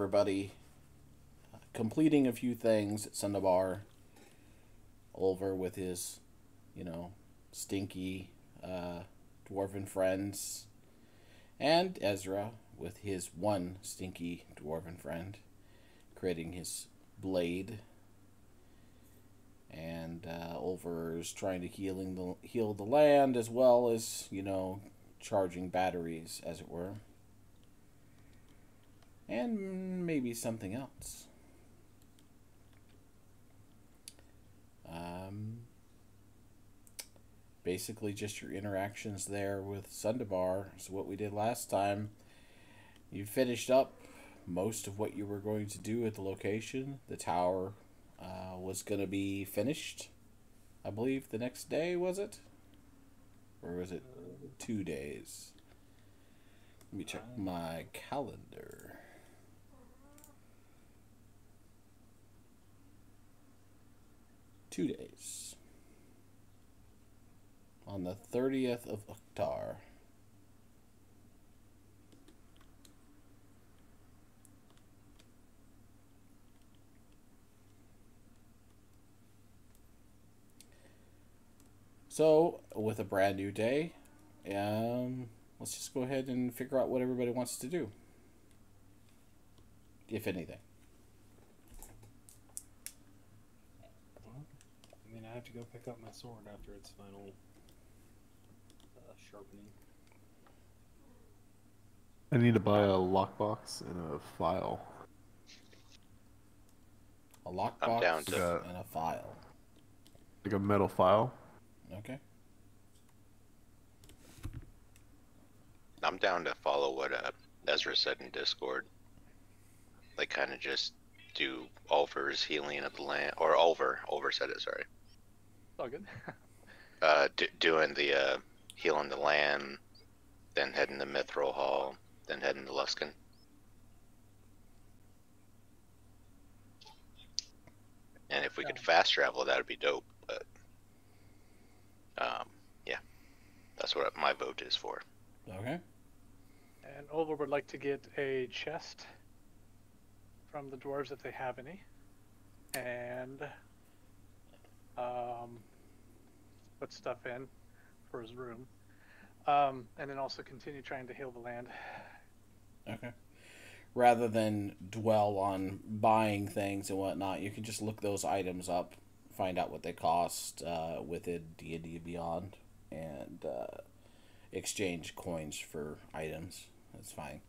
Everybody completing a few things at Sundabar. Oliver with his, you know, stinky dwarven friends, and Ezra with his one stinky dwarven friend, creating his blade. And Oliver's trying to heal the land as well as charging batteries, as it were, and maybe something else. Um, Basically, just your interactions there with Sundabar is what we did last time. You finished up most of what you were going to do at the location. The tower was going to be finished, I believe, the next day, was it? Or was it 2 days? Let me check my calendar. Two days. On the 30th of Oktar. So, with a brand new day, let's just go ahead and figure out what everybody wants to do, if anything. Well, I mean, I have to go pick up my sword after its final sharpening. I need to buy a lockbox and a file. A lockbox and a file. Like a metal file. Okay. I'm down to follow what Ezra said in Discord. Like, kind of just do Ulver's healing of the land, or Ulver said it. Sorry. All good. Doing the healing the land, then heading to Mithril Hall, then heading to Luskin. And if we could fast travel, that would be dope. But yeah, that's what my vote is for. Okay. And Oliver would like to get a chest from the dwarves if they have any, and put stuff in for his room, and then also continue trying to heal the land. Okay. Rather than dwell on buying things and whatnot, you can just look those items up, find out what they cost within D&D Beyond, and exchange coins for items. That's fine.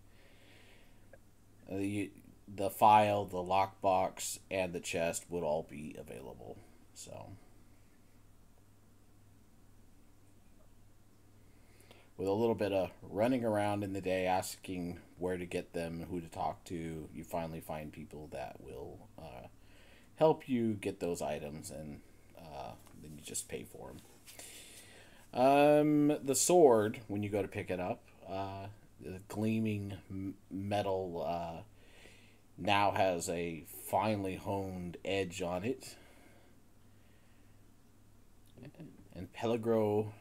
The file, the lockbox, and the chest would all be available. So, with a little bit of running around in the day, asking where to get them, who to talk to, you finally find people that will help you get those items, and then you just pay for them. The sword, when you go to pick it up, the gleaming metal now has a finely honed edge on it. And Pelagro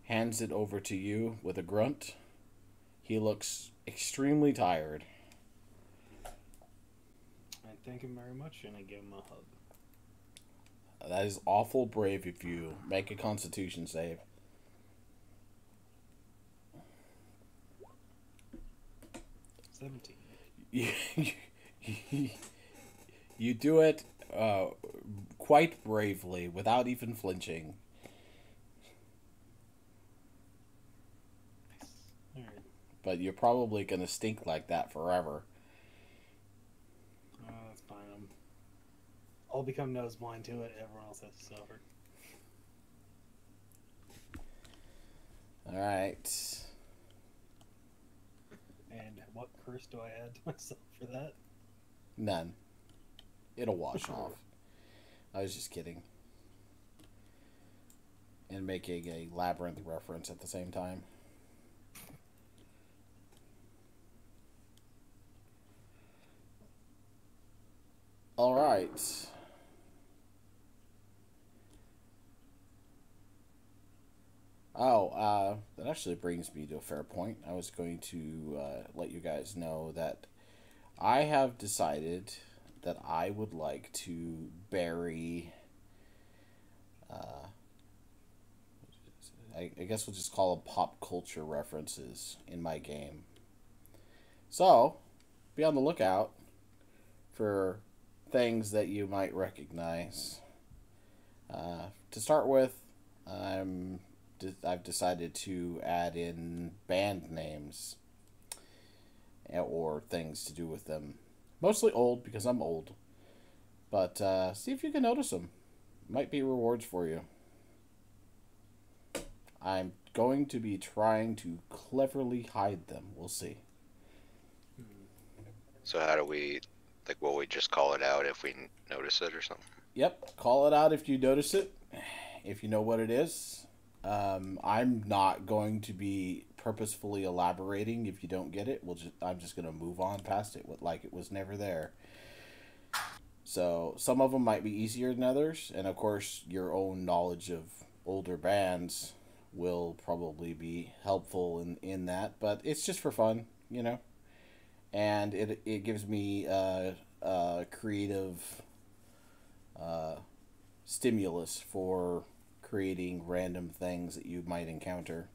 hands it over to you with a grunt. He looks extremely tired. I thank him very much, and I give him a hug. That is awful brave of you. Make a Constitution save. 17. You do it quite bravely, without even flinching. All right. But you're probably going to stink like that forever. That's fine. I'll become nose blind to it. Everyone else has to suffer. Alright. And what curse do I add to myself for that? None. It'll wash off. I was just kidding. And making a labyrinth reference at the same time. Alright. That actually brings me to a fair point. I was going to let you guys know that I have decided that I would like to bury. I guess we'll just call them pop culture references in my game. So, be on the lookout for things that you might recognize. To start with, I've decided to add in band names or things to do with them. Mostly old because I'm old. But see if you can notice them. Might be rewards for you. I'm going to be trying to cleverly hide them. We'll see. So how do we, like, will we just call it out if we notice it or something? Yep, call it out if you notice it, if you know what it is. I'm not going to be purposefully elaborating if you don't get it. I'm just going to move on past it like it was never there. So some of them might be easier than others, and of course your own knowledge of older bands will probably be helpful in that, but it's just for fun, you know? And it gives me creative stimulus for creating random things that you might encounter.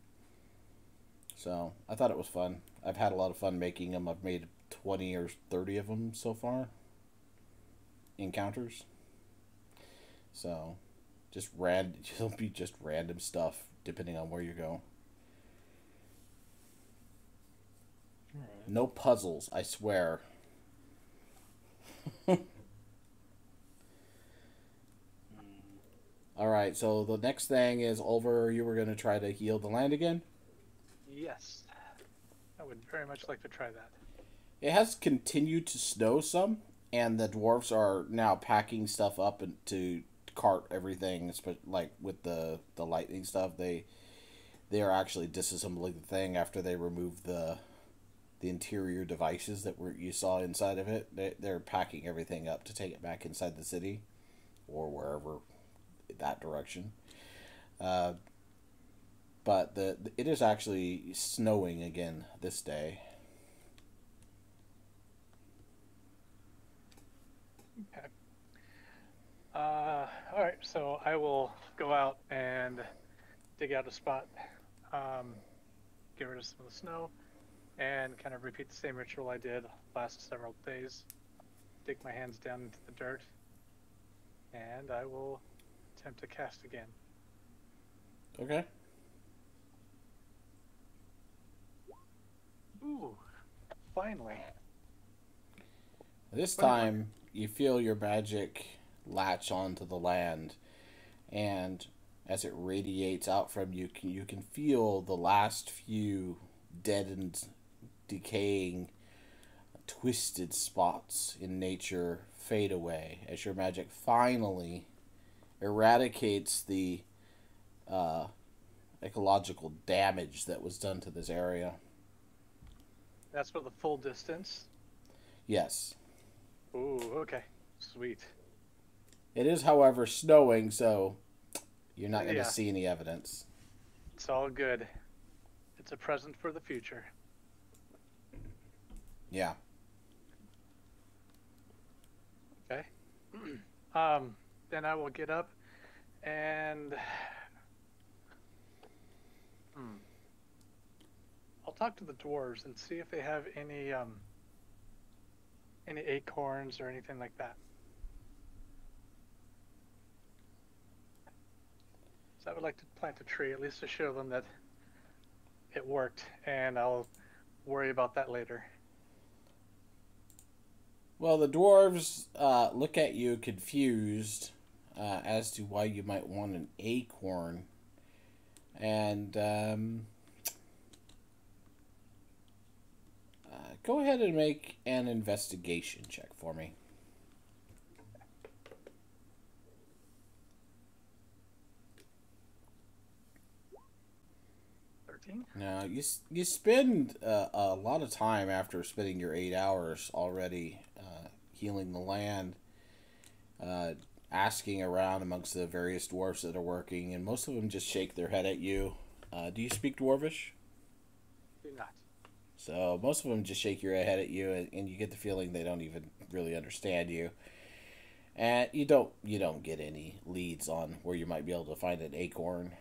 So I thought it was fun. I've had a lot of fun making them. I've made 20 or 30 of them so far. Encounters. So it'll be just random stuff depending on where you go. Alright. No puzzles, I swear. Alright, so the next thing is, Oliver, you were going to try to heal the land again? Yes. I would very much like to try that. It has continued to snow some, and the dwarves are now packing stuff up and to cart everything, like with the lightning stuff. They are actually disassembling the thing after they remove the interior devices that you saw inside of it. They're packing everything up to take it back inside the city or wherever, that direction. But it is actually snowing again this day. Okay. Alright, so I will go out and dig out a spot, get rid of some of the snow, and kind of repeat the same ritual I did last several days. Dig my hands down into the dirt, and I will attempt to cast again. Okay. Ooh, finally. This time, you feel your magic latch onto the land, and as it radiates out from you, you can feel the last few deadened, decaying, twisted spots in nature fade away as your magic finally eradicates the ecological damage that was done to this area. That's for the full distance. Yes. Ooh, okay. Sweet. It is, however, snowing, so you're not going to Yeah. see any evidence. It's all good. It's a present for the future. Yeah. Okay. Then I will get up and I'll talk to the dwarves and see if they have any acorns or anything like that. So I would like to plant a tree, at least to show them that it worked, and I'll worry about that later. Well, the dwarves look at you confused as to why you might want an acorn. And go ahead and make an investigation check for me. 13? Now, you spend a lot of time after spending your 8 hours already healing the land, asking around amongst the various dwarves that are working, and most of them just shake their head at you. Do you speak Dwarvish? Do not. So most of them just shake your head at you, and you get the feeling they don't even really understand you. And you don't get any leads on where you might be able to find an acorn.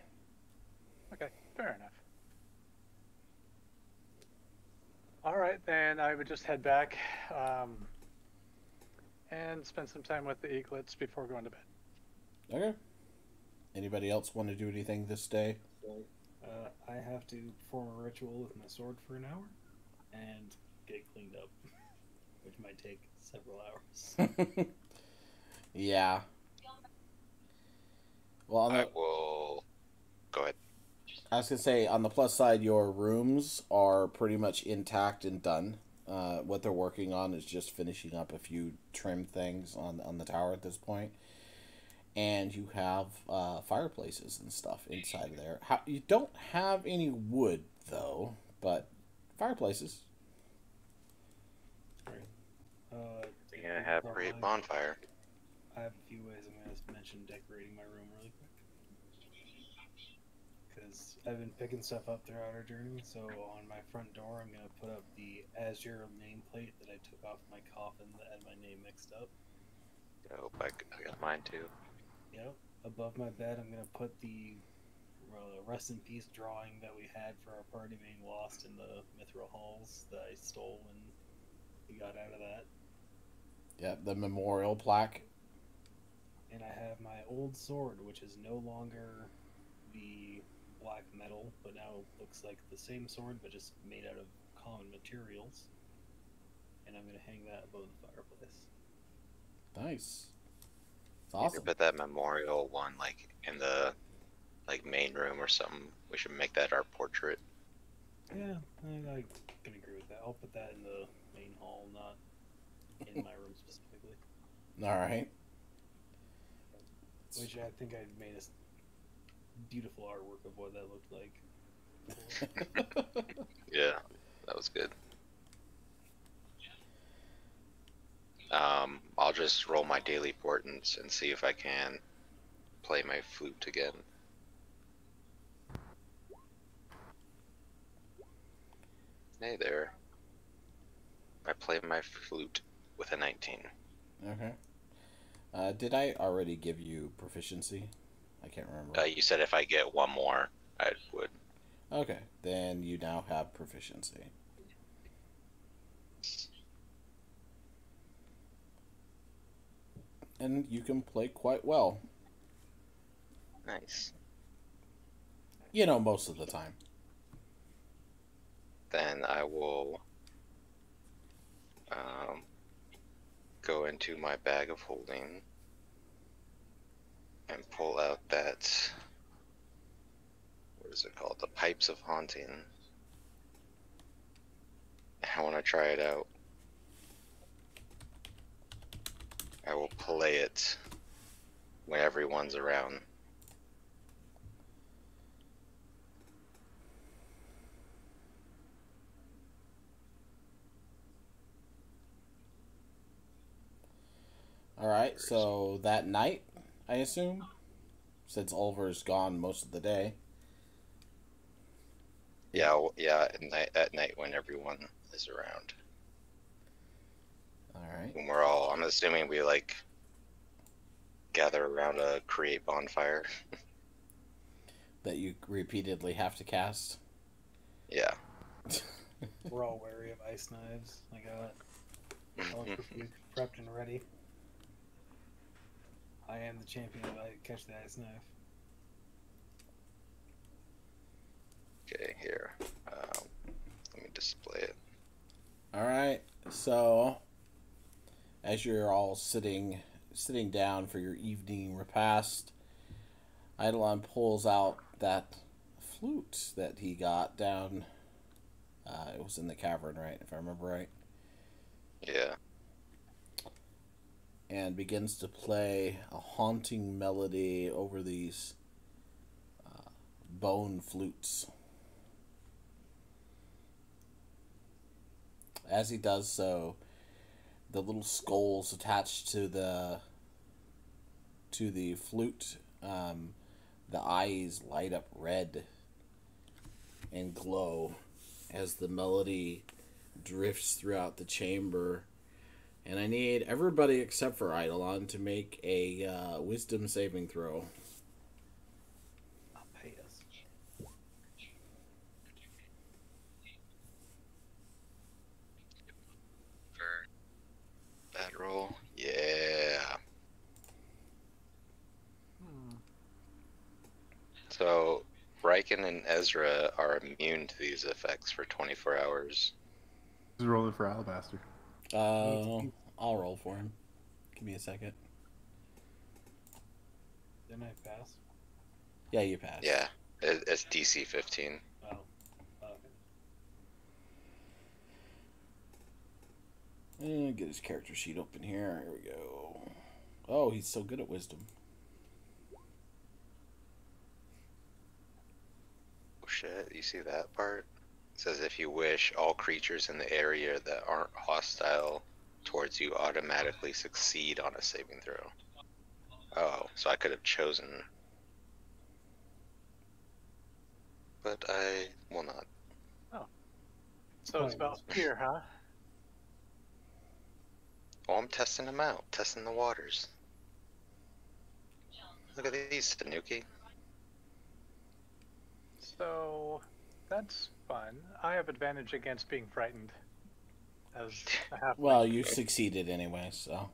Okay, fair enough. All right, then I would just head back and spend some time with the eaglets before going to bed. Okay. Anybody else want to do anything this day? I have to perform a ritual with my sword for an hour and get cleaned up, which might take several hours. Yeah. Well, I will. Go ahead. I was gonna say, on the plus side, your rooms are pretty much intact and done. What they're working on is just finishing up a few trim things on the tower at this point, and you have fireplaces and stuff inside of there. You don't have any wood though, but fireplaces. You're gonna have a great bonfire. I have a few ways I'm going to mention decorating my room really quick. Because I've been picking stuff up throughout our journey, so on my front door I'm going to put up the Azure nameplate that I took off my coffin that had my name mixed up. I hope I got mine too. Yep. Above my bed I'm going to put the rest in peace drawing that we had for our party being lost in the Mithril Halls that I stole when we got out of that. Yeah, the memorial plaque. And I have my old sword, which is no longer the black metal, but now looks like the same sword, but just made out of common materials. And I'm going to hang that above the fireplace. Nice. It's You awesome. could put that memorial one like in the main room or something. We should make that our portrait. Yeah, I can agree with that. I'll put that in the main hall, not in my room specifically. All right. Which I think I made a beautiful artwork of what that looked like. Yeah, that was good. I'll just roll my daily portents and see if I can play my flute again. Hey there. I play my flute with a 19. Okay. Did I already give you proficiency? I can't remember. You said if I get one more, I would. Okay, then you now have proficiency. And you can play quite well. Nice. Most of the time. Then I will go into my bag of holding and pull out that, what is it called? The Pipes of Haunting. I want to try it out. I will play it when everyone's around. Alright, so that night, I assume? Since Ulver's gone most of the day. Yeah, at night when everyone is around. Alright. When I'm assuming we gather around a create bonfire. That you repeatedly have to cast. Yeah. We're all wary of ice knives. I got it all prepped and ready. I am the champion of catch the ice knife. Okay, here. Let me display it. Alright, so as you're all sitting down for your evening repast, Eidolon pulls out that flute that he got down. It was in the cavern, right? If I remember right. Yeah. And begins to play a haunting melody over these bone flutes. As he does so, the little skulls attached to the flute, the eyes light up red and glow, as the melody drifts throughout the chamber. And I need everybody except for Eidolon to make a wisdom saving throw. I'll pay us. For that roll. Yeah. So, Riken and Ezra are immune to these effects for 24 hours. Who's rolling for Alabaster? I'll roll for him. Give me a second. Didn't I pass? Yeah, you pass. Yeah, it's DC 15. Oh. Okay. Get his character sheet open here. Here we go. Oh, he's so good at wisdom. Oh shit, you see that part? It says if you wish, all creatures in the area that aren't hostile towards you automatically succeed on a saving throw. Oh, so I could have chosen. But I will not. So it's about fear, huh? Oh, I'm testing them out, testing the waters. Look at these, Tanuki. So that's fun. I have advantage against being frightened. As a half. Well, you succeeded anyway, so.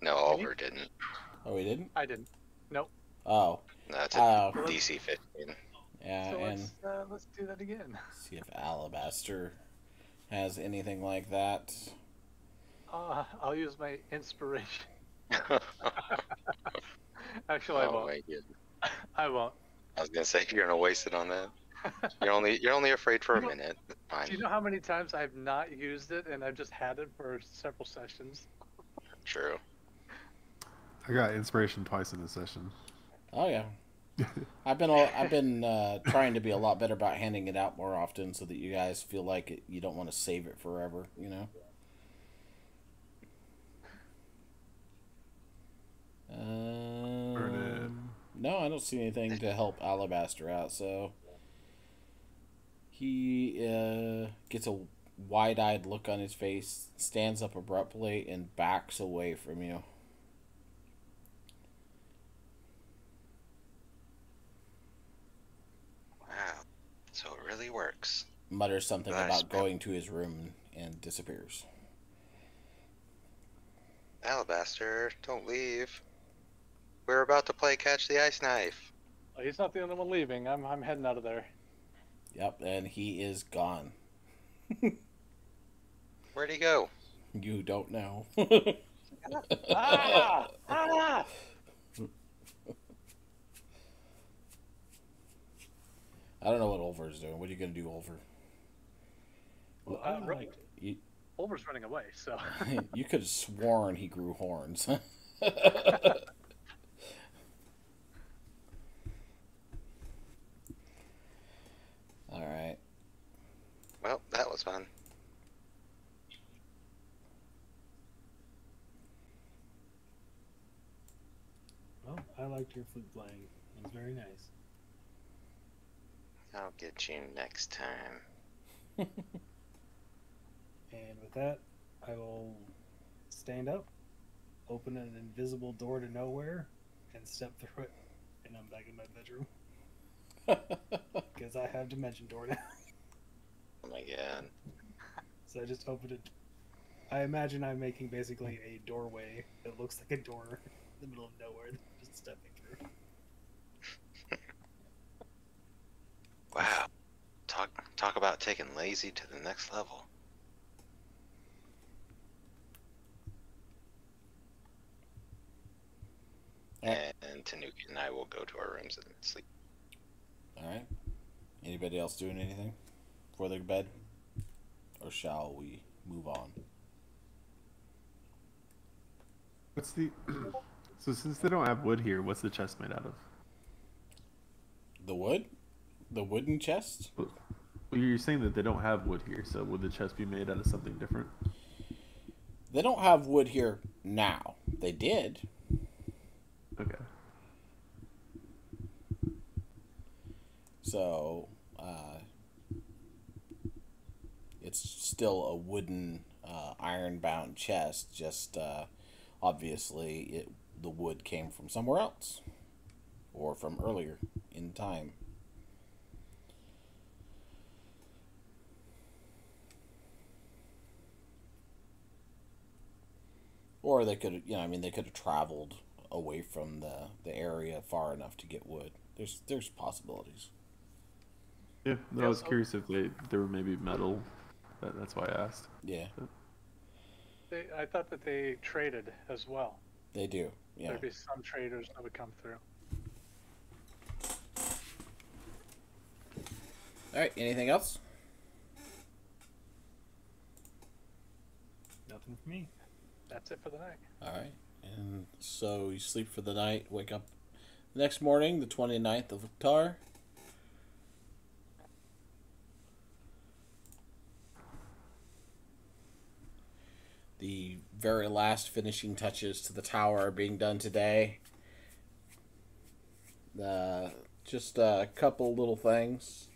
No, Oliver didn't. Oh, he didn't? I didn't. Nope. Oh. No, it's a Oh. DC 15. Yeah, So and let's do that again. see if Alabaster has anything like that. I'll use my inspiration. Actually, I Oh won't. my god. I won't. I was gonna say you're gonna waste it on that. You're only afraid for a minute. Fine. Do you know how many times I've not used it and I've just had it for several sessions? True. I got inspiration twice in this session. Oh yeah. I've been trying to be a lot better about handing it out more often so that you guys feel like you don't want to save it forever, you know. No, I don't see anything to help Alabaster out, so he gets a wide-eyed look on his face, stands up abruptly, and backs away from you. Wow. So it really works. Mutters something Nice, about man. going to his room and disappears. Alabaster, don't leave. We're about to play Catch the Ice Knife. Well, he's not the only one leaving. I'm heading out of there. Yep, and he is gone. Where'd he go? You don't know. Ah! Ah! I don't know what Ulver's doing. What are you going to do, Ulver? Well, I liked it. Ulver's running away, so. You could have sworn he grew horns. Alright. Well, that was fun. Well, I liked your flute playing. It was very nice. I'll get you next time. And with that, I will stand up, open an invisible door to nowhere, and step through it. And I'm back in my bedroom. Because I have dimension door now. Oh my god. So I just opened it. I imagine I'm making basically a doorway that looks like a door in the middle of nowhere, just stepping through. Wow. Talk about taking lazy to the next level. And Tanuki and I will go to our rooms and sleep. Alright. Anybody else doing anything before they go to bed? Or shall we move on? What's the... So since they don't have wood here, what's the chest made out of? The wood? The wooden chest? Well, you're saying that they don't have wood here, so would the chest be made out of something different? They don't have wood here now. They did. Okay. So, still a wooden iron-bound chest. Just obviously, the wood came from somewhere else, or from earlier in time. Or they could, they could have traveled away from the area far enough to get wood. There's possibilities. Yeah, no, I was curious if there were maybe metal. That's why I asked. Yeah, I thought that they traded as well. they do. Yeah. There'd be some traders that would come through. All right. Anything else? Nothing for me. That's it for the night. All right. And so you sleep for the night, wake up the next morning, the 29th of October. The very last finishing touches to the tower are being done today. Just a couple little things.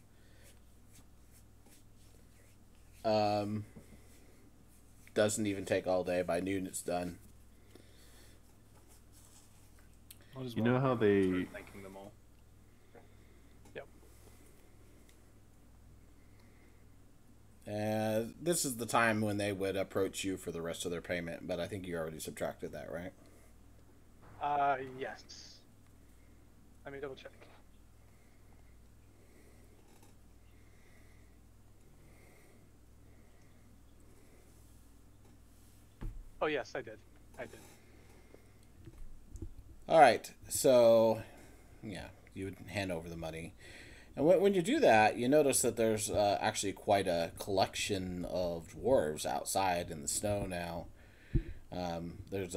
Doesn't even take all day. By noon, it's done. You know how they thanking them all. Yep. This is the time when they would approach you for the rest of their payment, but I think you already subtracted that, right? Yes. Let me double check. Oh yes, I did. All right, so yeah, you would hand over the money, and when you do that, you notice that there's actually quite a collection of dwarves outside in the snow now. There's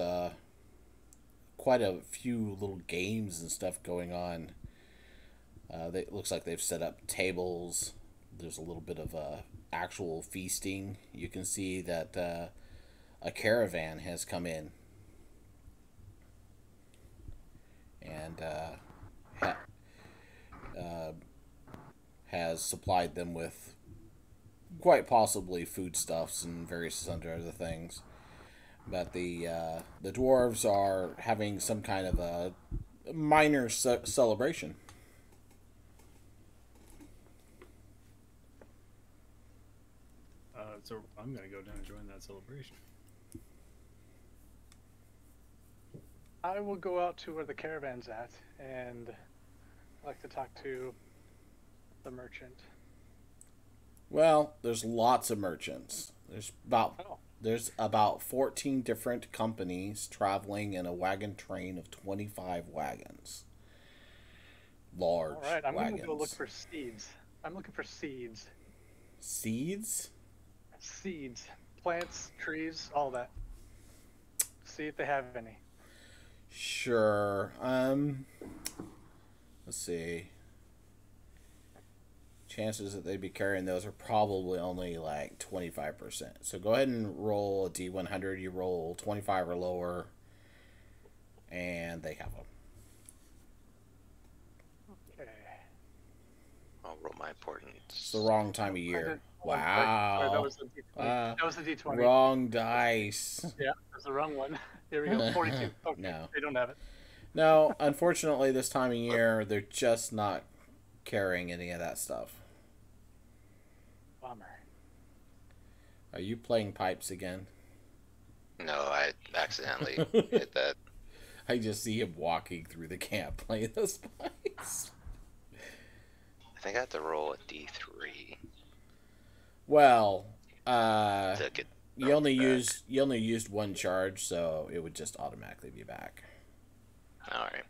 quite a few little games and stuff going on. It looks like they've set up tables. There's a little bit of actual feasting. You can see that a caravan has come in. And has supplied them with quite possibly foodstuffs and various other things. But the dwarves are having some kind of a minor celebration. So I'm gonna go down and join that celebration. I will go out to where the caravan's at and like to talk to the merchant. Well, there's lots of merchants. There's about 14 different companies traveling in a wagon train of 25 wagons. Large wagons. All right, I'm going to go look for seeds. I'm looking for seeds. Seeds? Seeds. Plants, trees, all that. See if they have any. Sure. Let's see. Chances that they'd be carrying those are probably only like 25%. So go ahead and roll a D100. You roll 25 or lower, and they have them. Okay. I'll roll my importance. It's the wrong time of year. Wow. Wow. That was the D20. That was the D20. Wrong dice. Yeah, that's the wrong one. Here we go. 42. Okay. No. They don't have it. No, unfortunately, this time of year, they're just not carrying any of that stuff. Bummer. Are you playing pipes again? No, I accidentally hit that. I just see him walking through the camp playing those pipes. I think I have to roll a D3. Well, To get you only back. used one charge, so it would just automatically be back. Alright.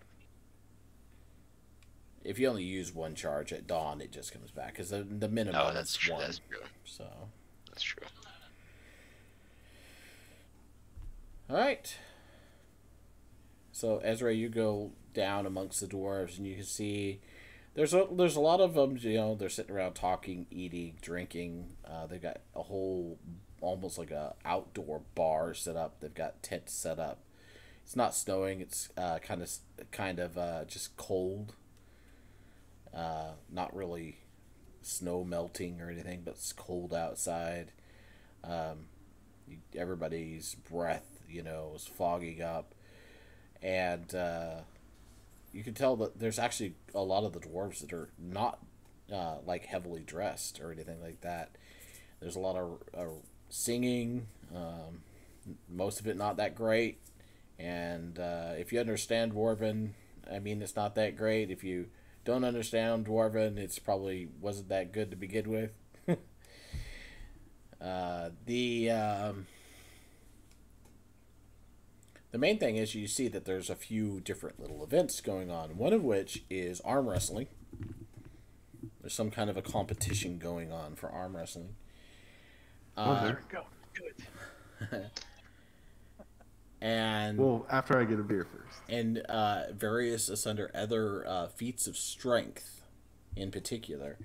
If you only use one charge at dawn, it just comes back because the minimum Oh, that's is true. one. That's true. So, That's true. all right. So Ezra, you go down amongst the dwarves, and you can see there's a lot of them. They're sitting around talking, eating, drinking. They've got a whole almost like a outdoor bar set up. They've got tents set up. It's not snowing. It's kind of just cold. Not really snow melting or anything, but it's cold outside. Everybody's breath, is fogging up, and you can tell that there's actually a lot of the dwarves that are not like heavily dressed or anything like that. There's a lot of singing, most of it not that great, and if you understand Dwarven, I mean, it's not that great. If you don't understand Dwarven, it's probably wasn't that good to begin with. The main thing is you see that there's a few different little events going on. One of which is arm wrestling. There's some kind of a competition going on for arm wrestling. Okay. Go. Good. And Well, after I get a beer first. and various asunder other feats of strength, in particular.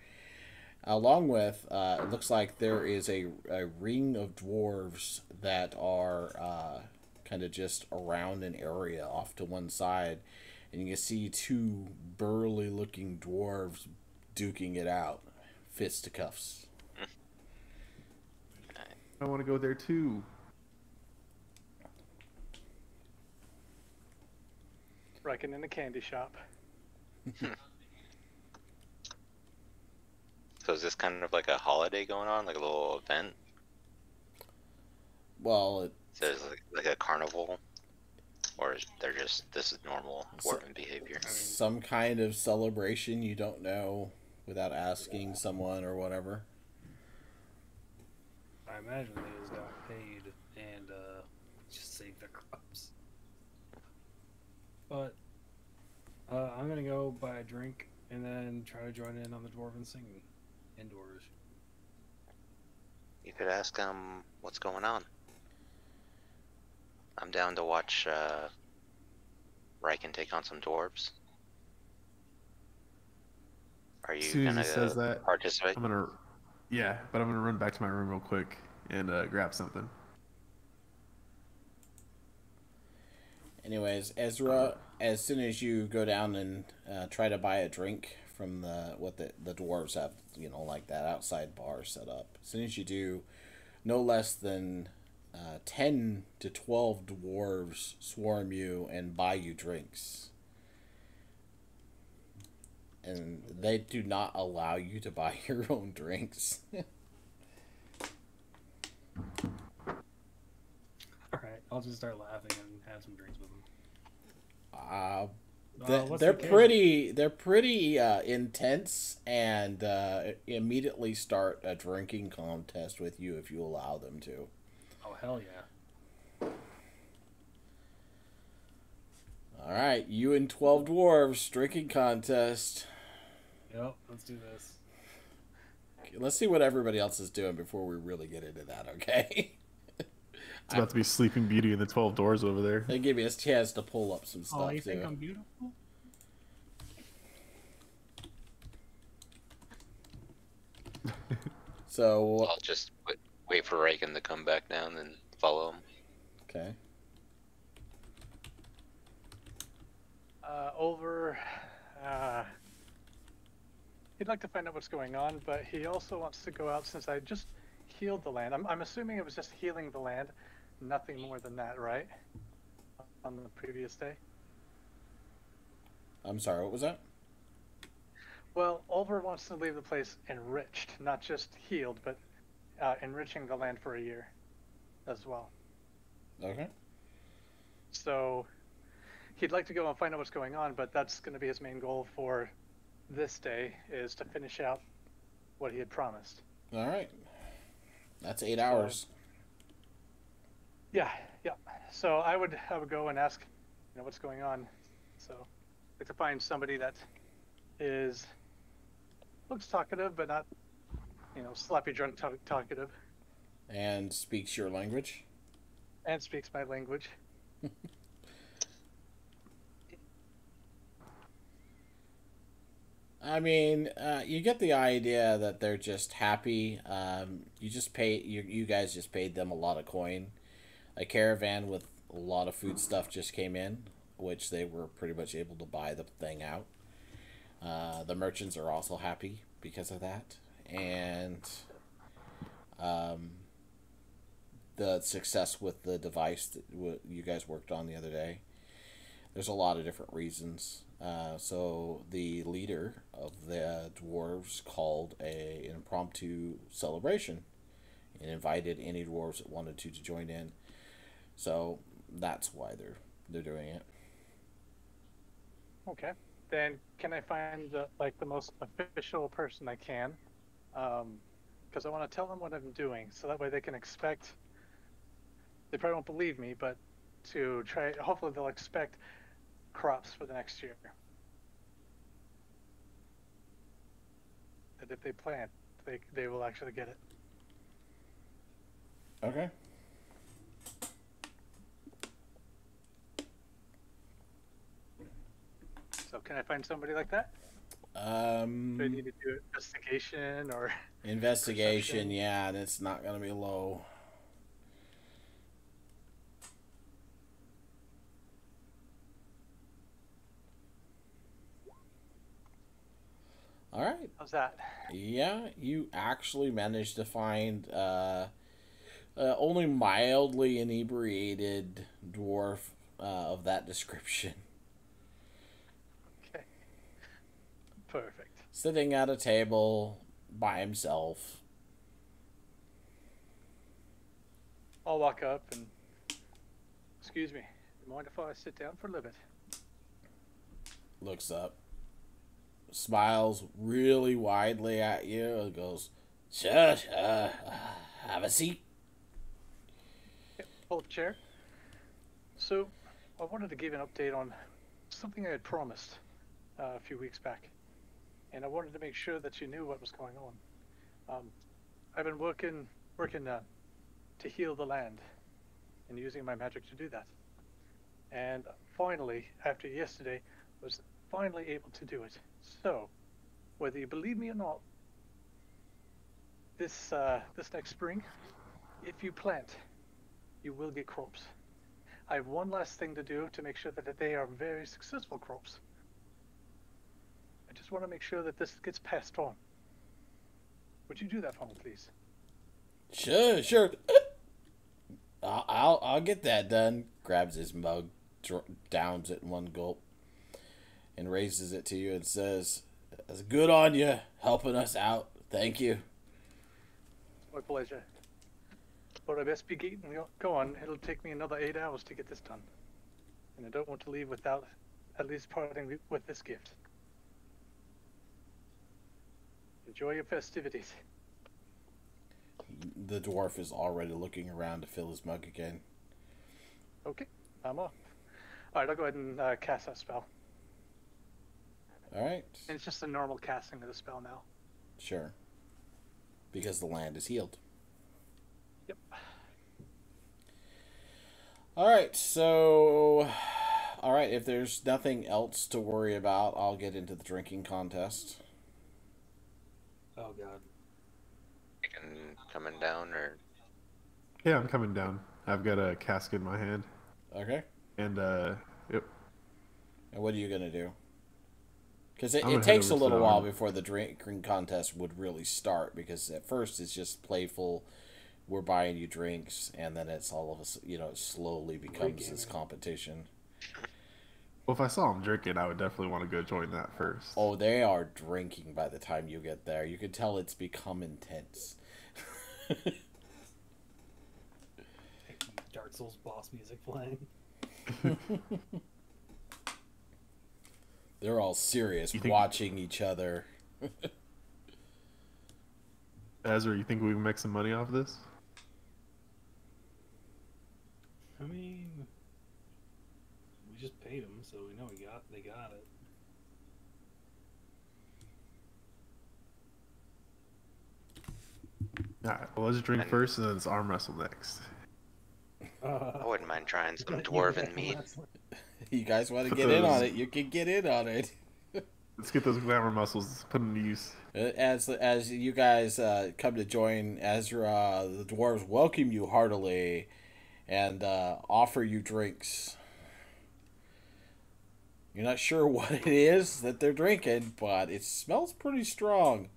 Along with, it looks like there is a ring of dwarves that are kind of just around an area off to one side, and you can see two burly-looking dwarves duking it out, fisticuffs. I want to go there too. Reckon in the candy shop. So is this kind of like a holiday going on, like a little event? Well, So it's like a carnival, or they're just this is normal dwarven behavior? some kind of celebration. You don't know without asking someone or whatever. I imagine they just got paid and just saved their crops. But I'm gonna go buy a drink and then try to join in on the dwarven singing indoors. You could ask them what's going on. I'm down to watch Riken take on some dwarves. Are As you soon as gonna he says that, participate? I'm gonna, yeah, but I'm gonna run back to my room real quick and grab something. Anyways, Ezra, as soon as you go down and try to buy a drink from the dwarves have, like that outside bar set up. As soon as you do, no less than 10 to 12 dwarves swarm you and buy you drinks. And they do not allow you to buy your own drinks. Alright, I'll just start laughing and have some drinks with them. What's They're the occasion? pretty intense, and immediately start a drinking contest with you if you allow them to. Oh, hell yeah. All right, you and 12 dwarves drinking contest. Yep, let's do this. Let's see what everybody else is doing before we really get into that. Okay. It's about to be Sleeping Beauty and the 12 Doors over there. They give me a chance to pull up some stuff Oh, you think too. I'm beautiful? So I'll just wait for Riken to come back down and follow him. okay. Over. He'd like to find out what's going on, but he also wants to go out since I just healed the land. I'm assuming it was just healing the land, nothing more than that, right? On the previous day. I'm sorry. What was that? Well, Ulver wants to leave the place enriched, not just healed, but enriching the land for a year as well. Okay. So he'd like to go and find out what's going on, but that's going to be his main goal for this day, is to finish out what he had promised. All right. That's 8 hours. Yeah. So I would go and ask, what's going on. So I'd like to find somebody that looks talkative, but not, sloppy drunk talkative, And speaks your language. and speaks my language. I mean, you get the idea that they're just happy. You guys just paid them a lot of coin. A caravan with a lot of food stuff just came in, which they were pretty much able to buy the thing out. The merchants are also happy because of that, and the success with the device that you guys worked on the other day. There's a lot of different reasons. So the leader of the dwarves called an impromptu celebration and invited any dwarves that wanted to join in. So that's why they're doing it. Okay. Then can I find the most official person I can? Because I want to tell them what I'm doing, so that way they can expect. They probably won't believe me, but to try. Hopefully, they'll expect crops for the next year. That if they plant, they will actually get it. Okay. So can I find somebody like that? Do I need to do investigation or Investigation, perception? yeah, and it's not gonna be low. All right. How's that? Yeah, you actually managed to find only mildly inebriated dwarf of that description, Okay. Perfect. sitting at a table by himself. I'll walk up and excuse me. You mind if I sit down for a little bit? Looks up, smiles really widely at you, and goes, "Sure, have a seat." Pull up a chair. So, I wanted to give an update on something I had promised a few weeks back, and I wanted to make sure that you knew what was going on. I've been working to heal the land, and using my magic to do that. And finally, after yesterday, was finally able to do it. So, whether you believe me or not, this next spring, if you plant, you will get crops. I have one last thing to do to make sure that they are very successful crops. I just want to make sure that this gets passed on. Would you do that for me, please? Sure. I'll get that done. Grabs his mug, downs it in one gulp, and raises it to you and says, "It's good on you, helping us out. Thank you." My pleasure. But I best be getting going. It'll take me another 8 hours to get this done. And I don't want to leave without at least parting with this gift. Enjoy your festivities. The dwarf is already looking around to fill his mug again. Okay, I'm off. Alright, I'll go ahead and cast that spell. All right. And it's just a normal casting of the spell now. Sure. Because the land is healed. Yep. Alright, if there's nothing else to worry about, I'll get into the drinking contest. Oh god. Coming down, or Yeah, I'm coming down. I've got a cask in my hand, Okay. and yep. And what are you going to do? Because I'm it gonna head takes a over to little the while arm. before the drinking contest would really start, because at first it's just playful, we're buying you drinks, and then it's all of us, it slowly becomes this gaming. competition. Well, if I saw him drinking, I would definitely want to go join that first. Oh, they are drinking by the time you get there. You can tell it's become intense. Dark Souls boss music playing. They're all serious, You think- watching each other. Ezra, you think we can make some money off this? I mean, we just paid them, so we know they got it. Alright, well, let's drink And- first, and then it's arm wrestle next. I wouldn't mind trying some dwarven meat. You guys want to Put get in on those- it? You can get in on it. Let's get those glamour muscles put into use. As you guys come to join Ezra, the dwarves welcome you heartily and offer you drinks. You're not sure what it is that they're drinking, but it smells pretty strong.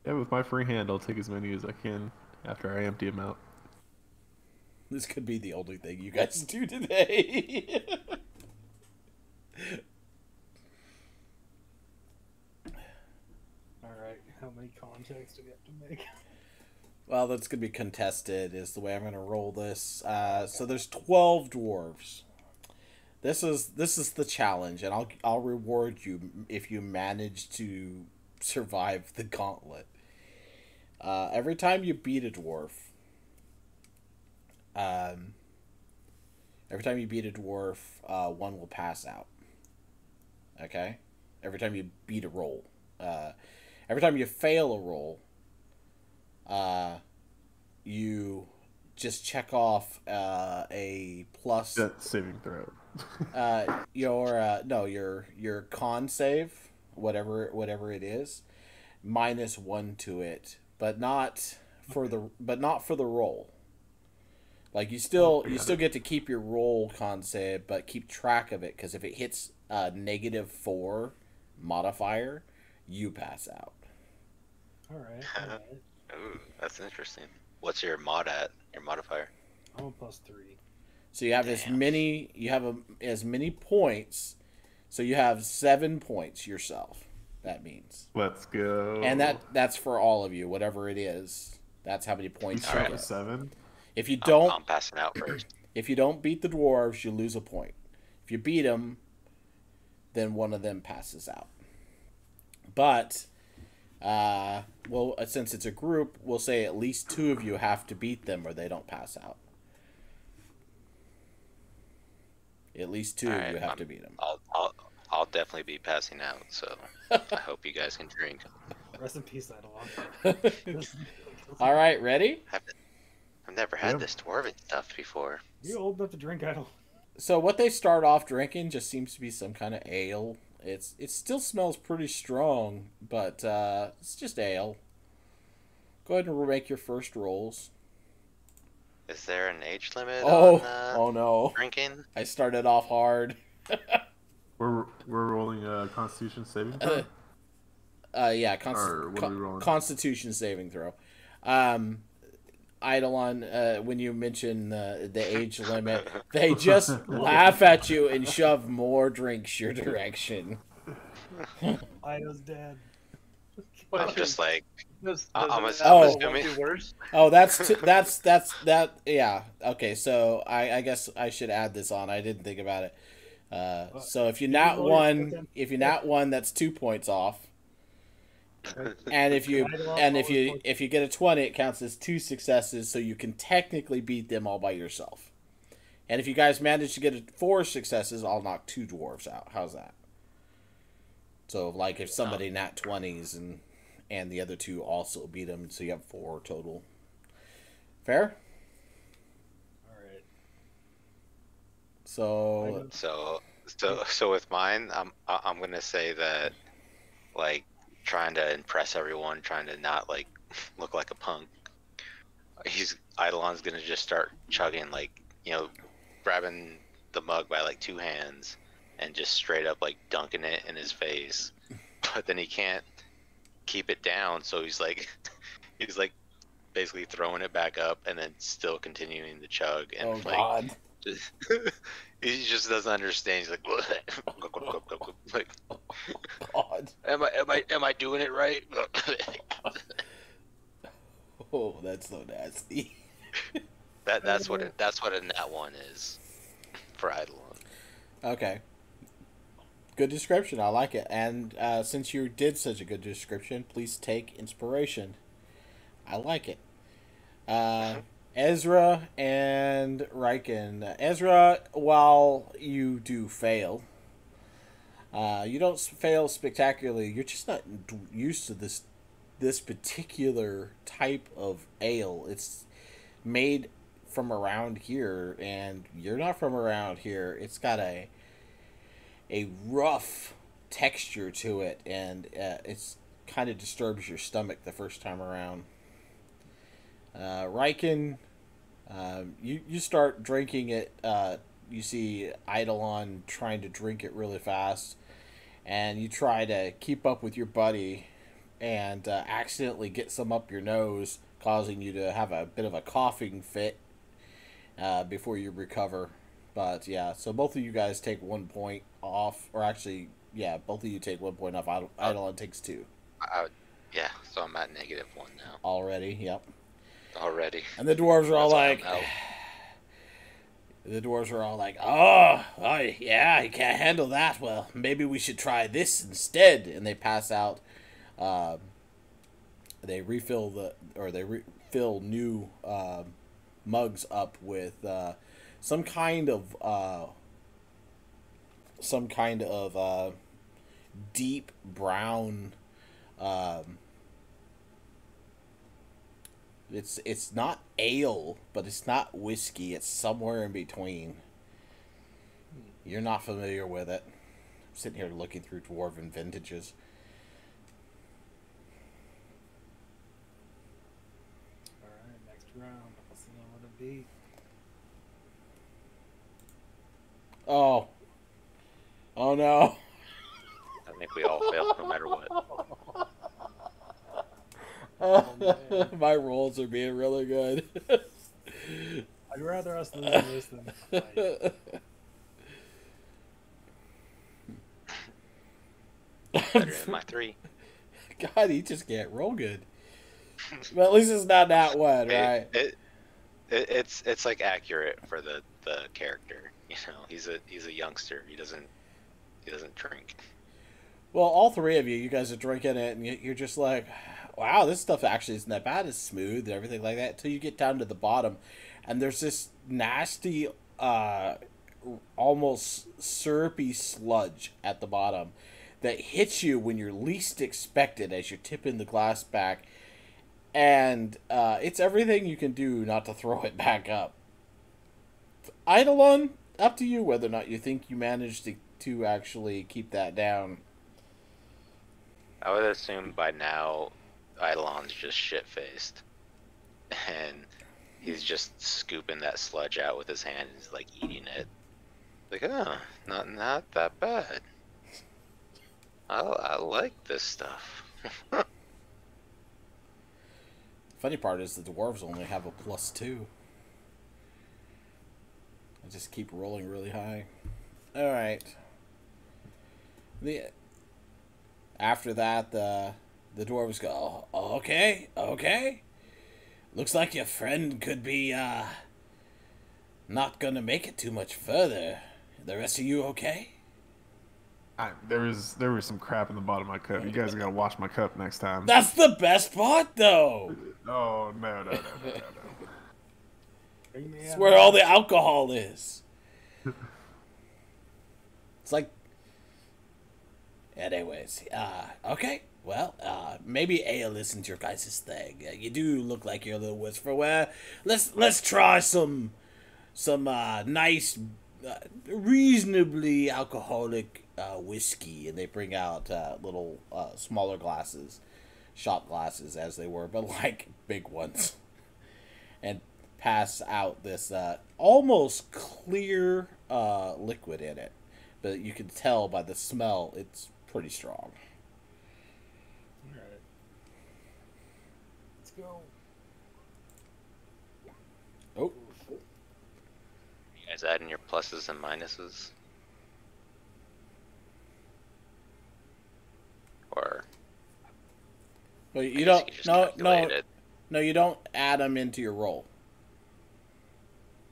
Yeah, with my free hand, I'll take as many as I can after I empty them out. This could be the only thing you guys do today. Alright, how many contacts do we have to make? Well, that's going to be contested is the way I'm going to roll this. So there's 12 dwarves. This is the challenge, and I'll reward you if you manage to survive the gauntlet. Every time you beat a dwarf, one will pass out. Okay? Every time you beat a roll. Every time you fail a roll, you just check off a plus. That saving throw. Your con save, whatever it is, -1 to it, but not for the roll. Like you still get to keep your roll con save, but keep track of it because if it hits -4 modifier, you pass out. Alright. Ooh, that's interesting. What's your mod at? Your modifier? I'm a +3. So you have as many points. So you have 7 points yourself. That means. Let's go. And that's for all of you, whatever it is. That's how many points you start get. with 7. If you don't, I'm passing out first. If you don't beat the dwarves, you lose a point. If you beat them, then one of them passes out. But, since it's a group, we'll say at least 2 of you have to beat them or they don't pass out. At least 2 of you have to beat them. I'll definitely be passing out, so I hope you guys can drink. Rest in peace, Eidolon. All right, ready? I've never had this dwarven stuff before. You're old enough to drink, Eidolon. So what they start off drinking just seems to be some kind of ale. It still smells pretty strong, but it's just ale. Go ahead and make your first rolls. Is there an age limit Oh no. drinking? I started off hard. We're rolling a Constitution saving throw. Yeah, Or what are we rolling? Constitution saving throw. Eidolon, when you mention the age limit, they just laugh at you and shove more drinks your direction. Ida's dead. I'm just like, I'm Oh. assuming. Worse. Oh, that. Yeah. Okay, so I guess I should add this on. I didn't think about it. So if you nat one, that's 2 points off. And if you get a 20, it counts as 2 successes, so you can technically beat them all by yourself. And if you guys manage to get 4 successes, I'll knock 2 dwarves out. How's that? So like if somebody nat 20s and the other 2 also beat them, so you have 4 total. Fair? Alright. So with mine, I'm gonna say that, like, trying to impress everyone, trying to not like look like a punk. Eidolon's gonna just start chugging, like, grabbing the mug by like 2 hands and just straight up like dunking it in his face. But then he can't keep it down, so he's like basically throwing it back up and then still continuing to chug and Oh God. Just, he just doesn't understand. He's like, like, Oh God. am I doing it right? Oh, that's so nasty. That's what a nat 1 is for Eidolon. Okay. Good description. I like it. And since you did such a good description, please take inspiration. I like it. Ezra and Riken. Ezra, while you do fail, you don't fail spectacularly. You're just not used to this particular type of ale. It's made from around here, and you're not from around here. It's got a rough texture to it, and it's kind of disturbs your stomach the first time around. Riken, you start drinking it. You see Eidolon trying to drink it really fast, and you try to keep up with your buddy, and accidentally get some up your nose, causing you to have a bit of a coughing fit before you recover. But yeah, so both of you guys take 1 point off, or actually, yeah, both of you take 1 point off. Eidolon takes 2. Yeah, so I'm at -1 now. Already, yep. Already. And the dwarves are all like, oh, yeah, he can't handle that. Well, maybe we should try this instead. And they pass out. They refill refill new mugs up with some kind of deep brown. It's not ale, but it's not whiskey. It's somewhere in between. You're not familiar with it. I'm sitting here looking through dwarven vintages. All right, next round. What's the number to beat? Oh. Oh no. I think we all fail no matter what. Oh, my rolls are being really good. I'd rather us lose this than fight. Better than my 3. God, he just can't roll good. But at least it's not that one, right? It's like accurate for the character. You know, he's a youngster. He doesn't drink. Well, all 3 of you guys are drinking it, and you're just like, wow, this stuff actually isn't that bad. It's smooth and everything like that. Until you get down to the bottom, and there's this nasty, almost syrupy sludge at the bottom that hits you when you're least expected as you're tipping the glass back. And it's everything you can do not to throw it back up. Eidolon, up to you whether or not you think you managed to actually keep that down. I would assume by now Eidolon's just shit-faced. And he's just scooping that sludge out with his hand and he's like eating it. Like, oh, not that bad. I like this stuff. Funny part is the dwarves only have a +2. I just keep rolling really high. Alright. After that, the dwarves go, oh, okay. Looks like your friend could be, not gonna make it too much further. The rest of you okay? There was some crap in the bottom of my cup. You guys gotta wash my cup next time. That's the best part, though! Oh, no. It's where all the alcohol is. It's like... Anyways, okay. Well, maybe ale isn't your guys' thing. You do look like you're a little worse for wear. Let's try some nice, reasonably alcoholic whiskey. And they bring out little smaller glasses, shot glasses as they were, but like big ones. And pass out this almost clear liquid in it. But you can tell by the smell it's pretty strong. Alright. Let's go. Oh. You guys adding your pluses and minuses? Or Well, I you guess don't. you just No, calculate it. no. You don't add them into your roll.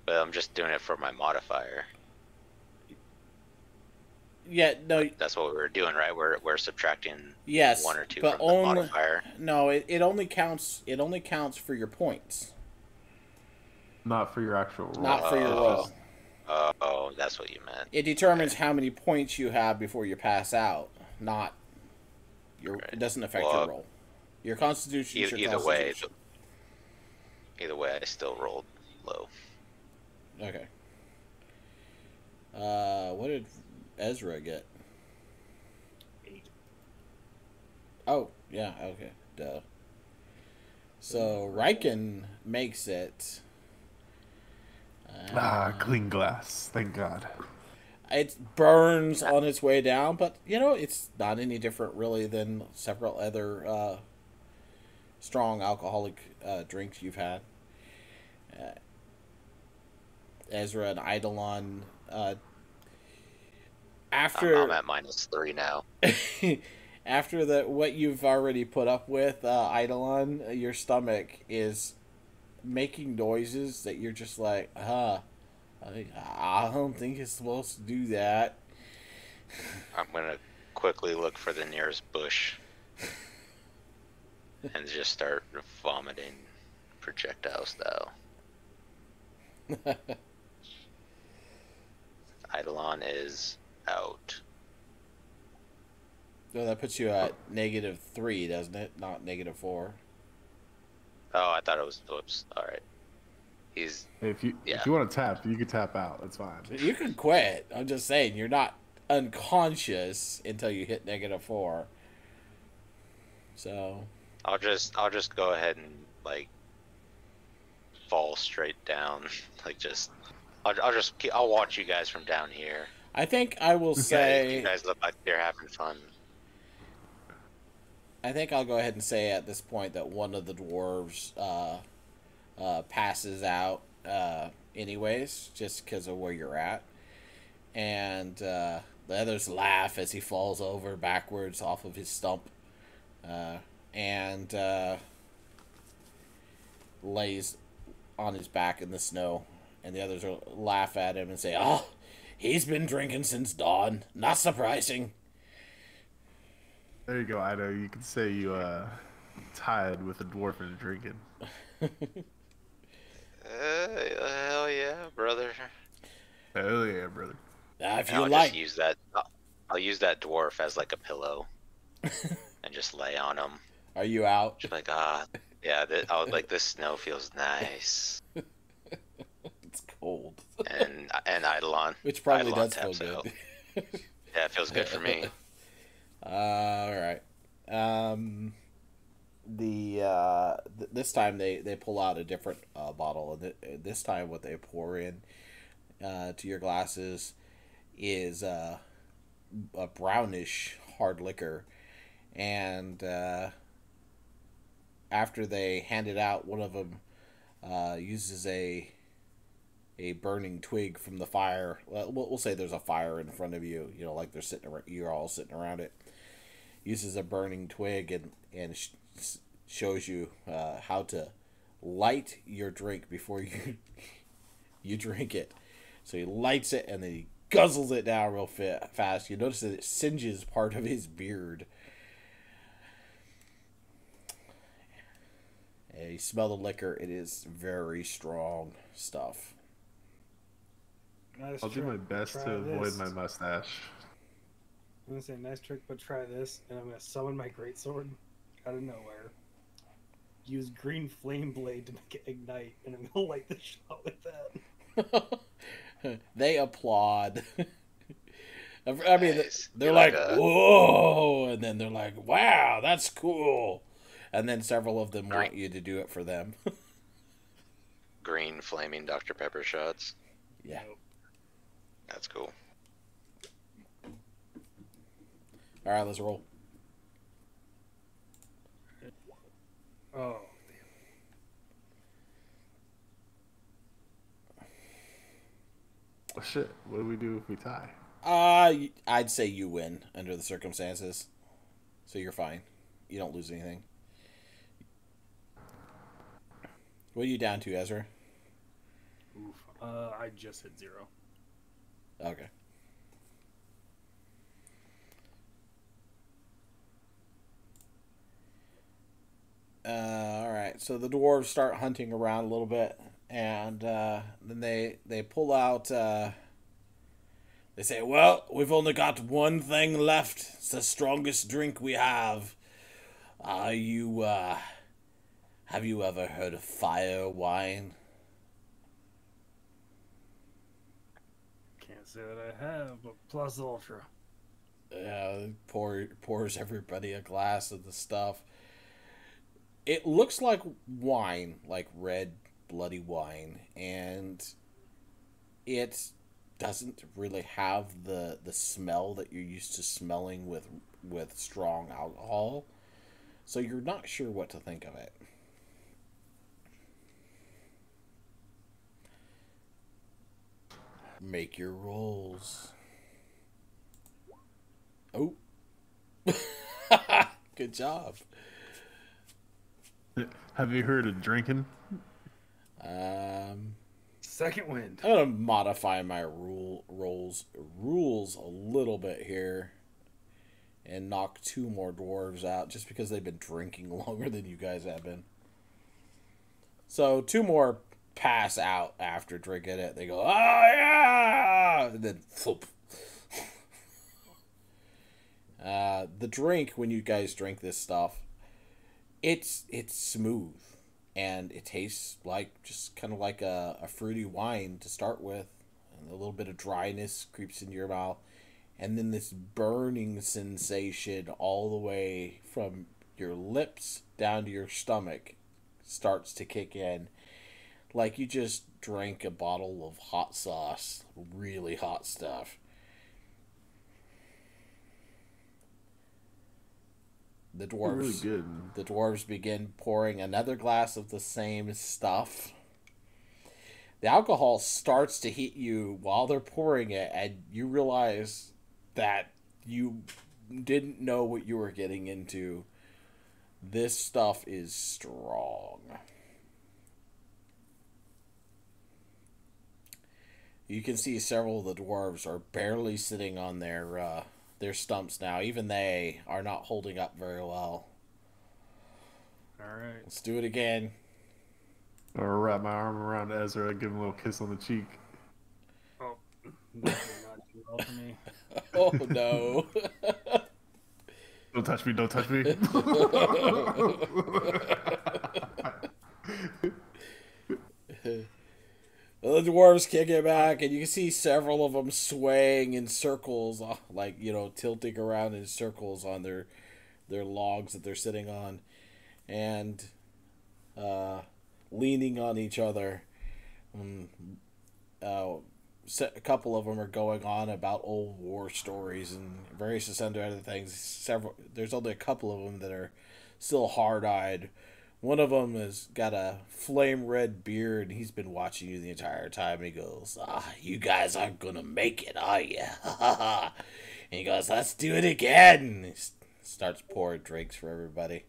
But I'm just doing it for my modifier. Yeah, no. That's what we were doing, right? We're subtracting Yes, 1 or 2 but from the only modifier. no. It only counts. It only counts for your points, Not for your actual roll. not for your roll. Oh, that's what you meant. It determines how many points you have before you pass out. Not your. Right. It doesn't affect Well, your roll. Your constitution. is your Either way, constitution. I still rolled low. Okay. What did Ezra get? 8. Oh, yeah, okay. Duh. So Riken makes it. Clean glass. Thank God. It burns on its way down, but it's not any different really than several other strong alcoholic drinks you've had. Uh, Ezra and Eidolon. After I'm at -3 now. after the what you've already put up with, Eidolon, your stomach is making noises that you're just like, I don't think it's supposed to do that. I'm gonna quickly look for the nearest bush and just start vomiting projectile style. Eidolon is out. So that puts you at -3, doesn't it? Not -4. Oh, I thought it was. Whoops. All right. He's. Hey, if you want to tap, you can tap out. That's fine. You can quit. I'm just saying you're not unconscious until you hit -4. So I'll just go ahead and like fall straight down. Like just. I'll watch you guys from down here. I think I will say. You guys look like you're having fun. I think I'll go ahead and say at this point that one of the dwarves passes out anyways, just because of where you're at. And the others laugh as he falls over backwards off of his stump and lays on his back in the snow. And the others will laugh at him and say, "Oh, he's been drinking since dawn. Not surprising." There you go, Ido. You can say you tied with a dwarf and drinking. Hell yeah, brother. Hell yeah, brother. If And you I'll like. just use that. I'll use that dwarf as like a pillow, and just lay on him. Are you out? Just like yeah. I was like, this snow feels nice. It's cold. And Eidolon. Which probably Eidolon does feel taps good. out. Yeah, it feels good for me. All right. This time they pull out a different bottle, and this time what they pour in to your glasses is a brownish hard liquor, and after they hand it out, one of them uses a burning twig from the fire. We'll say there's a fire in front of you. You know, like they're sitting around, you're all sitting around it. Uses a burning twig and shows you how to light your drink before you drink it. So he lights it and then he guzzles it down real fast. You notice that it singes part of his beard. And you smell the liquor. It is very strong stuff. Nice I'll do trick, my best try to avoid this. my mustache. I'm gonna say nice trick, but try this, and I'm gonna summon my greatsword out of nowhere. Use green flame blade to make it ignite, and I'm gonna light the shot with that. They applaud. I mean, Nice. they're You're like, like a- whoa, and then they're like, wow, that's cool. And then several of them want Green. you to do it for them. Green flaming Dr. Pepper shots. Yeah. That's cool. All right, let's roll. Oh, Oh, shit, what do we do if we tie? I'd say you win under the circumstances. So you're fine. You don't lose anything. What are you down to, Ezra? oof. I just hit 0. Okay. All right. So the dwarves start hunting around a little bit, and then they pull out. They say, "Well, we've only got one thing left. It's the strongest drink we have. Are you? Have you ever heard of fire wine?" Can't say that I have, but plus ultra. Pours everybody a glass of the stuff. It looks like wine, like red, bloody wine, and it doesn't really have the smell that you're used to smelling with strong alcohol. So you're not sure what to think of it. Make your rolls. Oh. Good job. Have you heard of drinking? Second wind. I'm gonna modify my rules a little bit here, and knock 2 more dwarves out just because they've been drinking longer than you guys have been. So 2 more pass out after drinking it. They go, oh yeah, and then flop. The drink, when you guys drink this stuff, it's smooth, and it tastes like just kind of like a fruity wine to start with, and a little bit of dryness creeps into your mouth, and then this burning sensation all the way from your lips down to your stomach starts to kick in, like you just drank a bottle of hot sauce, really hot stuff. The dwarves, Really good. the dwarves begin pouring another glass of the same stuff. The alcohol starts to hit you while they're pouring it, and you realize that you didn't know what you were getting into. This stuff is strong. You can see several of the dwarves are barely sitting on their stumps now. Even they are not holding up very well. Alright. Let's do it again. Or wrap my arm around Ezra and give him a little kiss on the cheek. Oh, that did not do well for me. Oh no. Don't touch me, don't touch me. The dwarves kick it back, and you can see several of them swaying in circles, like, tilting around in circles on their logs that they're sitting on, and leaning on each other. A couple of them are going on about old war stories and various other things. There's only a couple of them that are still hard-eyed. One of them has got a flame red beard, and he's been watching you the entire time. He goes, you guys aren't gonna make it, are you? And he goes, let's do it again. And he starts pouring drinks for everybody.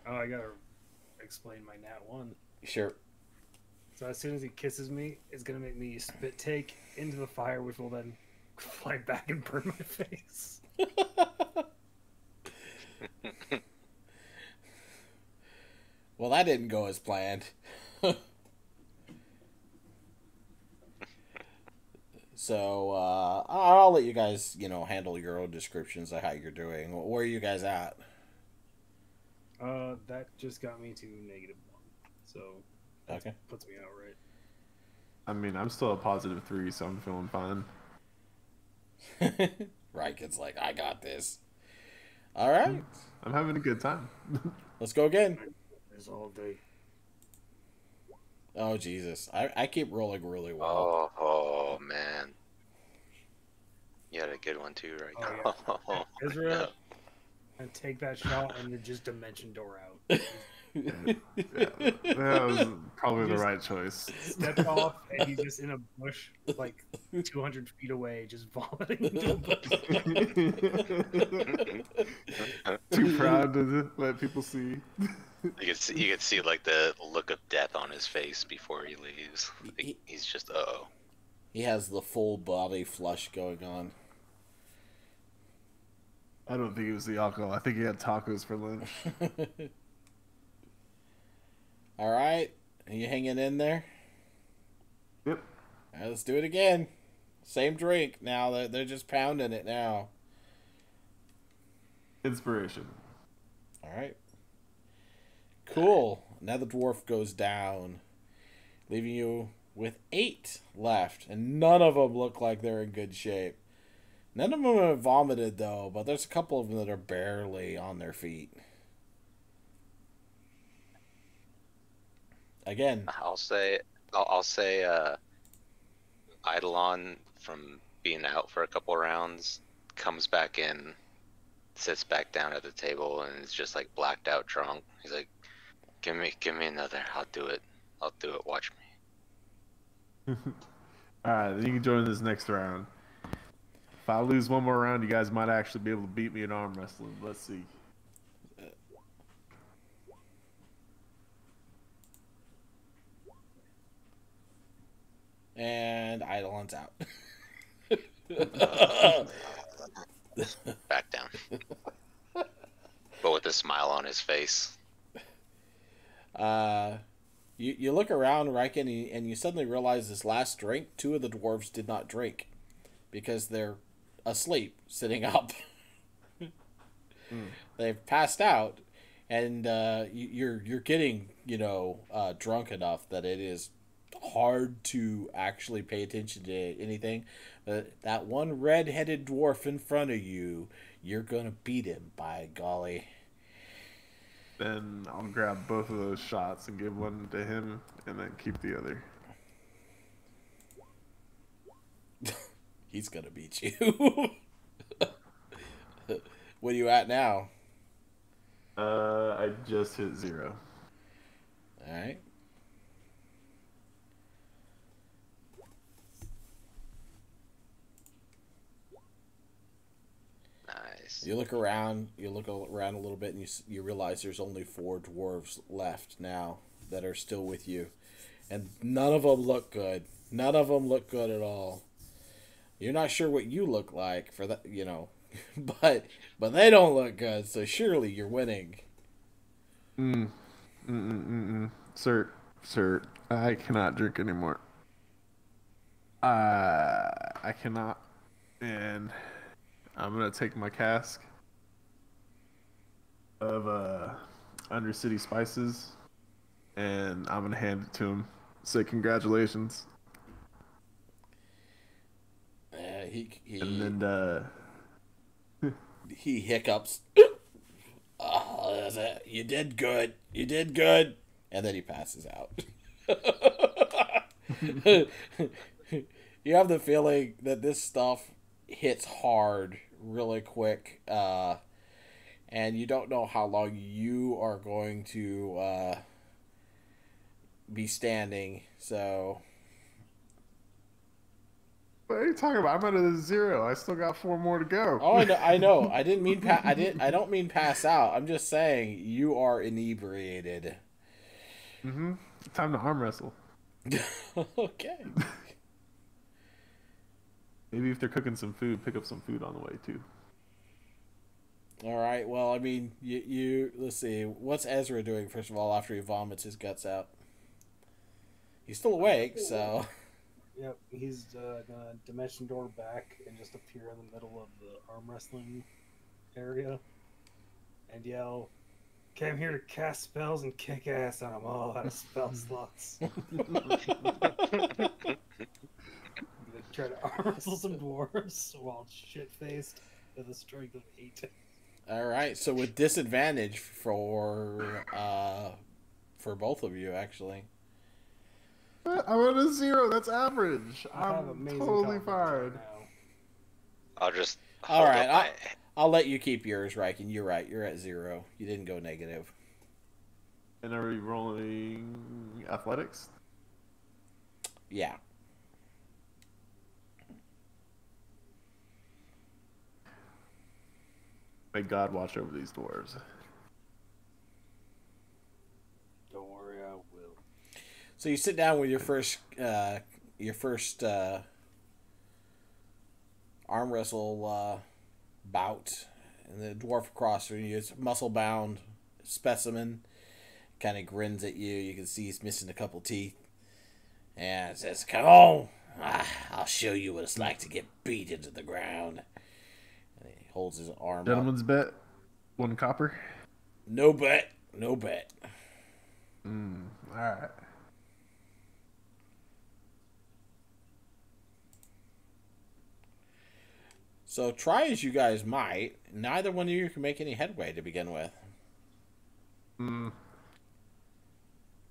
Oh, I gotta explain my nat 1. Sure. So as soon as he kisses me, it's gonna make me spit take into the fire, which will then fly back and burn my face. Well, that didn't go as planned. So, I'll let you guys, handle your own descriptions of how you're doing. Where are you guys at? That just got me to -1. So that Okay. puts me out right. I mean, I'm still a +3, so I'm feeling fine. Rykins like, I got this. All right. I'm having a good time. Let's go again. It's all day. Oh, Jesus. I keep rolling really well. Oh man. You had a good one too, right? Oh, yeah. Oh, Ezra, no. and take that shot and then just dimension door out. That was probably the Just right choice. Stepped off and he's just in a bush like 200 feet away, just vomiting into a bush. Too proud to let people see. You could see like the look of death on his face before he leaves. Like, he's just He has the full body flush going on. I don't think it was the alcohol. I think he had tacos for lunch. All right. Are you hanging in there? Yep. All right, let's do it again. Same drink. Now they're just pounding it now. Inspiration. All right. Cool. Now the dwarf goes down, leaving you with 8 left, and none of them look like they're in good shape. None of them have vomited, though, but there's a couple of them that are barely on their feet. Again. I'll say Eidolon, from being out for a couple rounds, comes back in sits back down at the table and is just like blacked out drunk. He's like, give me another. I'll do it. Watch me. Alright, then you can join this next round. If I lose one more round, you guys might actually be able to beat me in arm wrestling. Let's see. And Eidolon's out. Back down. But with a smile on his face. You look around, Riken, and you suddenly realize this last drink, 2 of the dwarves did not drink because they're asleep, sitting up. They've passed out, and you're getting drunk enough that it is hard to actually pay attention to anything. But that one red-headed dwarf in front of you, you're gonna beat him, by golly. Then I'll grab both of those shots and give one to him, and then keep the other. He's gonna beat you. What are you at now? I just hit 0. All right. Nice. You look around a little bit, and you realize there's only 4 dwarves left now that are still with you, and none of them look good. None of them look good at all. You're not sure what you look like for that, but they don't look good. So surely you're winning. Sir, I cannot drink anymore. I cannot, and I'm gonna take my cask of Undercity Spices, and I'm gonna hand it to him. Say congratulations. And then he hiccups. Oh, that's it. You did good. You did good. And then he passes out. You have the feeling that this stuff hits hard really quick, and you don't know how long you are going to be standing. So, what are you talking about? I'm at a 0. I still got 4 more to go. oh, I know. I didn't mean I don't mean pass out. I'm just saying you are inebriated. Time to arm wrestle. Okay. Maybe if they're cooking some food, pick up some food on the way too. All right. Well, I mean, you let's see. What's Ezra doing first of all after he vomits his guts out? He's still awake, so. Yep, he's gonna dimension door back and just appear in the middle of the arm wrestling area and yell, "Came here to cast spells and kick ass on them all out of spell slots." Try to arm wrestle some dwarves while shit-faced with a strength of 8. All right, so with disadvantage for both of you, actually. I'm at a 0. That's average. I have I'm amazing totally confidence fine. right now. I'll just All hold right, up my... I'll let you keep yours, Riken. You're right. You're at 0. You didn't go negative. And are we rolling athletics? Yeah. May God watch over these dwarves. Don't worry, I will. So you sit down with your first arm wrestle bout, and the dwarf across from you is muscle bound specimen. Kind of grins at you. You can see he's missing a couple teeth, and says, "Come on, I'll show you what it's like to get beat into the ground." And he holds his arm up. Gentleman's bet, 1 copper. No bet. No bet. All right. So try as you guys might, neither one of you can make any headway to begin with.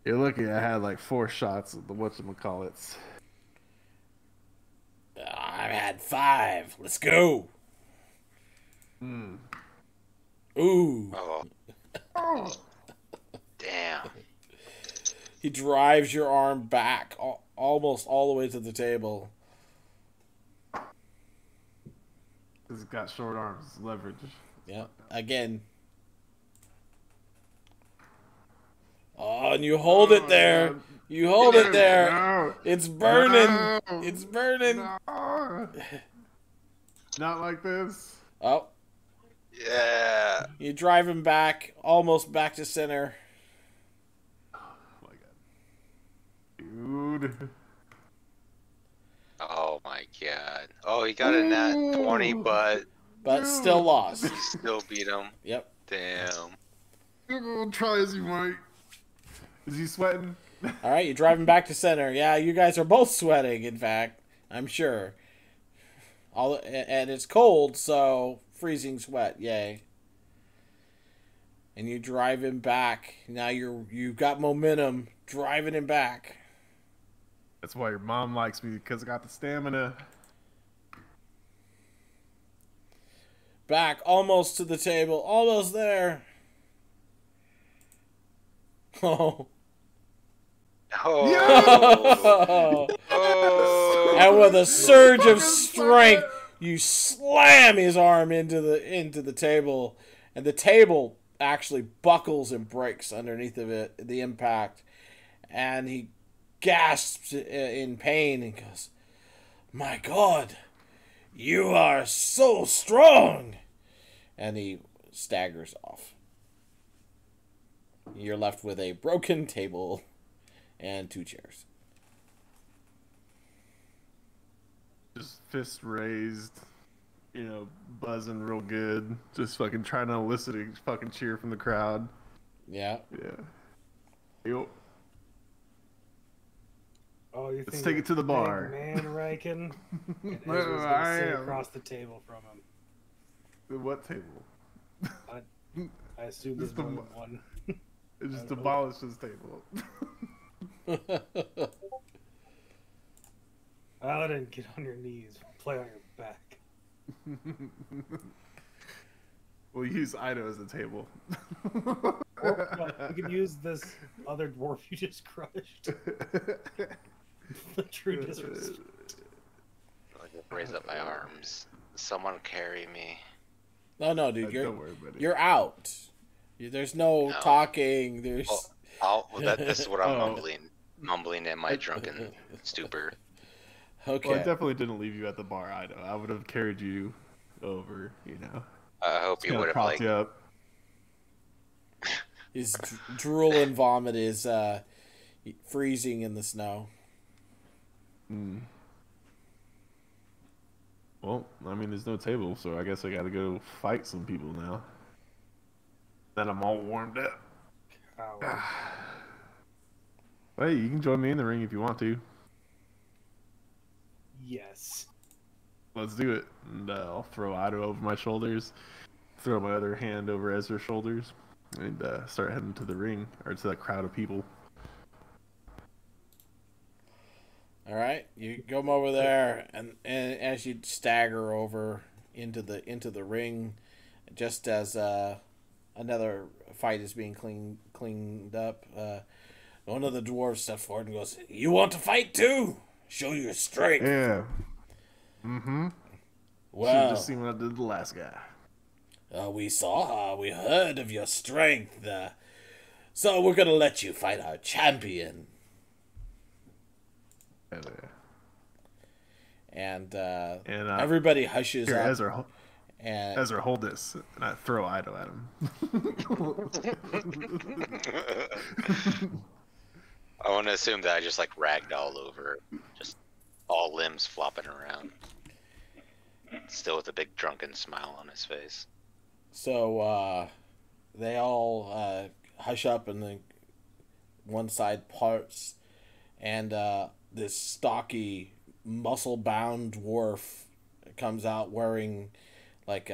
You're lucky I had like 4 shots of the whatchamacallits. I've had 5. Let's go. Ooh. Oh, damn. He drives your arm back almost all the way to the table. He's got short arms, leverage. Yeah. Again. Oh, and you hold it there. God. You hold it there. No. It's burning. No. It's burning. No. Not like this. Oh, Yeah. you drive him back, almost back to center. Oh my god. Dude. Oh my god. Oh, he got a nat 20, but But still lost. you still beat him. Yep. Damn. Try as you might. Is he sweating? All right, you drive him back to center. Yeah, you guys are both sweating. In fact, I'm sure. And it's cold, so freezing sweat. Yay. And you drive him back. Now you've got momentum, driving him back. That's why your mom likes me, because I got the stamina. Back, almost to the table, almost there. Oh. Oh. Oh. And with a surge of strength, you slam his arm into the table, and the table actually buckles and breaks underneath of it, the impact, and he gasps in pain and goes, "My God, you are so strong!" And he staggers off. You're left with a broken table and 2 chairs. Just fist raised, you know, buzzing real good. Just fucking trying to elicit a fucking cheer from the crowd. Yeah. Yeah. Yo. Oh, you Let's think take you're it to the big bar. man, Riken? And I Ezra's gonna sit am. across the table from him. What table? I assume Just there's the more than one. It just demolished this table. Paladin, get on your knees. Play on your back. We'll use Ido as a table. Or we could use this other dwarf you just crushed. The true disrespect. I'll just raise up my arms. Someone carry me. No, dude, Don't worry, buddy. you're out. There's no No. talking. There's This is what I'm Oh. mumbling in my drunken stupor. okay. Well, I definitely didn't leave you at the bar, Ido. I would have carried you over, you know. I hope you Kinda would have propped like. you up. His drool and vomit is freezing in the snow. Mm. Well, I mean, there's no table, so I guess I gotta go fight some people now. Then I'm all warmed up. Coward. Hey, you can join me in the ring if you want to. Yes. Let's do it. And I'll throw Ido over my shoulders, throw my other hand over Ezra's shoulders, and start heading to the ring, or to that crowd of people. All right, you come over there, and as you stagger over into the ring, just as another fight is being cleaned up, one of the dwarves steps forward and goes, "You want to fight too? Show your strength." Yeah. Mm-hmm. Should've Well, just seen what I did to the last guy. we heard of your strength, so we're gonna let you fight our champion. Hell yeah. And And everybody hushes here, up. Ezra, And hold this, and I throw Ido at him. I want to assume that I just like ragged all over, just all limbs flopping around, still with a big drunken smile on his face. so they all hush up, and the one side parts, and this stocky, muscle-bound dwarf comes out wearing like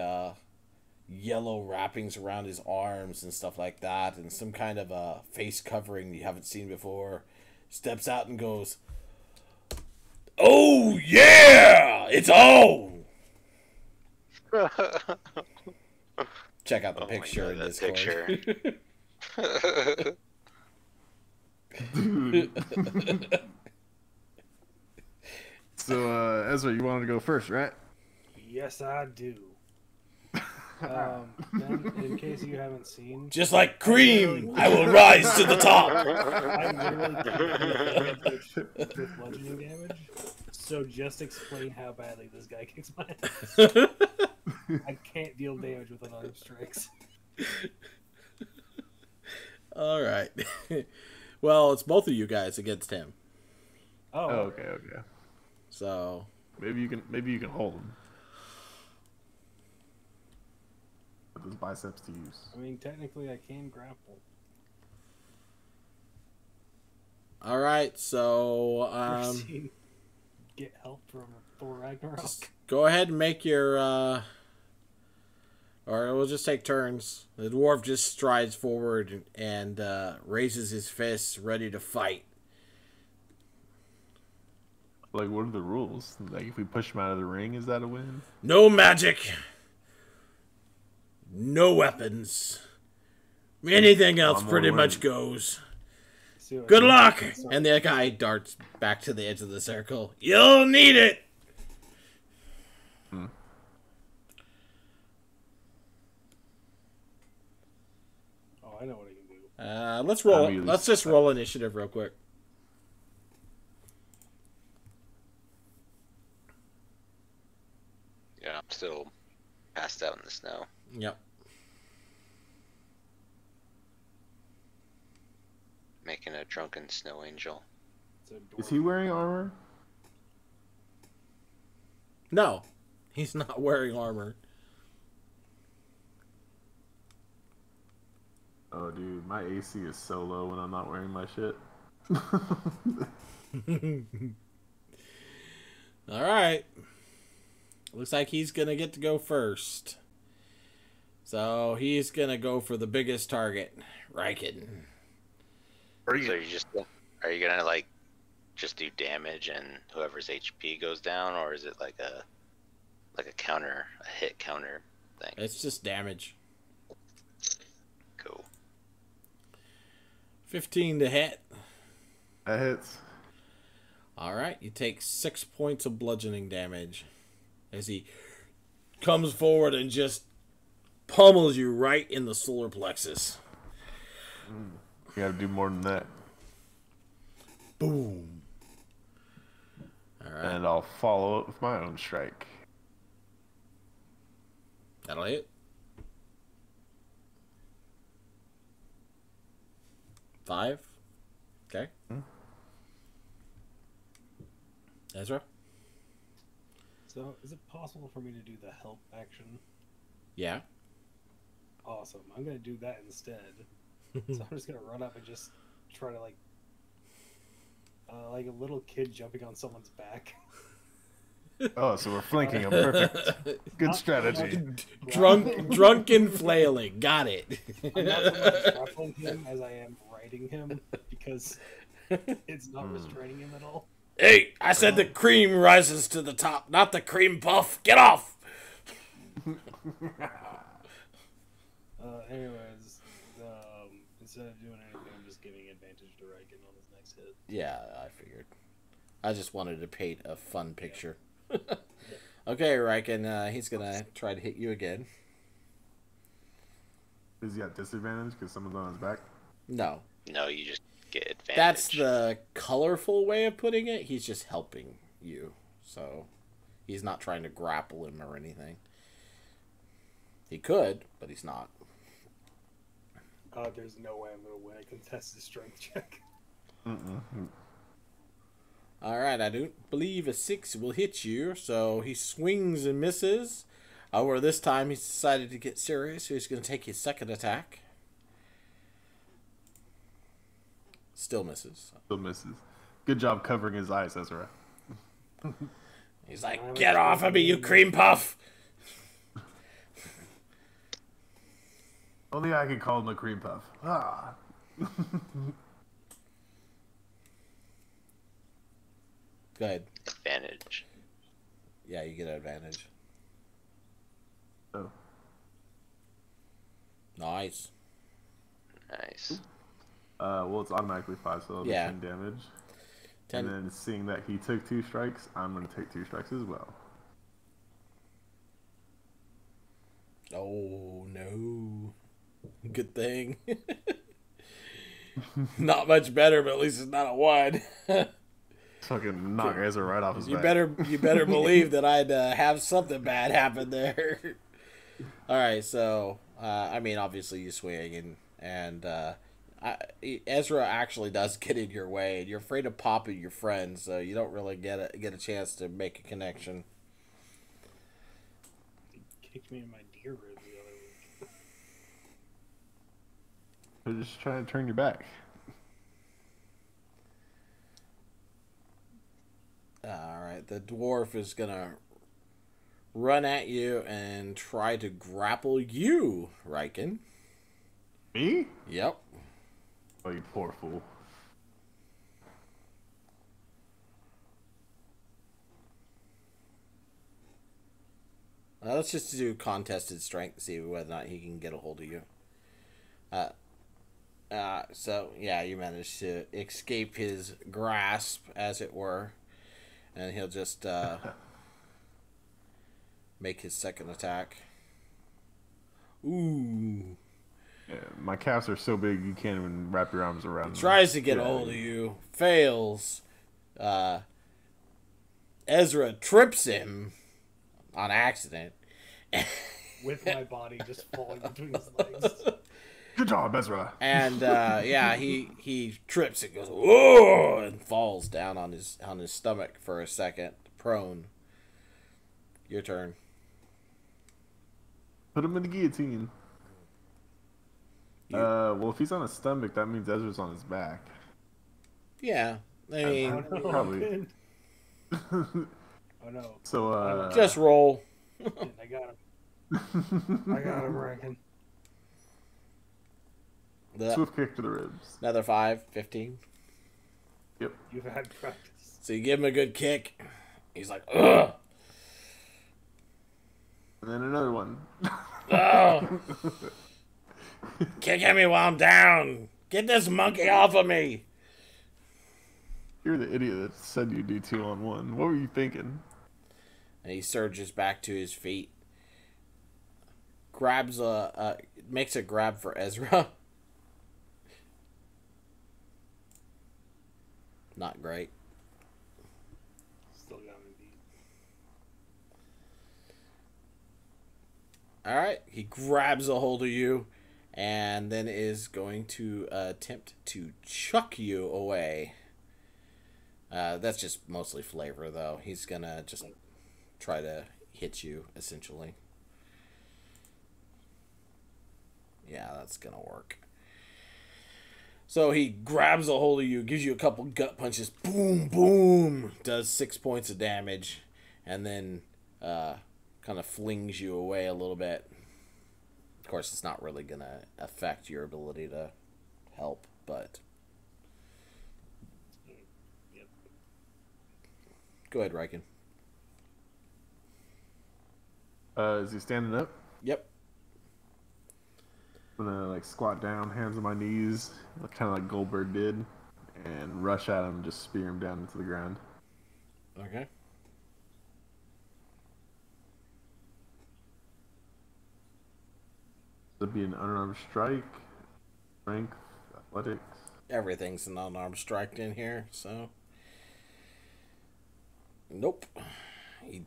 yellow wrappings around his arms and stuff like that, and some kind of a face covering you haven't seen before. Steps out and goes, "Oh yeah, it's on!" check out the Oh my picture God, in that Discord. picture. Dude. So, Ezra, you wanted to go first, right? Yes, I do. Ben, in case you haven't seen, Just like cream, I will rise to the top. I literally can't deal with bludgeoning damage. So just explain how badly this guy kicks my ass. I can't deal damage with unarmed strikes. All right. Well, it's both of you guys against him. Oh, Oh, okay. So Maybe you can hold him. Put those biceps to use. I mean, technically, I can grapple. all right. So Proceed. Get help from Thor Ragnarok. just go ahead and make your. Or we'll just take turns. The dwarf just strides forward and raises his fists, ready to fight. Like, what are the rules? Like, if we push him out of the ring, is that a win? No magic. No weapons. Anything else I'm pretty all much in. goes. See what I Good can- luck! And the guy darts back to the edge of the circle. You'll need it! Oh, I know what I can do. Let's roll. I'm Let's just roll initiative real quick. Yeah, I'm still passed out in the snow. Yep. Making a drunken snow angel. It's a Is dwarf. he wearing armor? No, he's not wearing armor. Oh, dude, my AC is so low when I'm not wearing my shit. All right. Looks like he's gonna get to go first. So he's gonna go for the biggest target, Riken. So are you gonna like just do damage and whoever's HP goes down, or is it like a counter, a hit counter thing? It's just damage. Cool. 15 to hit. That hits. All right, you take 6 points of bludgeoning damage as he comes forward and just pummels you right in the solar plexus. You gotta do more than that. Boom. All right, And I'll follow it with my own strike. that'll hit. 5. Okay. Ezra? So, is it possible for me to do the help action? Yeah. Awesome. I'm gonna do that instead. So I'm just gonna run up and just try to like a little kid jumping on someone's back. Oh, so we're flanking him. Perfect. Good strategy. Drunk and flailing. Got it. I'm not so much grappling him as I am riding him because it's not restraining him at all. Hey, I said the cream rises to the top, not the cream puff. Get off! Anyways, instead of doing anything, I'm just giving advantage to Riken on his next hit. Yeah, I figured. I just wanted to paint a fun picture. Okay, Riken, he's gonna try to hit you again. Is he at disadvantage because someone's on his back? No. No, you just get advantage. That's the colorful way of putting it. He's just helping you. So, he's not trying to grapple him or anything. He could, but he's not. There's no way I'm gonna win a contested strength check. Alright, I don't believe a 6 will hit you, so he swings and misses. However, this time he's decided to get serious, so he's going to take his second attack. Still misses. Still misses. Good job covering his eyes, Ezra. He's like, get off of me, you cream puff! Only I can call him a cream puff. Ah. Go ahead. advantage. Yeah, you get an advantage. Oh. Nice. Nice. Well, it's automatically 5, so it'll be Yeah. 10 damage. 10. And then seeing that he took 2 strikes, I'm going to take 2 strikes as well. Oh, no. Good thing. Not much better, but at least it's not a 1. Fucking knock Ezra right off his You back. better believe that I'd have something bad happen there. All right, so I mean, obviously you swing, and Ezra actually does get in your way, and you're afraid of popping your friends, so you don't really get a chance to make a connection. He kicked me in my deer ribs the other week. They're just trying to turn your back. All right, the dwarf is gonna run at you and try to grapple you, Riken. Me? Yep. Oh, you poor fool. Let's just do contested strength to see whether or not he can get a hold of you. So, yeah, you managed to escape his grasp, as it were. And he'll just make his second attack. Ooh. Yeah, my calves are so big you can't even wrap your arms around them. Tries to get a Yeah. hold of you. Fails. Ezra trips him on accident. With my body just falling between his legs. Good job, Ezra. And yeah, he trips and goes whoa and falls down on his stomach for a second, prone. Your turn. Put him in the guillotine. Well, if he's on his stomach, that means Ezra's on his back. Yeah, I mean, Oh no, Probably. Oh no. So, just roll. I got him. I got him, Reckon. Swift kick to the ribs. Another 5, 15. Yep. You've had practice. So you give him a good kick. He's like, ugh. And then another one. Oh. Kick at me while I'm down. Get this monkey off of me. You're the idiot that said you do 2-on-1. What were you thinking? And he surges back to his feet. Makes a grab for Ezra. Not great. Still got him beat. All right, he grabs a hold of you, and then is going to attempt to chuck you away. That's just mostly flavor, though. He's gonna just try to hit you, essentially. Yeah, that's gonna work. So he grabs a hold of you, gives you a couple gut punches, boom, boom, does 6 points of damage, and then kind of flings you away a little bit. Of course, it's not really going to affect your ability to help, but... Yep. Go ahead, Riken. Is he standing up? Yep. I'm gonna like squat down, hands on my knees, kind of like Goldberg did, and rush at him, just spear him down into the ground. Okay. It'd be an unarmed strike, strength, athletics. Everything's an unarmed strike in here, so... Nope. He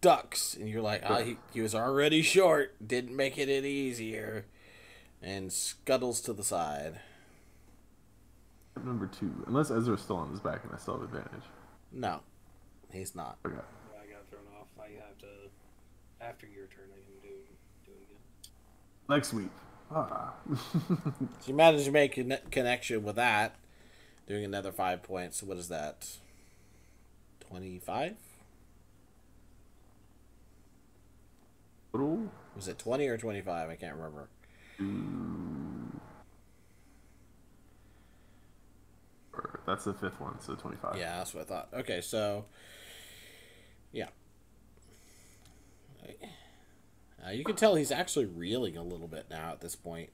ducks, and you're like, he was already short, didn't make it any easier, and scuttles to the side. Number 2, unless Ezra's still on his back and I still have advantage. No, he's not. Okay. Yeah, I got thrown off. I have to. After your turn, I can do it again. Leg sweep. Ah. So you managed to make a connection with that, doing another 5 points. What is that? 25? Total? Was it 20 or 25? I can't remember. That's the 5th one, so 25. Yeah, that's what I thought. Okay, so... Yeah. You can tell he's actually reeling a little bit now at this point.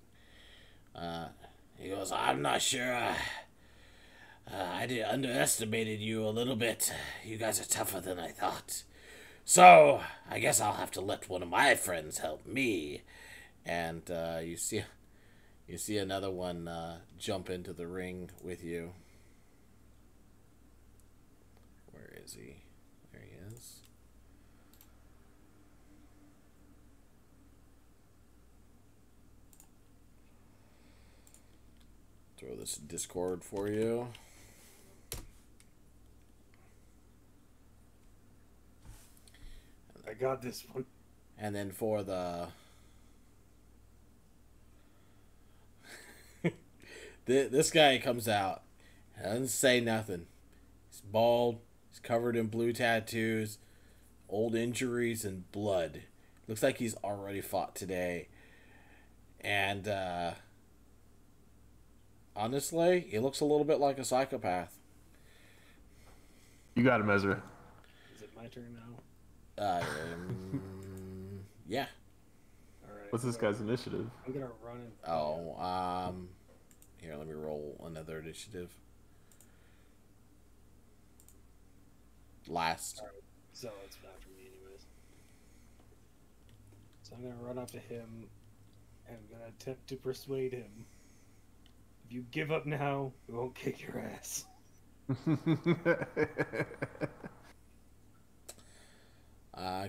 He goes, I'm not sure. Underestimated you a little bit. You guys are tougher than I thought. So, I guess I'll have to let one of my friends help me. And you see another one jump into the ring with you. Where is he? There he is. Throw this Discord for you. I got this one. And then for the this guy comes out, doesn't say nothing. He's bald. He's covered in blue tattoos, old injuries, and blood. Looks like he's already fought today. And honestly, he looks a little bit like a psychopath. You got him, Ezra. Is it my turn now? Yeah. All right. What's this guy's initiative? I'm gonna run and. Oh, here, let me roll another initiative. Last. Right. So it's after me, anyways. So I'm gonna run up to him, and I'm gonna attempt to persuade him. If you give up now, we won't kick your ass.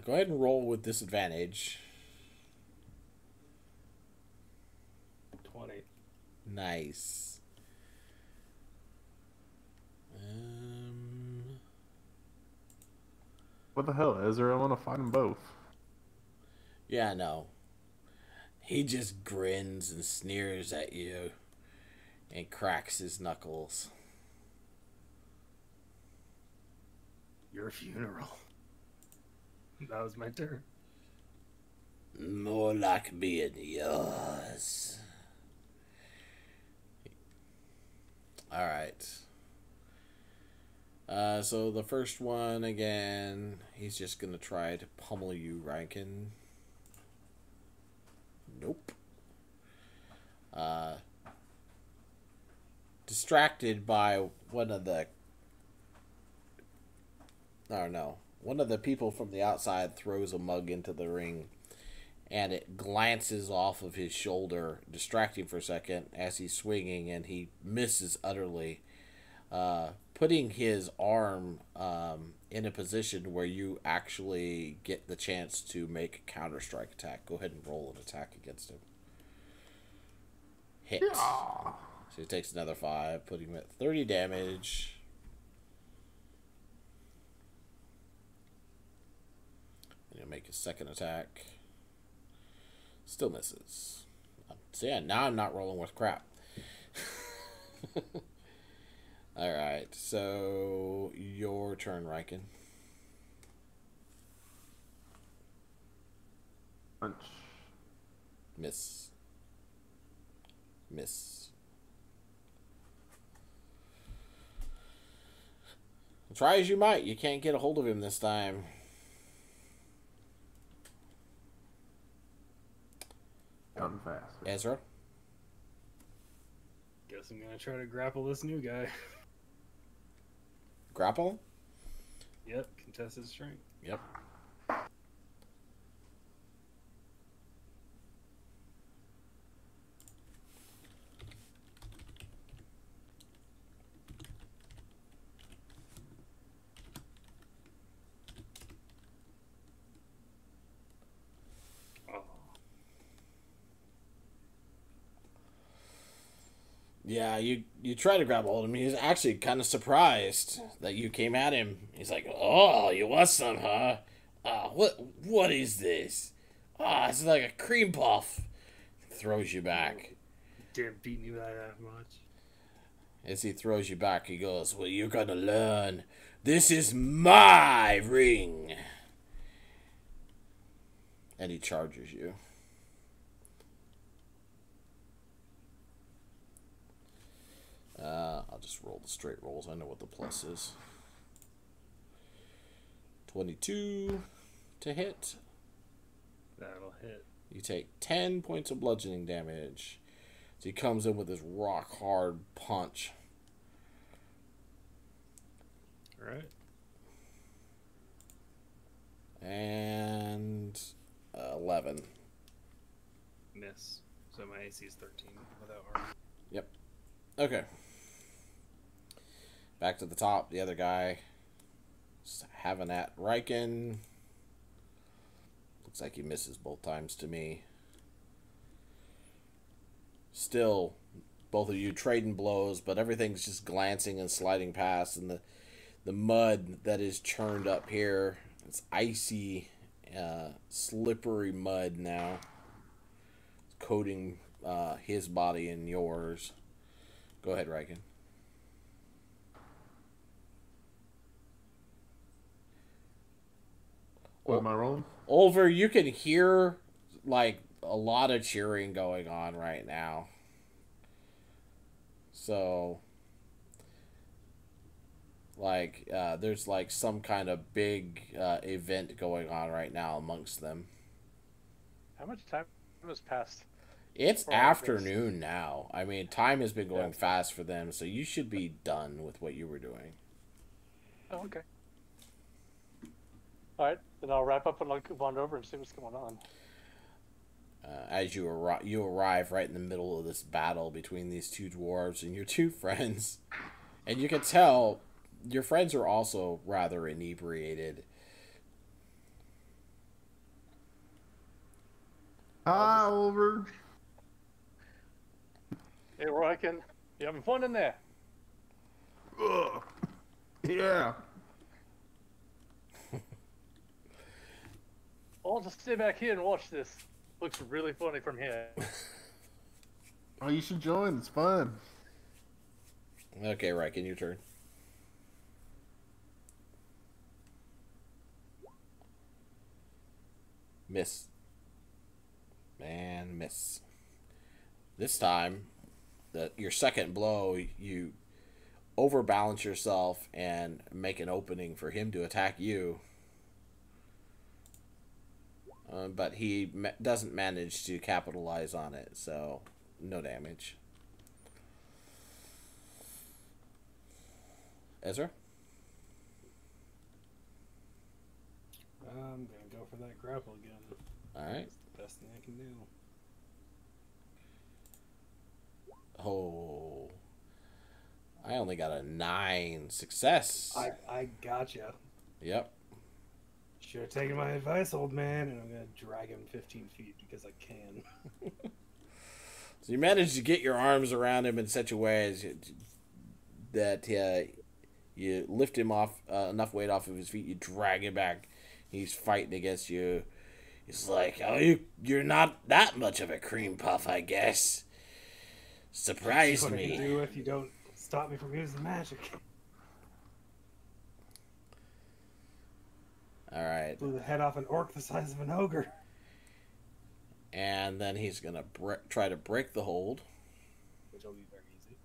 Go ahead and roll with disadvantage. 20. Nice. What the hell, Ezra? I want to fight them both. Yeah, no. He just grins and sneers at you and cracks his knuckles. Your funeral. That was my turn. More like being yours. Alright. So the first one, again, he's just going to try to pummel you, Rankin. Nope. Distracted by one of the people from the outside throws a mug into the ring, and it glances off of his shoulder, distracting for a second as he's swinging, and he misses utterly, putting his arm in a position where you actually get the chance to make a counter-strike attack. Go ahead and roll an attack against him. Hit. Yeah. So he takes another 5, putting him at 30 damage. And he'll make his second attack. Still misses. So yeah, now I'm not rolling with crap. Alright, so your turn, Riken. Punch. Miss. Miss. Try as you might, you can't get a hold of him this time. Counting fast. Ezra? Guess I'm gonna try to grapple this new guy. Grapple? Yep, contested strength. Yep. Yeah, you try to grab a hold of him. He's actually kind of surprised that you came at him. He's like, "Oh, you want some, huh? What is this? It's like a cream puff." Throws you back. Didn't beat me by that much. As he throws you back, he goes, "Well, you're gonna learn. This is my ring." And he charges you. I'll just roll the straight rolls. I know what the plus is. 22 to hit. That'll hit. You take 10 points of bludgeoning damage. So he comes in with this rock hard punch. Alright. And 11. Miss. So my AC is 13 without armor. Yep. Okay. Back to the top. The other guy is having at Riken. Looks like he misses both times to me. Still, both of you trading blows, but everything's just glancing and sliding past, and the mud that is churned up here, it's icy, slippery mud now. It's coating his body and yours. Go ahead, Riken. What am I rolling? Oliver, you can hear like a lot of cheering going on right now. So, like, there's like some kind of big event going on right now amongst them. How much time has passed? It's for all of this? afternoon now. I mean, time has been going fast for them, so you should be done with what you were doing. Oh, okay. All right, then I'll wrap up and I'll wander over and see what's going on. As you arrive right in the middle of this battle between these two dwarves and your two friends, and you can tell your friends are also rather inebriated. Hi, Oliver. Hey, Roykin, you having fun in there? Ugh. Yeah. I'll just stay back here and watch this. Looks really funny from here. Oh, you should join. It's fun. Okay, Riken, your turn. Miss. Man, miss. This time, your second blow, you overbalance yourself and make an opening for him to attack you. But he doesn't manage to capitalize on it, so no damage. Ezra? I'm gonna go for that grapple again. Alright. It's the best thing I can do. Oh. I only got a 9 success. I gotcha. Yep. Should have taken my advice, old man, and I'm gonna drag him 15 feet because I can. So you managed to get your arms around him in such a way as that you lift him off enough weight off of his feet, you drag him back. He's fighting against you. He's like, "Oh, you're not that much of a cream puff, I guess. Surprised What I me." can do if you don't stop me from using magic. All right. Blew the head off an orc the size of an ogre. And then he's gonna try to break the hold. Which will be very easy.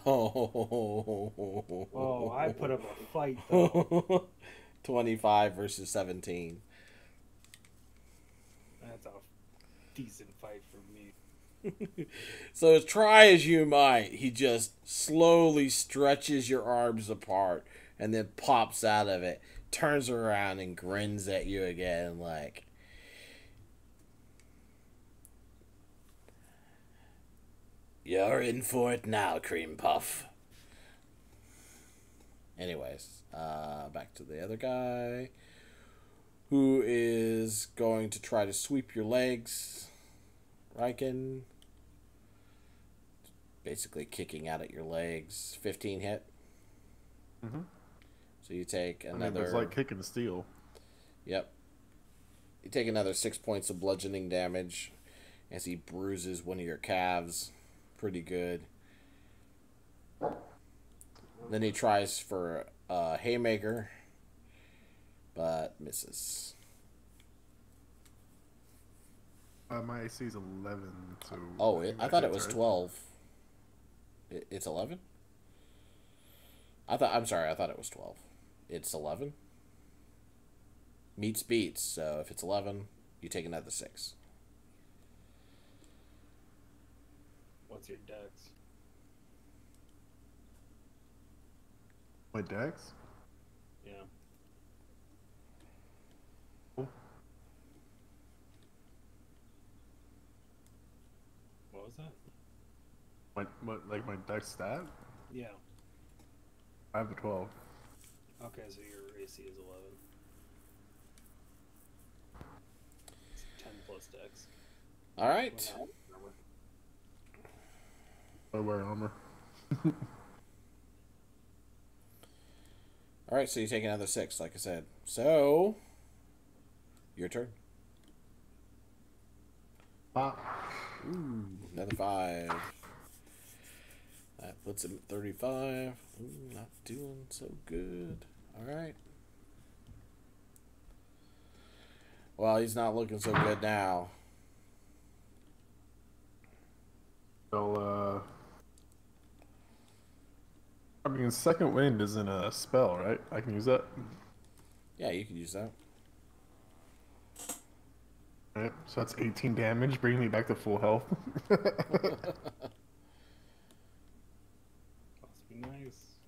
Oh, Oh, I put up a fight, though. 25 versus 17. That's a decent fight for me. So try as you might, he just slowly stretches your arms apart and then pops out of it, turns around and grins at you again like, "You're in for it now, Cream Puff." Anyways, back to the other guy, who is going to try to sweep your legs. Riken. Basically kicking out at your legs. 15 hit. Mm-hmm. So you take another... I mean, it's like kicking steel. Yep. You take another 6 points of bludgeoning damage as he bruises one of your calves. Pretty good. Then he tries for a haymaker, but misses. My AC is 11, so... Oh, I thought it was right. 12. It's 11? I'm sorry, I thought it was 12. It's 11? meets beats. So if it's 11, you take another 6. What's your dex? My dex? Yeah. Oh. What was that? My dex stat? Yeah. I have a 12. Okay, so your AC is 11. It's 10 plus dex. All right. Well, no, armor. I wear armor. All right, so you take another 6, like I said. So, your turn. Ooh, another 5. That puts him at 35. Ooh, not doing so good. All right. Well, he's not looking so good now. So, I mean, second wind isn't a spell, right? I can use that. Yeah, you can use that. Alright, so that's 18 damage, bringing me back to full health. Must be nice.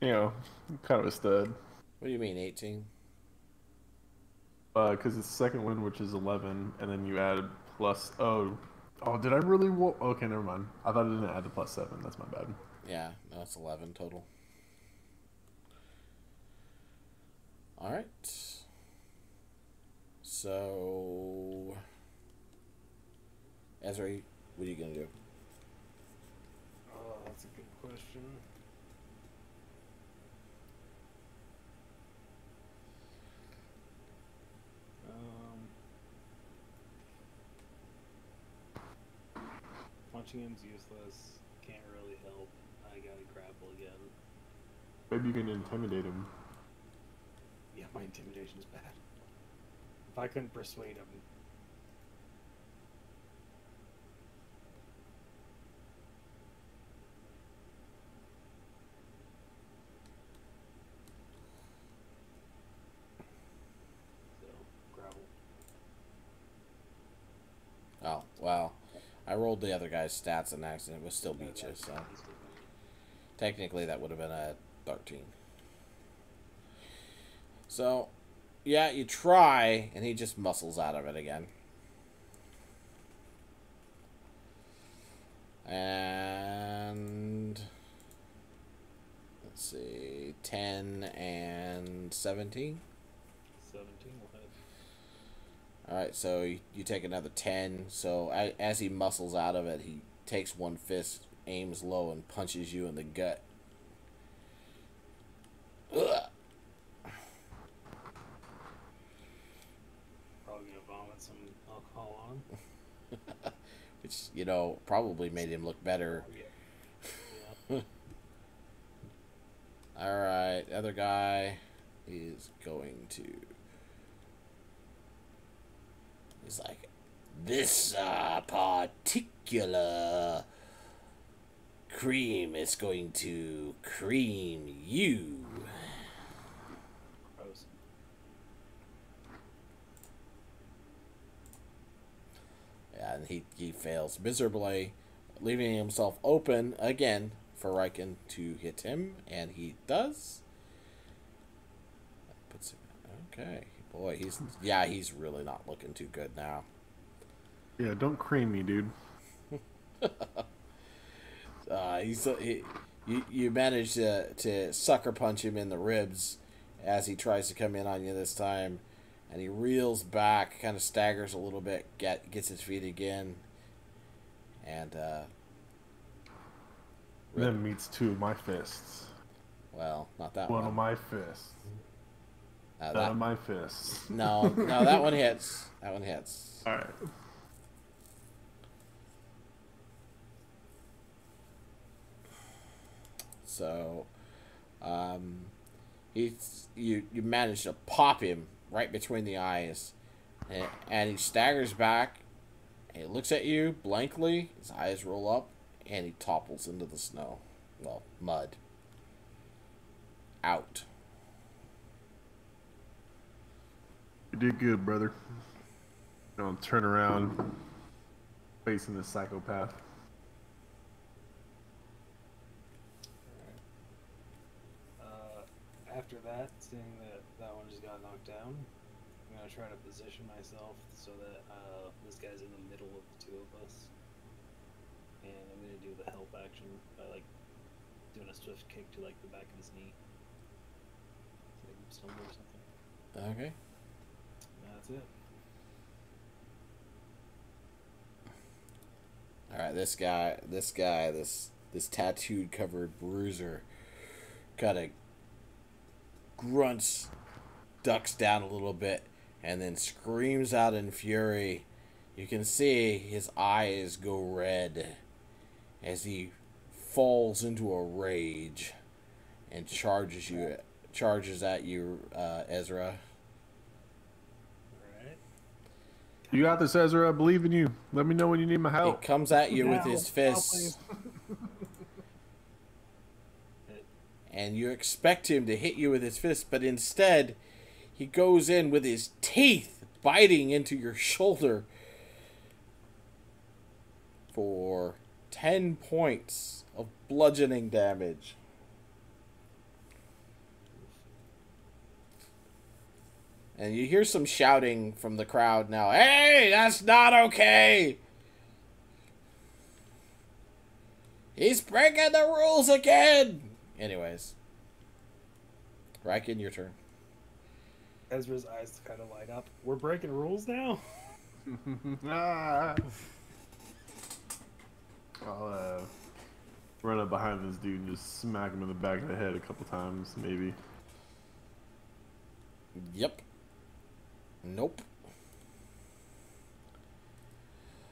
You know, kind of a stud. What do you mean, 18? Because it's second wind, which is 11, and then you add plus. Oh, did I really? Okay, never mind. I thought I didn't add the plus 7. That's my bad. Yeah, no, it's 11 total. All right. So, Ezra, what are you going to do? Oh, that's a good question. Punching him's useless. Can't really help. I gotta grapple again. Maybe you can intimidate him. Yeah, my intimidation's bad. If I couldn't persuade him. So, grapple. Oh, well, I rolled the other guy's stats in accident. It would still beat you, so technically that would have been a 13. So, yeah, you try, and he just muscles out of it again. And let's see, 10 and 17. 17 will hit. Alright, so you take another 10. So as he muscles out of it, he takes one fist, aims low, and punches you in the gut. Ugh. Probably gonna vomit some alcohol on. Which, you know, probably made him look better. Yeah. Alright, the other guy is going to... He's like, this particular cream is going to cream you. Gross. Yeah, and he fails miserably, leaving himself open again for Riken to hit him, and he does. That puts him, okay. Boy, he's really not looking too good now. Yeah, don't cream me, dude. You manage to sucker punch him in the ribs as he tries to come in on you this time, and he reels back, kind of staggers a little bit, gets his feet again, and Then meets 2 of my fists. well, not that One one. of my fists. None That, of my fists. no, that one hits. That one hits. Alright. So, you manage to pop him right between the eyes, and he staggers back, and he looks at you blankly. His eyes roll up, and he topples into the snow. Well, mud. Out. You did good, brother. I'll turn around, facing the psychopath. After that, seeing that that one just got knocked down, I'm gonna try to position myself so that this guy's in the middle of the two of us, and I'm gonna do the help action by like doing a swift kick to like the back of his knee, so like stumble or something. Okay. And that's it. All right, this tattooed covered bruiser kind of grunts, ducks down a little bit, and then screams out in fury. You can see his eyes go red as he falls into a rage and charges at you, Ezra. Alright. You got this, Ezra. I believe in you. Let me know when you need my He help. comes at you with Now, his now, fists. please. And you expect him to hit you with his fist, but instead, he goes in with his teeth, biting into your shoulder for 10 points of bludgeoning damage. And you hear some shouting from the crowd now. Hey, that's not okay! He's breaking the rules again! Anyways. Riken, your turn. Ezra's eyes kind of light up. We're breaking rules now? Ah. I'll run up behind this dude and just smack him in the back of the head a couple times, maybe. Yep. Nope.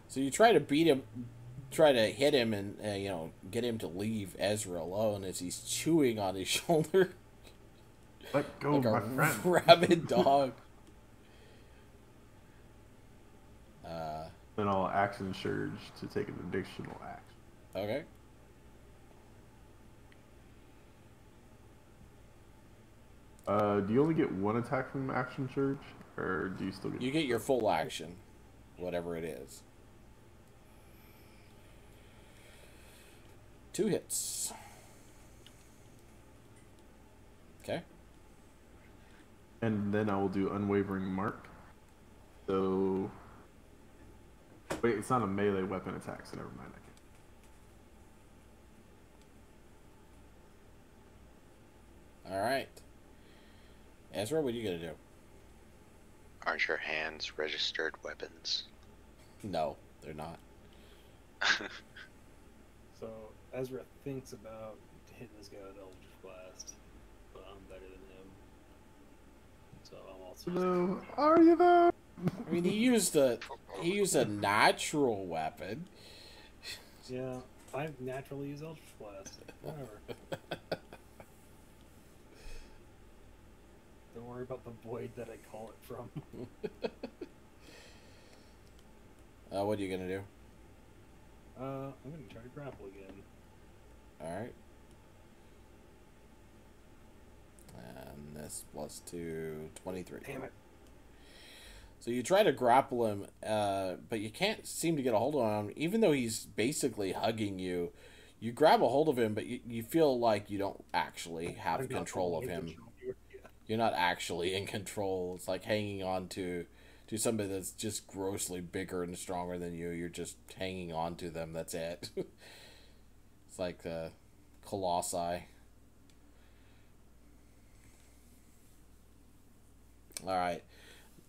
So you try to beat him, try to hit him and, get him to leave Ezra alone as he's chewing on his shoulder. Let go like of a my friend. rabid dog. Then I'll action surge to take an additional action. Okay. Do you only get one attack from action surge, or do you still get? You get your full action, whatever it is. 2 hits. Okay. And then I will do unwavering mark. So, wait, it's not a melee weapon attack, so never mind. All right. Ezra, what are you gonna do? Aren't your hands registered weapons? No, they're not. So Ezra thinks about hitting this guy with Eldritch Blast, but I'm better than him. So I'm also No, are you though? I mean, he used a natural weapon. Yeah, I naturally use Eldritch Blast. Whatever. Don't worry about the void that I call it from. What are you gonna do? I'm gonna try to grapple again. All right. And this plus 2, 23. Damn it. So you try to grapple him, but you can't seem to get a hold of him, even though he's basically hugging you. You grab a hold of him, but you feel like you don't actually have I'm not control of fully in him. control here. Yeah. You're not actually in control. It's like hanging on to somebody that's just grossly bigger and stronger than you. You're just hanging on to them. That's it. It's like Colossi. All right.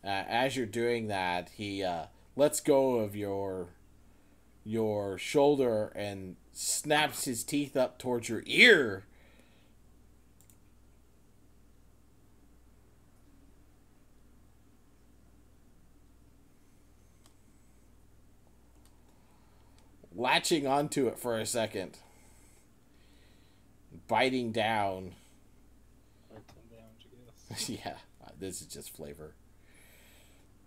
As you're doing that, he lets go of your shoulder and snaps his teeth up towards your ear. Latching onto it for a second. Biting down. Or 10 damage, I guess. Yeah, this is just flavor.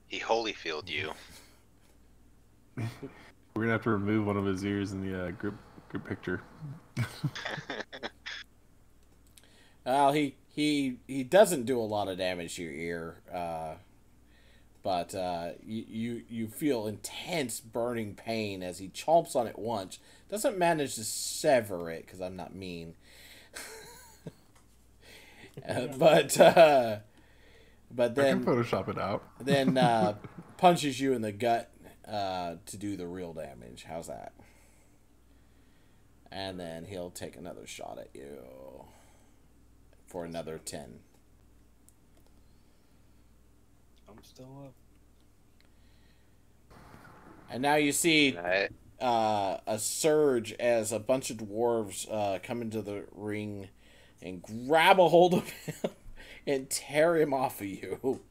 He Holyfield you. We're gonna have to remove one of his ears in the group picture. Well, he doesn't do a lot of damage to your ear. but you feel intense burning pain as he chomps on it once. Doesn't manage to sever it because I'm not mean. But I can then Photoshop it out. punches you in the gut to do the real damage. How's that? And then he'll take another shot at you for another 10. I'm still up. And now you see Alright. a surge as a bunch of dwarves come into the ring and grab a hold of him and tear him off of you.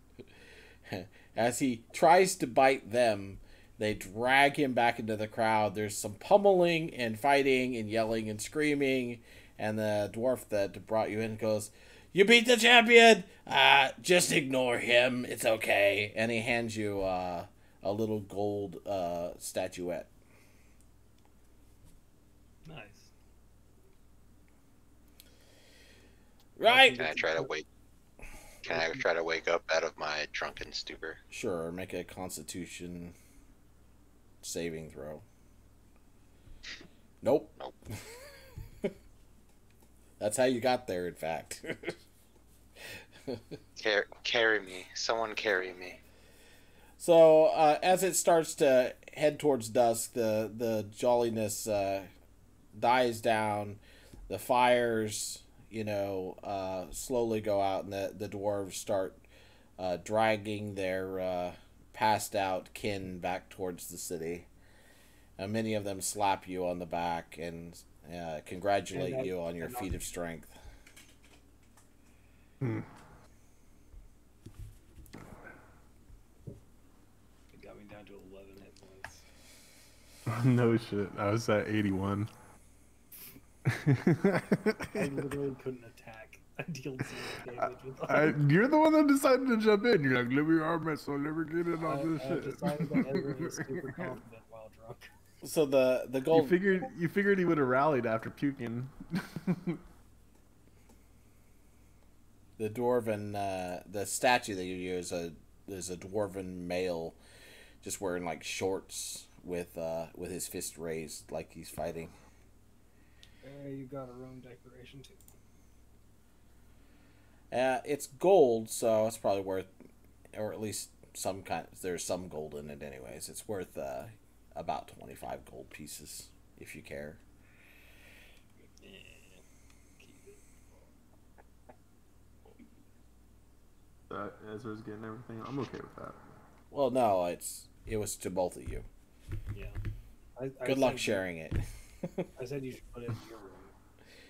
As he tries to bite them, they drag him back into the crowd. There's some pummeling and fighting and yelling and screaming. And the dwarf that brought you in goes, "You beat the champion! Just ignore him. It's okay." And he hands you a little gold statuette. Nice. Right? Can I try to wake? Can I try to wake up out of my drunken stupor? Sure, make a constitution saving throw. Nope. Nope. That's how you got there, in fact. Carry me. Someone carry me. So, as it starts to head towards dusk, the jolliness dies down. The fires, slowly go out, and the dwarves start dragging their passed out kin back towards the city. Many of them slap you on the back and congratulate you on your feat of strength. Hmm. It got me down to 11 hit points. No shit. I was at 81. I literally couldn't attack. I dealt 0 damage with all. You're the one that decided to jump in. You're like, let me arm it, so let me get in on this I shit. decided that Ezra was super confident while drunk. So the gold. You figured he would have rallied after puking. The dwarven the statue that you use is a dwarven male, just wearing like shorts with his fist raised like he's fighting. You got a Rome decoration too. It's gold, so it's probably worth, or at least there's some gold in it anyways. It's worth about 25 gold pieces if you care. Yeah, keep it. Ezra's getting everything. I'm okay with that. Well, no, it was to both of you. Yeah. Good luck sharing it. I said you should put it in your room,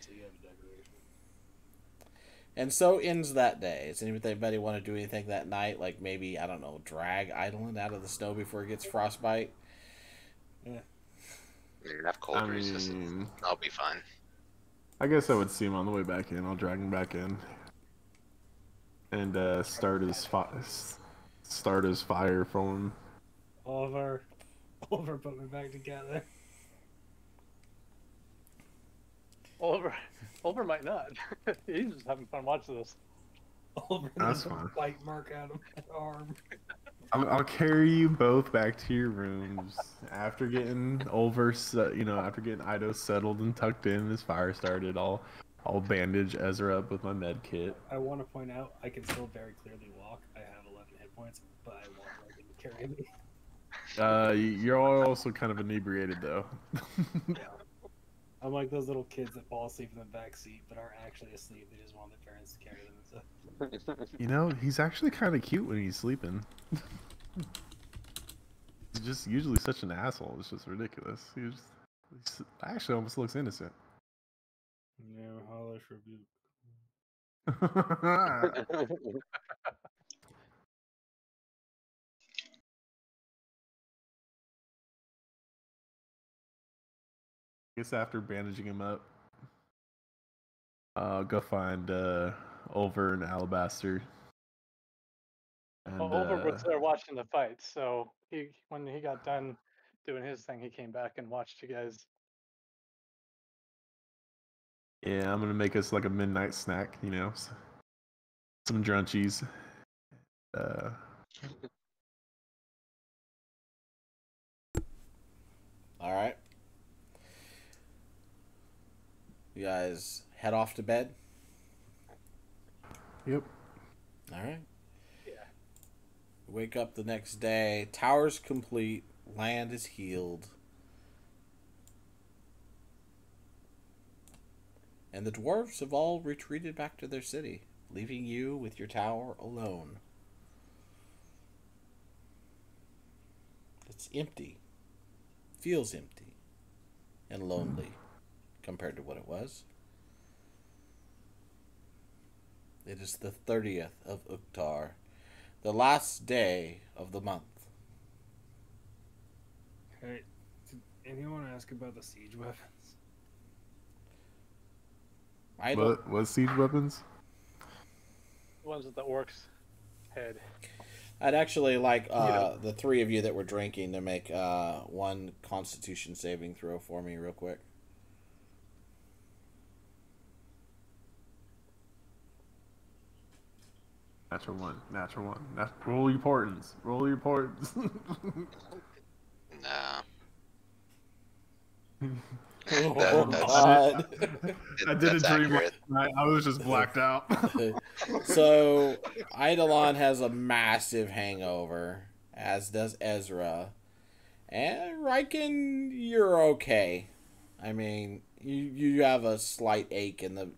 so you have a decoration. And so ends that day. Does anybody want to do anything that night? Like maybe, I don't know, drag Eidolon out of the snow before it gets frostbite? Yeah. Enough cold resistance. I'll be fine. I guess I would see him on the way back in. I'll drag him back in. And start his fire from him. Oliver put me back together. Oliver might not. He's just having fun watching this. Oliver, That's there's a fine. bite mark out of my arm. I'll carry you both back to your rooms after getting after getting Ido settled and tucked in. His fire started. I'll bandage Ezra up with my med kit. I want to point out I can still very clearly walk. I have 11 hit points, but I want Logan to carry me. You're also kind of inebriated though. I'm like those little kids that fall asleep in the back seat but aren't actually asleep. They just want their parents to carry them and stuff. He's actually kind of cute when he's sleeping. He's just usually such an asshole. It's just ridiculous. He actually almost looks innocent. No, hellish rebuke. I guess after bandaging him up, go find Over and Alabaster. And, Oliver was there watching the fight, so when he got done doing his thing, he came back and watched you guys. Yeah, I'm gonna make us like a midnight snack, some drunchies. All right. You guys head off to bed. Yep. All right. Yeah. Wake up the next day. Tower's complete. Land is healed. And the dwarves have all retreated back to their city, leaving you with your tower alone. It's empty. Feels empty and lonely compared to what it was. It is the 30th of Uktar, the last day of the month. Hey, did anyone ask about the siege weapons? I don't. What siege weapons? The ones with the orcs head. I'd actually like the three of you that were drinking to make one Constitution saving throw for me, real quick. Natural one. Roll your portents. Nah. Oh, that's, God. I did a that's dream accurate. last night. I was just blacked out. So, Eidolon has a massive hangover, as does Ezra. And Riken, you're okay. I mean, you have a slight ache in the,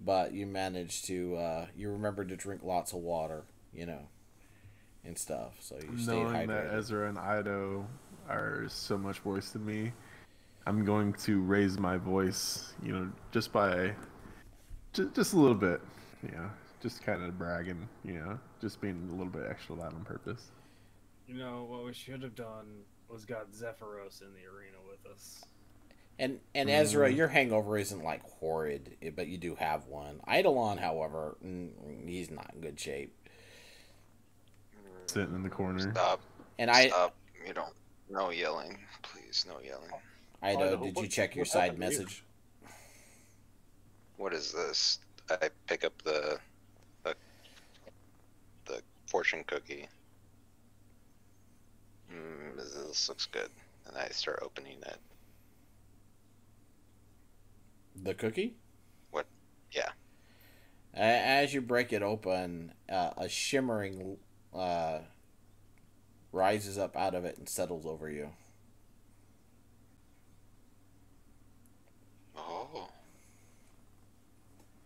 but you manage to, you remember to drink lots of water, and stuff. So you stay Knowing that hydrated. Ezra and Ido are so much worse than me, I'm going to raise my voice, just by, just a little bit, just kind of bragging, just being a little bit extra loud on purpose. What we should have done was got Zephyros in the arena with us. And Ezra, your hangover isn't like horrid, but you do have one. Eidolon, however, he's not in good shape. Sitting in the corner. Stop. And Stop. No yelling. Please, no yelling. Ido, did you check your side message? What is this? I pick up the fortune cookie. This looks good. And I start opening it. The cookie? What? Yeah. As you break it open, a shimmering rises up out of it and settles over you. Oh.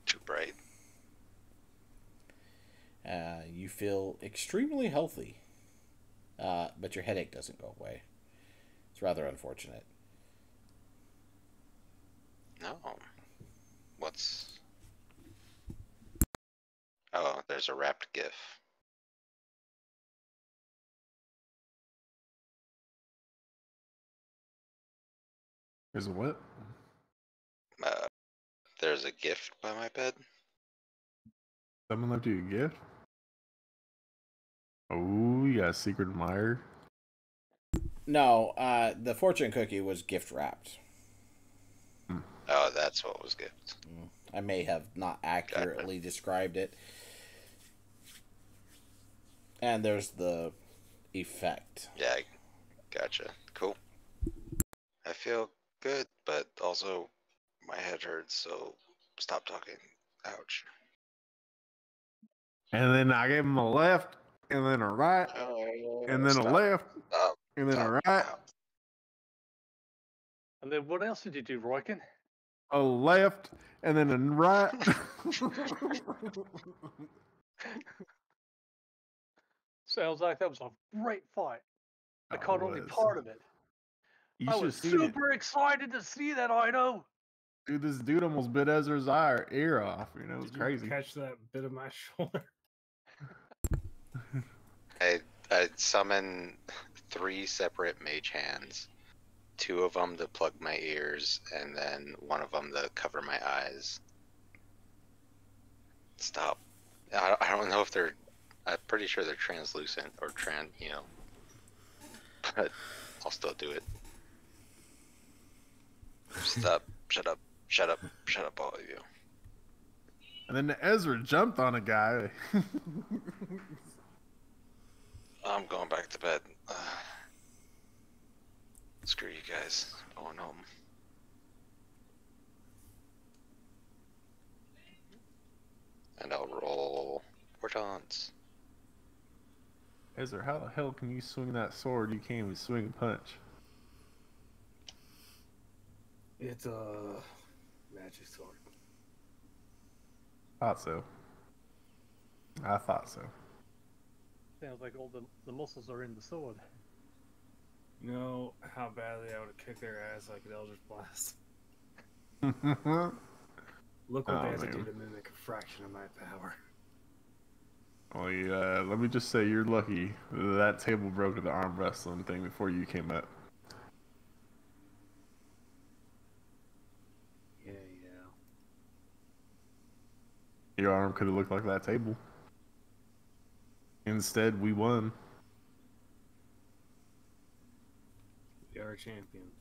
Too bright. You feel extremely healthy, but your headache doesn't go away. It's rather unfortunate. No. What's... Oh, there's a wrapped GIF. There's a what? There's a gift by my bed. Someone left you a gift? Oh, you got a secret admirer? No, the fortune cookie was gift wrapped. Oh, that's what was gift. I may have not accurately described it. And there's the effect. Yeah, gotcha. Cool. I feel good, but also my head hurts, so stop talking. Ouch. And then I gave him a left, and then a right, and then Stop. a left, Stop. and then a Stop. right, Ow. And then what else did you do, Roykin? a left, and then a right. Sounds like that was a great fight. I caught only was. part of it. You I should was have seen it. super excited to see that, Ido. Dude, this dude almost bit Ezra's ear off. It was Did crazy. you catch that bit of my shoulder? I summon 3 separate mage hands. 2 of them to plug my ears, and then 1 of them to cover my eyes. Stop. I don't know if they're... I'm pretty sure they're translucent or but I'll still do it. Stop. Shut up. Shut up. Shut up, all of you. And then Ezra jumped on a guy. I'm going back to bed. Screw you guys. Going home. And I'll roll portents. Ezra, how the hell can you swing that sword? You can't even swing a punch. It's a magic sword. Thought so. I thought so. Sounds like all the muscles are in the sword. You know how badly I would have kicked their ass like an Eldritch Blast. Look what they had to do to mimic a fraction of my power. Well, yeah, let me just say you're lucky that table broke the arm wrestling thing before you came up. Yeah. Your arm could have looked like that table. Instead, we won. We are champions.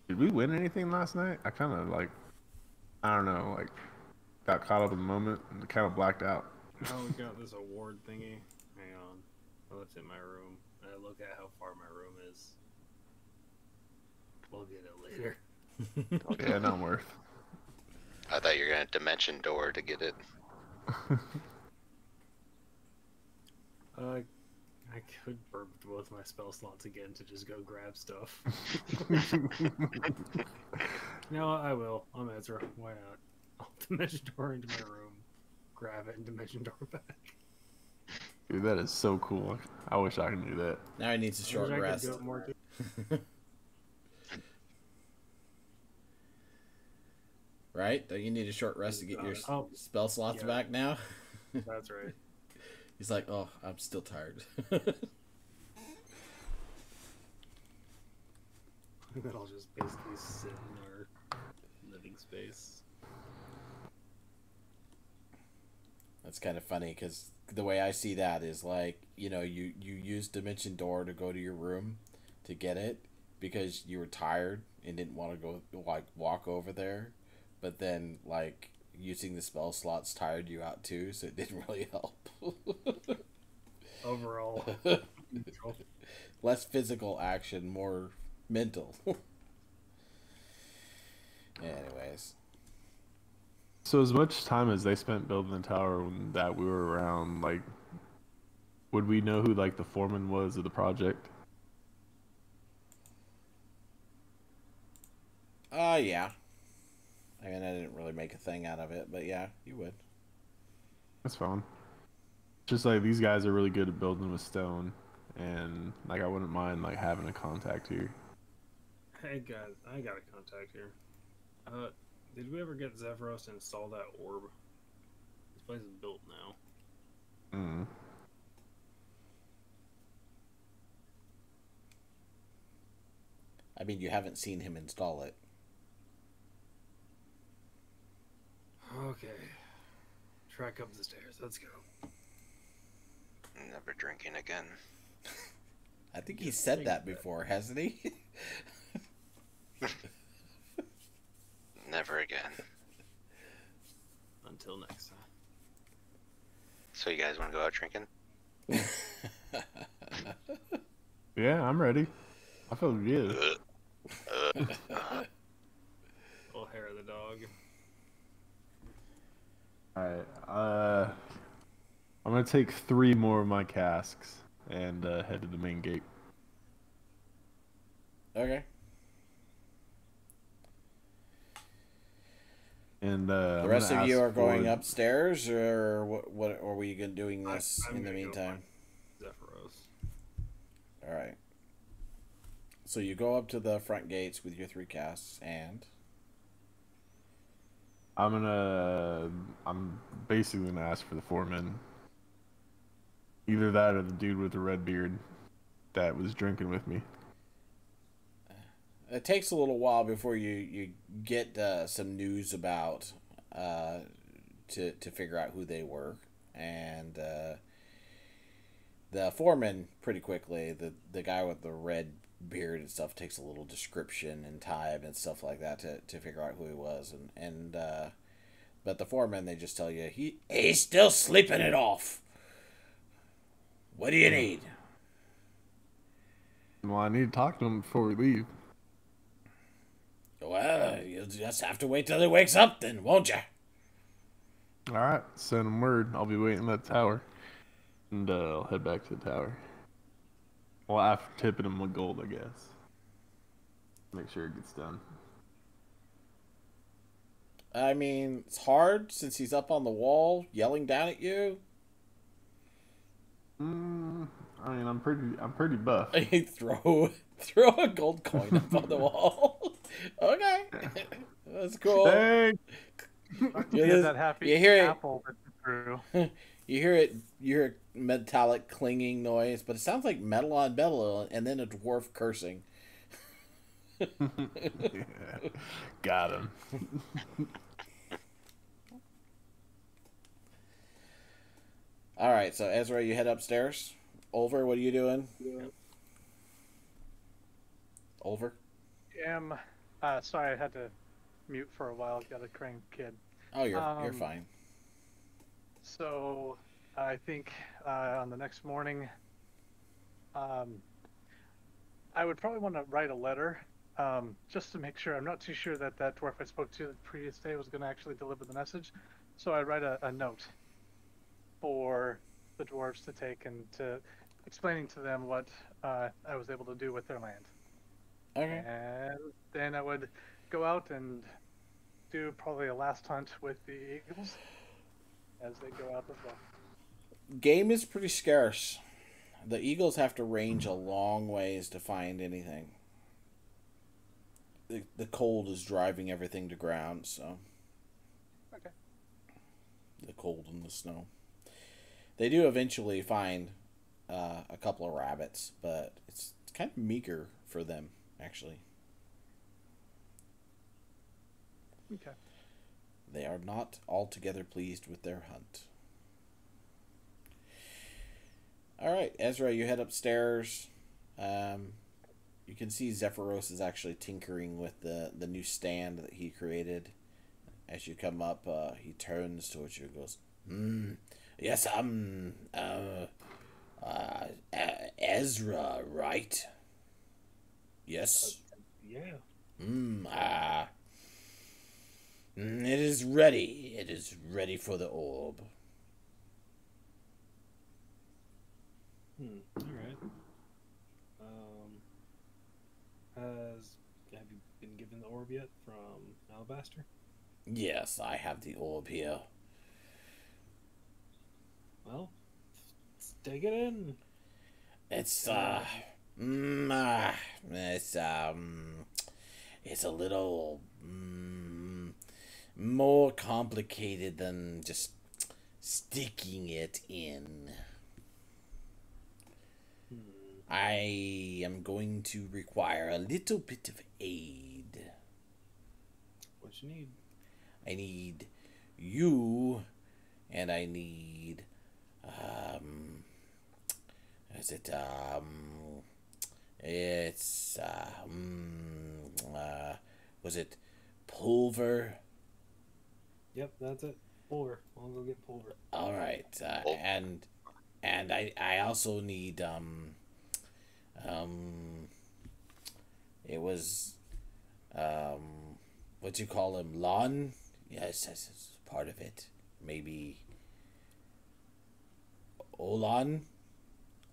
Did we win anything last night? I kind of I don't know, got caught up in the moment and kind of blacked out. Oh, we got this award thingy. Hang on. Oh, it's in my room. I look at how far my room is. We'll get it later. Yeah, not worth. I thought you were gonna dimension door to get it. I could burp both my spell slots again to just go grab stuff. No, I will. I'm Ezra. Why not? I'll dimension door into my room, grab it, and dimension door back. Dude, that is so cool. I wish I could do that. Now he needs a short I wish I could rest. do it more Right? Don't you need a short rest to get your spell slots yeah. back now? That's right. He's like, oh, I'm still tired. Then I'll just basically sit in our living space. That's kind of funny because the way I see that is like, you know, you use Dimension Door to go to your room to get it because you were tired and didn't want to go, like, walk over there. But then, like, using the spell slots tired you out too, so it didn't really help. Overall. Less physical action, more mental. Anyways. So as much time as they spent building the tower when that we were around, like, would we know who, like, the foreman was of the project? Yeah. I mean, I didn't really make a thing out of it, but yeah, you would. That's fine. Just like these guys are really good at building with stone, and like I wouldn't mind like having a contact here. Hey guys, I got a contact here. Did we ever get Zephyros to install that orb? This place is built now. Mm. I mean, you haven't seen him install it. Okay. Track up the stairs. Let's go. Never drinking again. I think he said that before, hasn't he? Never again. Until next time. So you guys want to go out drinking? Yeah, I'm ready. I feel good. Little hair of the dog. Alright, I'm gonna take 3 more of my casks and head to the main gate. Okay. And The rest of you are going upstairs, or what are we doing this I'm in the gonna go meantime? Zephyros. All right. So you go up to the front gates with your 3 casts, and I'm basically gonna ask for the foreman. Either that or the dude with the red beard that was drinking with me. it takes a little while before you get some news about to figure out who they were, and the foreman pretty quickly. The guy with the red beard and stuff takes a little description and time and stuff like that to figure out who he was, and but the foreman, they just tell you he's still sleeping it off. What do you need? Well, I need to talk to him before we leave. Well, you'll just have to wait till he wakes up then, won't you? All right, send him word. I'll be waiting at the tower, and I'll head back to the tower. Well, after tipping him with gold, I guess. Make sure it gets done. I mean, it's hard since he's up on the wall yelling down at you. I mean, I'm pretty buff. You throw a gold coin up on the wall. Okay, that's cool. Thanks. You get that happy you hear it. apple that you threw. You hear it. You hear a metallic clinging noise, but it sounds like metal on metal, and then a dwarf cursing. Got him. All right, so Ezra, you head upstairs. Ulver, what are you doing? Yeah. Ulver? Sorry, I had to mute for a while. Got a crying kid. Oh, you're fine. So, I think on the next morning, I would probably want to write a letter, just to make sure. I'm not too sure that dwarf I spoke to the previous day was going to actually deliver the message. So I write a note for the dwarves to take and to explaining to them what I was able to do with their land. Okay. And then I would go out and do probably a last hunt with the eagles as they go out as well. Game is pretty scarce. The eagles have to range a long ways to find anything. The cold is driving everything to ground, so. Okay. The cold and the snow. They do eventually find a couple of rabbits, but it's kind of meager for them, actually. Okay. They are not altogether pleased with their hunt. All right, Ezra, you head upstairs. You can see Zephyros is actually tinkering with the new stand that he created. As you come up, he turns towards you and goes, yes, Ezra, right? Yes? Yeah. It is ready. It is ready for the orb. All right. Have you been given the orb yet from Alabaster? Yes, I have the orb here. Well, let's take it in. It's it's a little more complicated than just sticking it in. I am going to require a little bit of aid. What you need? I need you, and I need, was it pulver? Yep, that's it. Pulver. I'll go get pulver. All right, and I also need, it was, what you call him, Lon? Yes, that's part of it. Maybe Olan?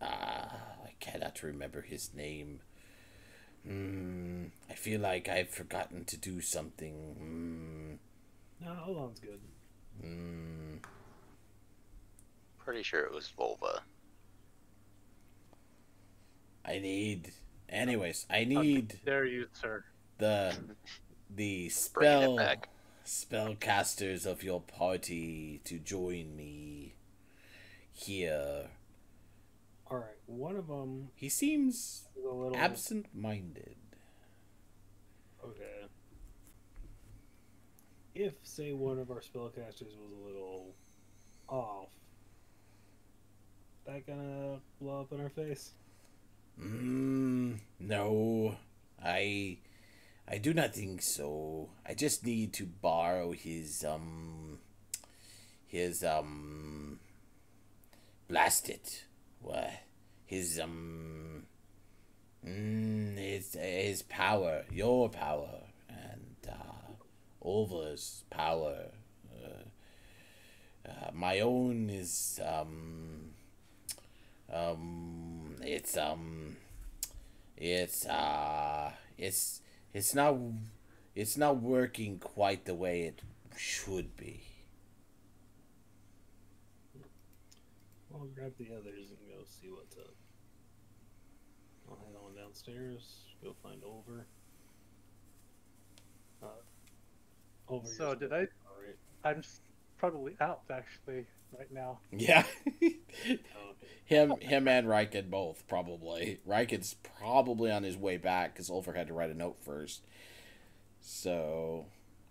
I cannot remember his name. I feel like I've forgotten to do something. No, Olan's good. Pretty sure it was vulva. I need Dare you, sir? the Bringing it spell back. spellcasters of your party to join me here. All right, one of them He seems is a little absent-minded. Okay. If, say, one of our spellcasters was a little off, that gonna blow up in our face? No. I do not think so. I just need to borrow his blast it. What? His His power, your power, and Olva's power. My own is it's it's it's not it's not working quite the way it should be. I'll grab the others and go see what's up. I'll head on downstairs, go find Over. Over. So did I? Alright. I'm probably out actually right now. Yeah. Oh, him and Riken both probably. Riken's probably on his way back because Ulver had to write a note first. So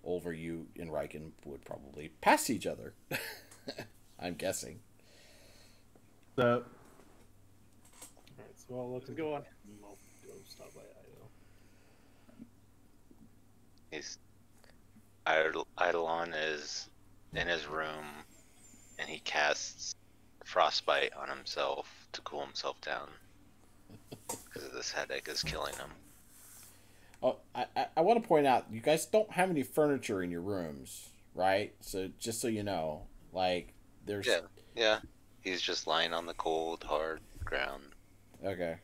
Ulver, you and Riken would probably pass each other. I'm guessing. So, Alright, so I'll look Let's go on. I'll go stop by Ido. He's Eidolon is in his room, and he casts frostbite on himself to cool himself down because this headache is killing him. Oh, I want to point out, you guys don't have any furniture in your rooms, right? So just so you know, like there's Yeah. He's just lying on the cold, hard ground. okay.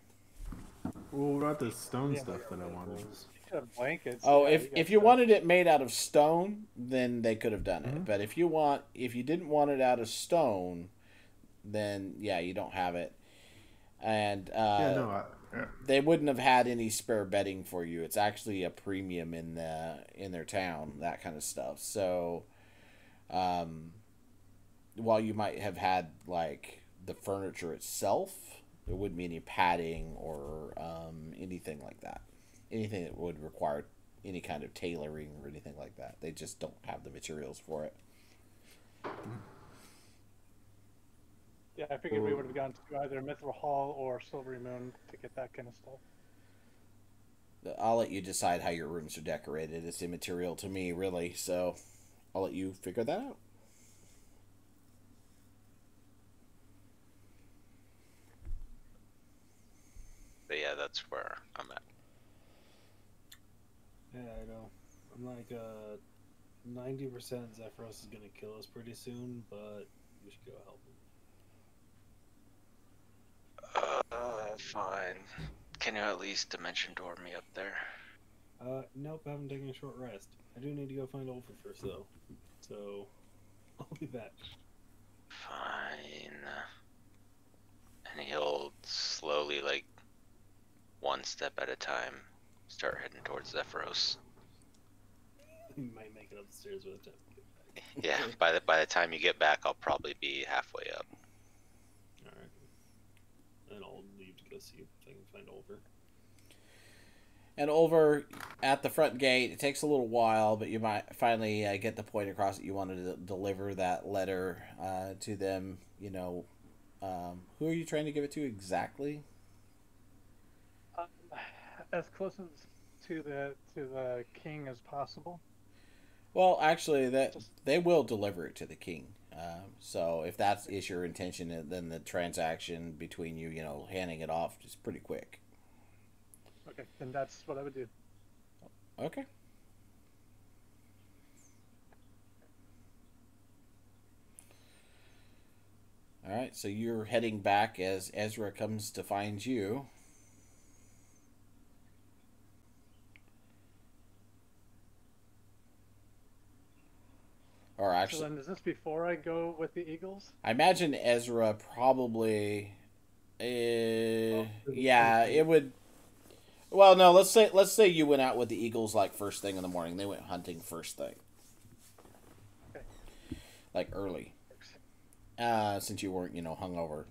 well, what about the stone Yeah, stuff that I wanted? You could have blankets. Oh, yeah, if got you stuff. wanted it made out of stone, then they could have done it. Mhm. But if you didn't want it out of stone, then yeah, you don't have it. And Yeah, no, they wouldn't have had any spare bedding for you. It's actually a premium in their town, that kind of stuff. So, while you might have had like the furniture itself, there wouldn't be any padding or anything like that. Anything that would require any kind of tailoring or anything like that. They just don't have the materials for it. Yeah, I figured we would have gone to either Mithril Hall or Silvery Moon to get that kind of stuff. I'll let you decide how your rooms are decorated. It's immaterial to me, really. So I'll let you figure that out. But yeah, that's where I'm at. Yeah, I know. I'm like 90% Zephyros is gonna kill us pretty soon, but we should go help him. Fine. Can you at least dimension door me up there? Nope, I haven't taken a short rest. I do need to go find Ulfer first though. So I'll be back. Fine. And he'll slowly, like, one step at a time, start heading towards Zephyros. You might make it upstairs by the time we get back. Yeah, by the time you get back, I'll probably be halfway up. Alright. Then I'll leave to go see if I can find Ulfer. And over at the front gate, it takes a little while, but you might finally get the point across that you wanted to deliver that letter to them. You know, who are you trying to give it to exactly? As close as to the king as possible. Well, actually, they will deliver it to the king. So if that is your intention, then the transaction between you, handing it off is pretty quick. Okay, then that's what I would do. Okay. All right, so you're heading back as Ezra comes to find you. Or So actually, then, is this before I go with the Eagles? I imagine Ezra probably. Yeah, it would. Well, no. Let's say you went out with the Eagles like first thing in the morning. They went hunting first thing, Okay. like early, since you weren't hungover.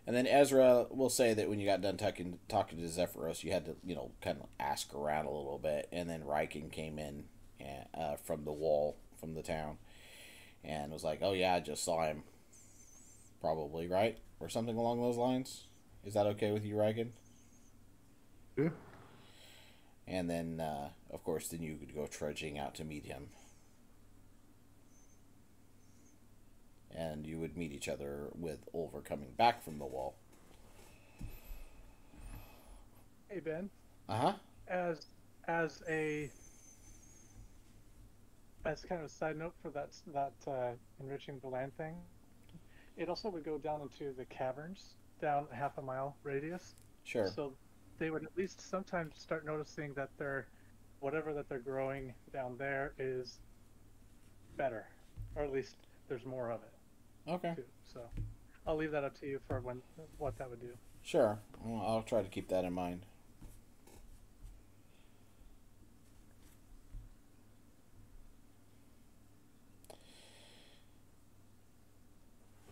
And then Ezra will say that when you got done talking to Zephyros, you had to kind of ask around a little bit, and then Riken came in from the wall from the town, and was like, "Oh yeah, I just saw him." Probably right or something along those lines. Is that okay with you, Riken? Yeah. And then, of course, then you could go trudging out to meet him. And you would meet each other with Ulver coming back from the wall. Hey Ben, Uh-huh. as as a as kind of a side note for that enriching the land thing, it also would go down into the caverns down half a mile radius. Sure. So they would at least sometimes start noticing that their whatever that they're growing down there is better, or at least there's more of it Okay. too. So I'll leave that up to you for when what that would do. Sure. Well, I'll try to keep that in mind.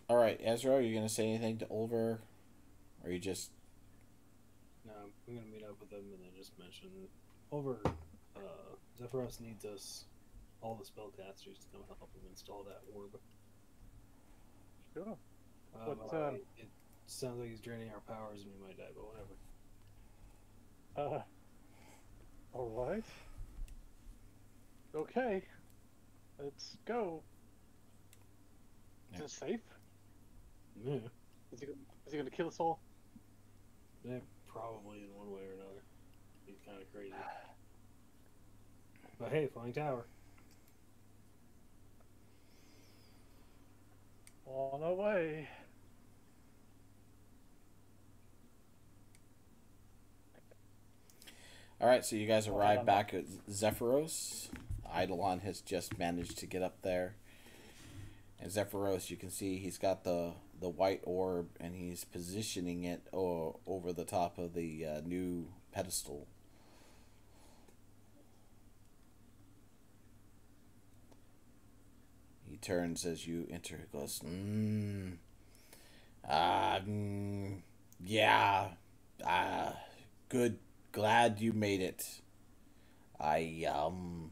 All right, Ezra, are you going to say anything to Ulver? Or are you just... No, I'm gonna meet up with them and then just mention over. Zephyros needs us, all the spellcasters, to come help him install that orb. Sure. It sounds like he's draining our powers and we might die, but whatever. All right. Okay. Let's go. Is it safe? Yeah. Is he gonna kill us all? Yeah, probably in one way or another. He's kind of crazy. But hey, flying tower. On our way. All right, so you guys arrive back at Zephyros. Eidolon has just managed to get up there. And Zephyros, you can see he's got the white orb, and he's positioning it over the top of the new pedestal. He turns as you enter. He goes, yeah, good. Glad you made it. I am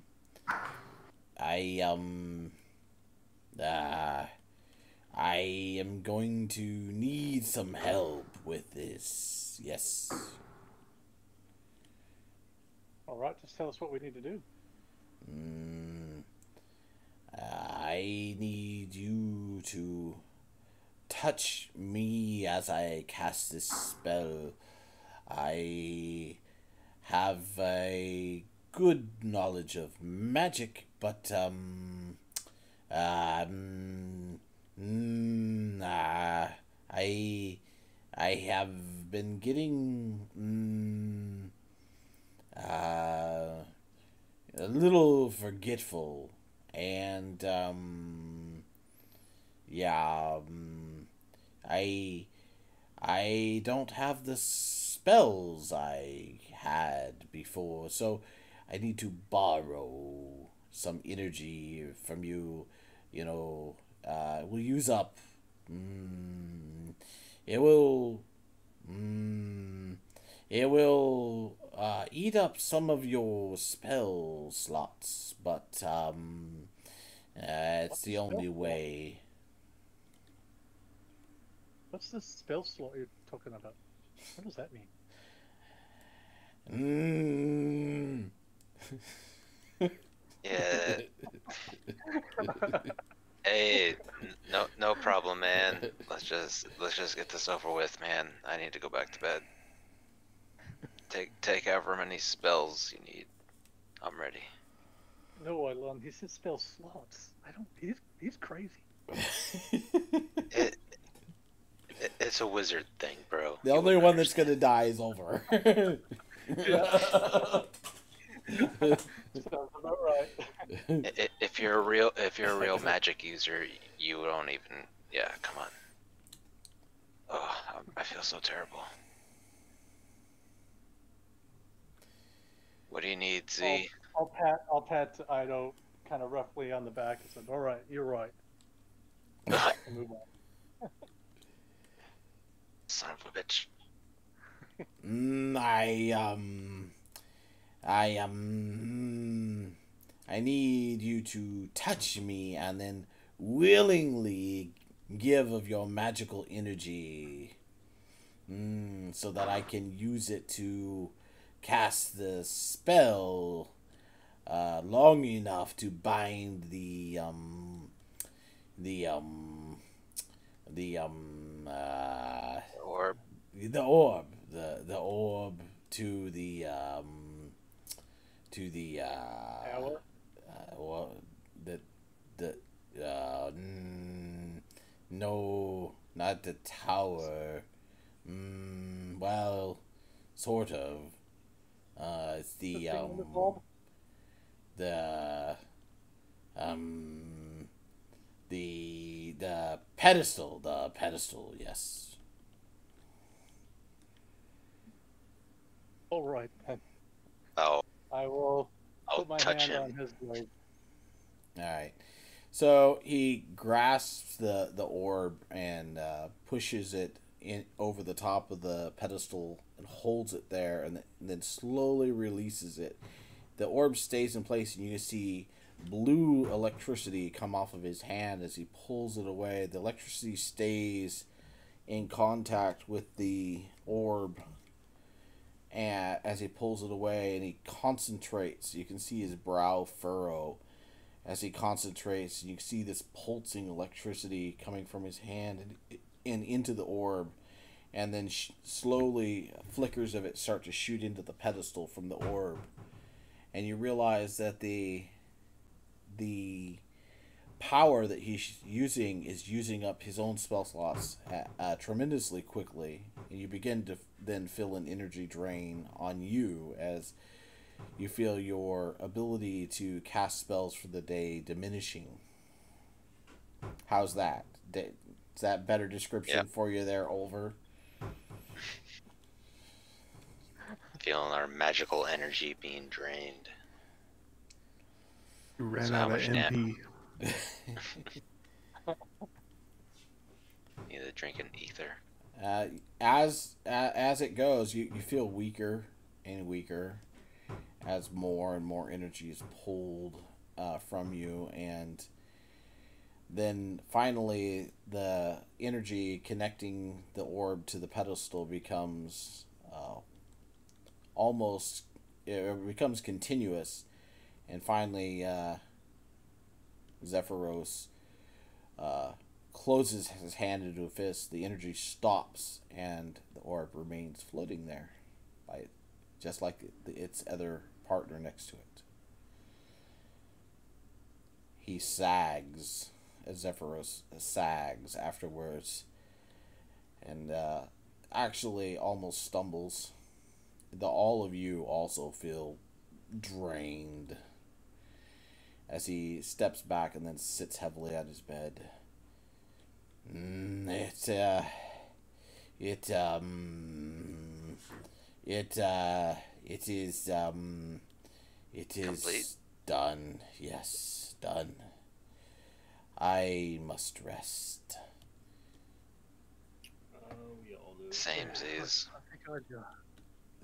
going to need some help with this. Yes. All right, just tell us what we need to do. I need you to touch me as I cast this spell. I have a good knowledge of magic, but I have been getting a little forgetful, and yeah, I don't have the spells I had before, so I need to borrow some energy from you. You know, we'll use up. It will. It will eat up some of your spell slots, but it's the only way. What's the spell slot you're talking about? What does that mean? Yeah. Hey, no problem, man. Let's just get this over with, man. I need to go back to bed. Take however many spells you need. I'm ready. No, Eidolon, he said spell slots. I don't. He's crazy. It's a wizard thing, bro. The only one that's gonna die is Ulver. Sounds about right. If you're a real magic user, you don't even. Yeah, come on. Oh, I feel so terrible. What do you need, Z? I'll pat Ido kind of roughly on the back and said, "All right, you're right." And move on. Son of a bitch. I need you to touch me and then willingly give of your magical energy, so that I can use it to cast the spell long enough to bind the Or orb to the Tower? well, the no, not the tower. Well, sort of. It's the thing on the bulb? the um the pedestal, yes. All right, then. I'll I will I'll put my touch hand on him. his blade. All right. So he grasps the orb and pushes it in over the top of the pedestal and holds it there, and then slowly releases it. The orb stays in place, and you can see blue electricity come off of his hand as he pulls it away. The electricity stays in contact with the orb, and as he pulls it away, and he concentrates. You can see his brow furrow as he concentrates, and you see this pulsing electricity coming from his hand and into the orb, and then slowly flickers of it start to shoot into the pedestal from the orb, and you realize that the power that he's using is using up his own spell slots tremendously quickly, and you begin to then feel an energy drain on you as you feel your ability to cast spells for the day diminishing. How's that? Is that better description Yep. for you there, Olver? Feeling our magical energy being drained. You ran So how out of much MP. Need to drink an ether. As it goes, you feel weaker and weaker as more and more energy is pulled from you, and then finally the energy connecting the orb to the pedestal becomes almost, it becomes continuous, and finally Zephyros closes his hand into a fist. The energy stops, and the orb remains floating there, just like its other partner next to it. He sags, as Zephyros sags afterwards, and actually almost stumbles. All of you also feel drained as he steps back and then sits heavily on his bed. It is Complete? done. Yes, done. I must rest. We all do. Same, Z's. I think I'd go.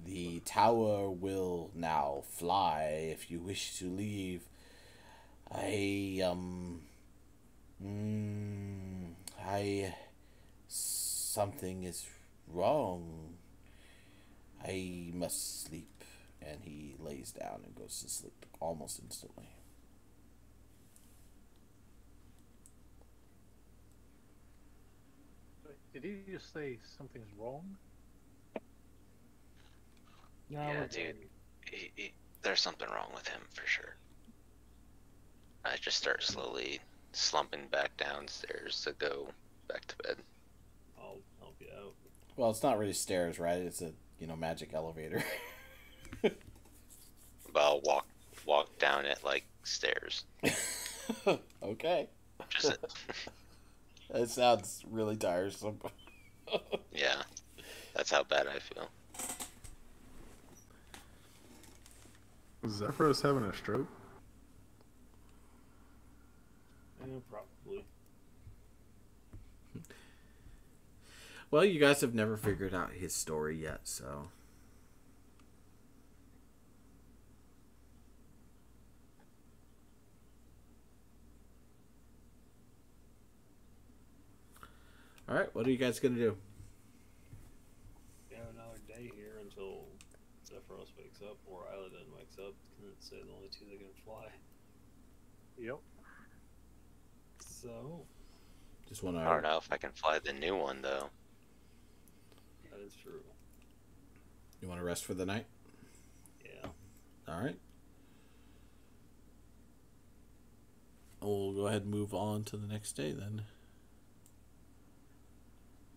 The tower will now fly if you wish to leave. Something is wrong. I must sleep. And he lays down and goes to sleep almost instantly. Did he just say something's wrong? No, Yeah, we're dude. good. There's something wrong with him for sure. I just start slowly slumping back downstairs to go back to bed. I'll help you out. Well, it's not really stairs, right? It's a magic elevator. But I'll walk down it like stairs. Okay. Just That sounds really tiresome. yeah, that's how bad I feel. Was Zephyros having a stroke? Probably. Well, you guys have never figured out his story yet, so. Alright, what are you guys gonna do? We have another day here until Zephyros wakes up or Illidan wakes up. Couldn't say the only two that can fly. Yep. So, Just wanna. I don't know if I can fly the new one though. that is true. You want to rest for the night? Yeah. All right. We'll go ahead and move on to the next day then.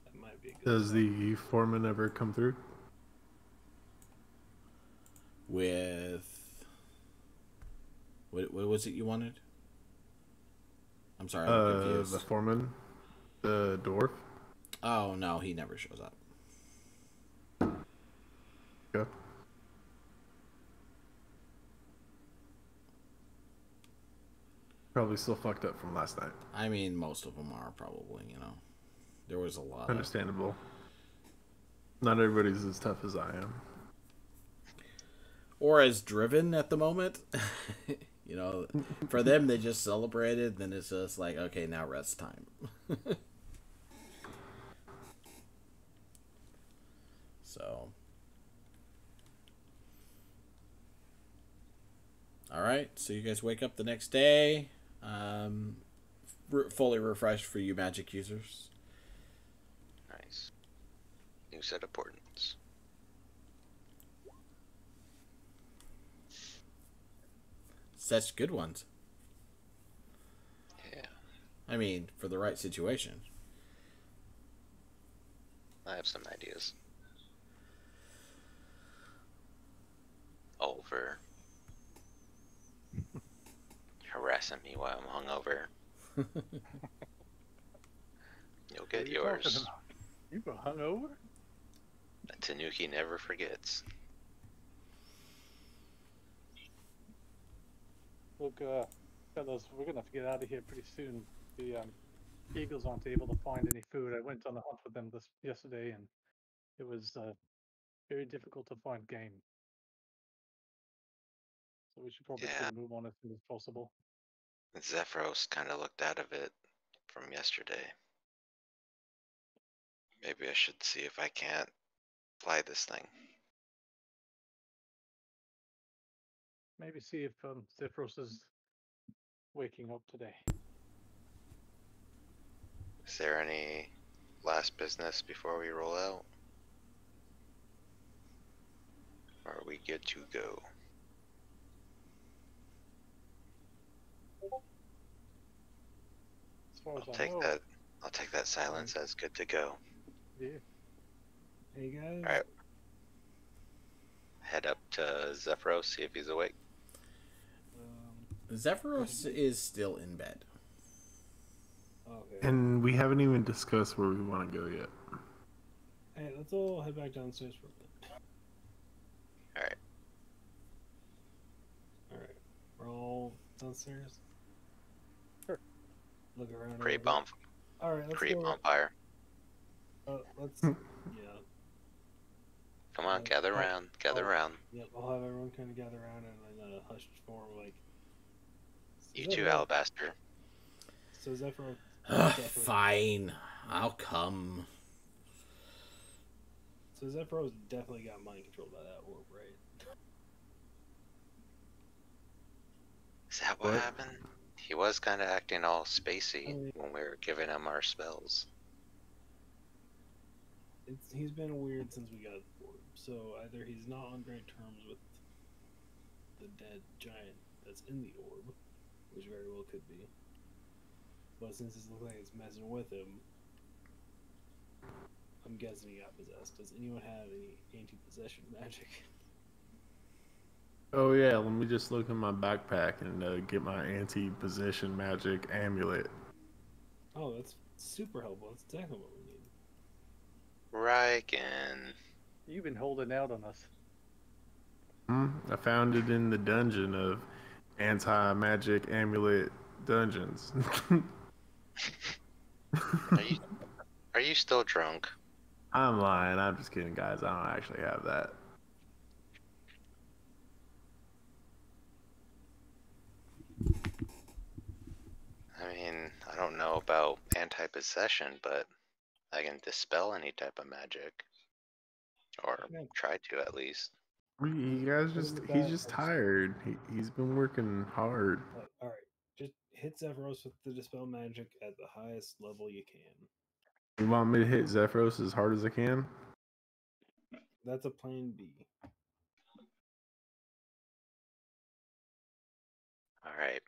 That might be a good Does spot. the foreman ever come through? With what was it you wanted? I'm sorry, I'm confused. The foreman, the dwarf. Oh no, he never shows up. Yeah. Probably still fucked up from last night. I mean, most of them are probably. There was a lot. Understandable. Not everybody's as tough as I am. Or as driven at the moment. For them, they just celebrated. Then it's just like, okay, now rest time. So, all right. So you guys wake up the next day, fully refreshed for you magic users. Nice. New set of portents. Such good ones. Yeah. I mean, for the right situation. I have some ideas. Over. Harassing me while I'm hungover. You'll get yours. You go hungover? A Tanuki never forgets. Look, fellas, we're gonna have to get out of here pretty soon. The eagles aren't able to find any food. I went on a hunt with them yesterday, and it was very difficult to find game. So we should probably try to move on as soon as possible. Zephyros kind of looked out of it from yesterday. Maybe I should see if I can't fly this thing. Maybe see if Zephyros is waking up today. Is there any last business before we roll out? Or are we good to go? As far as I'll I take know, that. I'll take that silence as good to go. yeah. Hey guys. All right. Head up to Zephyros, see if he's awake. Zephyros is still in bed. Okay. And we haven't even discussed where we want to go yet. Hey, let's all head back downstairs for a bit. Alright. Alright. We're all downstairs? Sure. Look around. Create bomb. Alright, let's Create go. bonfire. Let's. Yeah. Come on, gather around. Gather around. Yep, I'll have everyone kind of gather around and in a hushed form, like. You too, Alabaster. So Zephyr. Fine, I'll come. So Zephyros definitely got mind controlled by that orb, right? Is that what happened? He was kind of acting all spacey when we were giving him our spells. He's been weird since we got the orb. So either he's not on great terms with the dead giant that's in the orb, which very well could be. But since it looks like it's messing with him, I'm guessing he got possessed. Does anyone have any anti-possession magic? Oh yeah, let me just look in my backpack and get my anti-possession magic amulet. Oh, that's super helpful. That's exactly what we need. Riken. You've been holding out on us. I found it in the dungeon of anti-magic amulet dungeons. Are you still drunk? I'm lying. I'm just kidding, guys. I don't actually have that. I mean, I don't know about anti-possession, but I can dispel any type of magic. Or try to, at least. You guys he's just tired. He's been working hard. Alright, just hit Zephyros with the dispel magic at the highest level you can. You want me to hit Zephyros as hard as I can? That's a plan B. Alright.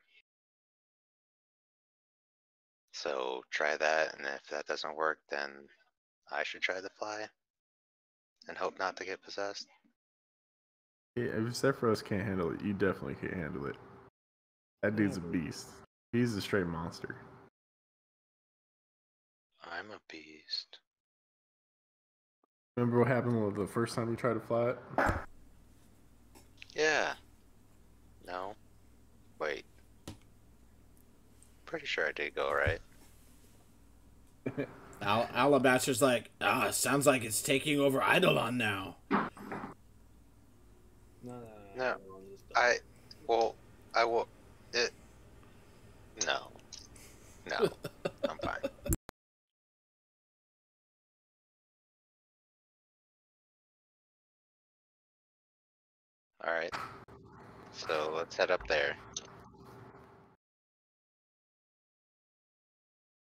So try that, and if that doesn't work, then I should try the fly and hope not to get possessed. Yeah, if Sephiroth can't handle it, you definitely can't handle it. That dude's a beast. He's a straight monster. I'm a beast. Remember what happened the first time you tried to fly it? Yeah. No. Wait. Pretty sure I did go right. Alabaster's like, sounds like it's taking over Eidolon now. No. I will. No. No. I'm fine. Alright. So let's head up there.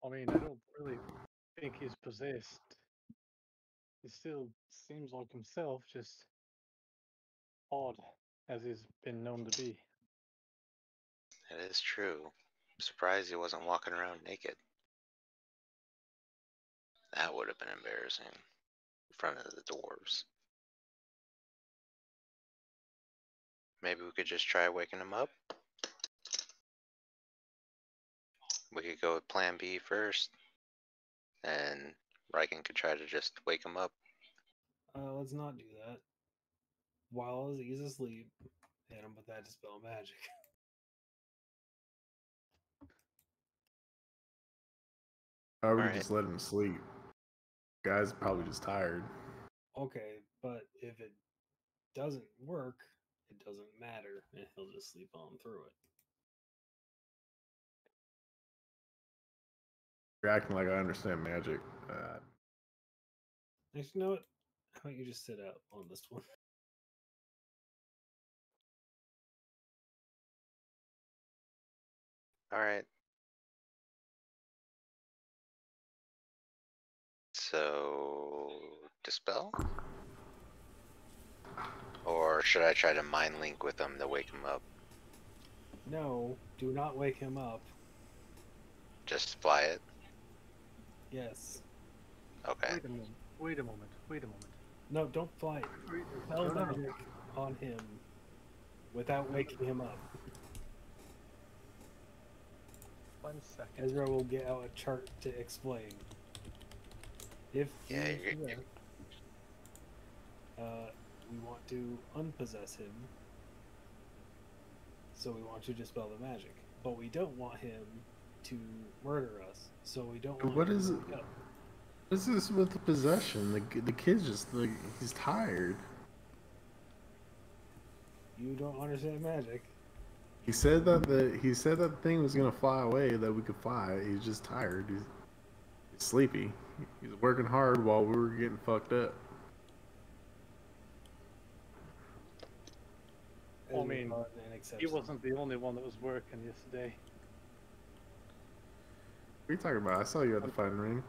I mean, I don't really think he's possessed. He still seems like himself, just odd, as he's been known to be. It is true. I'm surprised he wasn't walking around naked. That would have been embarrassing. In front of the dwarves. Maybe we could just try waking him up? We could go with plan B first. And Riken could try to just wake him up. Let's not do that. While he's asleep, hit him with that dispel magic. Or we Alright. just let him sleep. Guy's probably just tired. Okay, but if it doesn't work, it doesn't matter, and he'll just sleep on through it. You're acting like I understand magic. Actually, you know what? How about you just sit out on this one? Alright. So, dispel? Or should I try to mind link with him to wake him up? No, do not wake him up. Just fly it? Yes. Okay. Wait a moment. Wait a moment. Wait a moment. No, don't fly it. Spell magic on him without waking him up. 1 second. Ezra will get out a chart to explain. If Yeah, we want to unpossess him, so we want to dispel the magic. But we don't want him to murder us, so we don't want What him is to it? wake up. What is this with the possession? The kid's just like, he's tired. You don't understand magic. He said that the thing was gonna fly away, that we could fly. He's just tired. He's sleepy. He's working hard while we were getting fucked up. I mean, he wasn't the only one that was working yesterday. What are you talking about? I saw you at the fighting ring.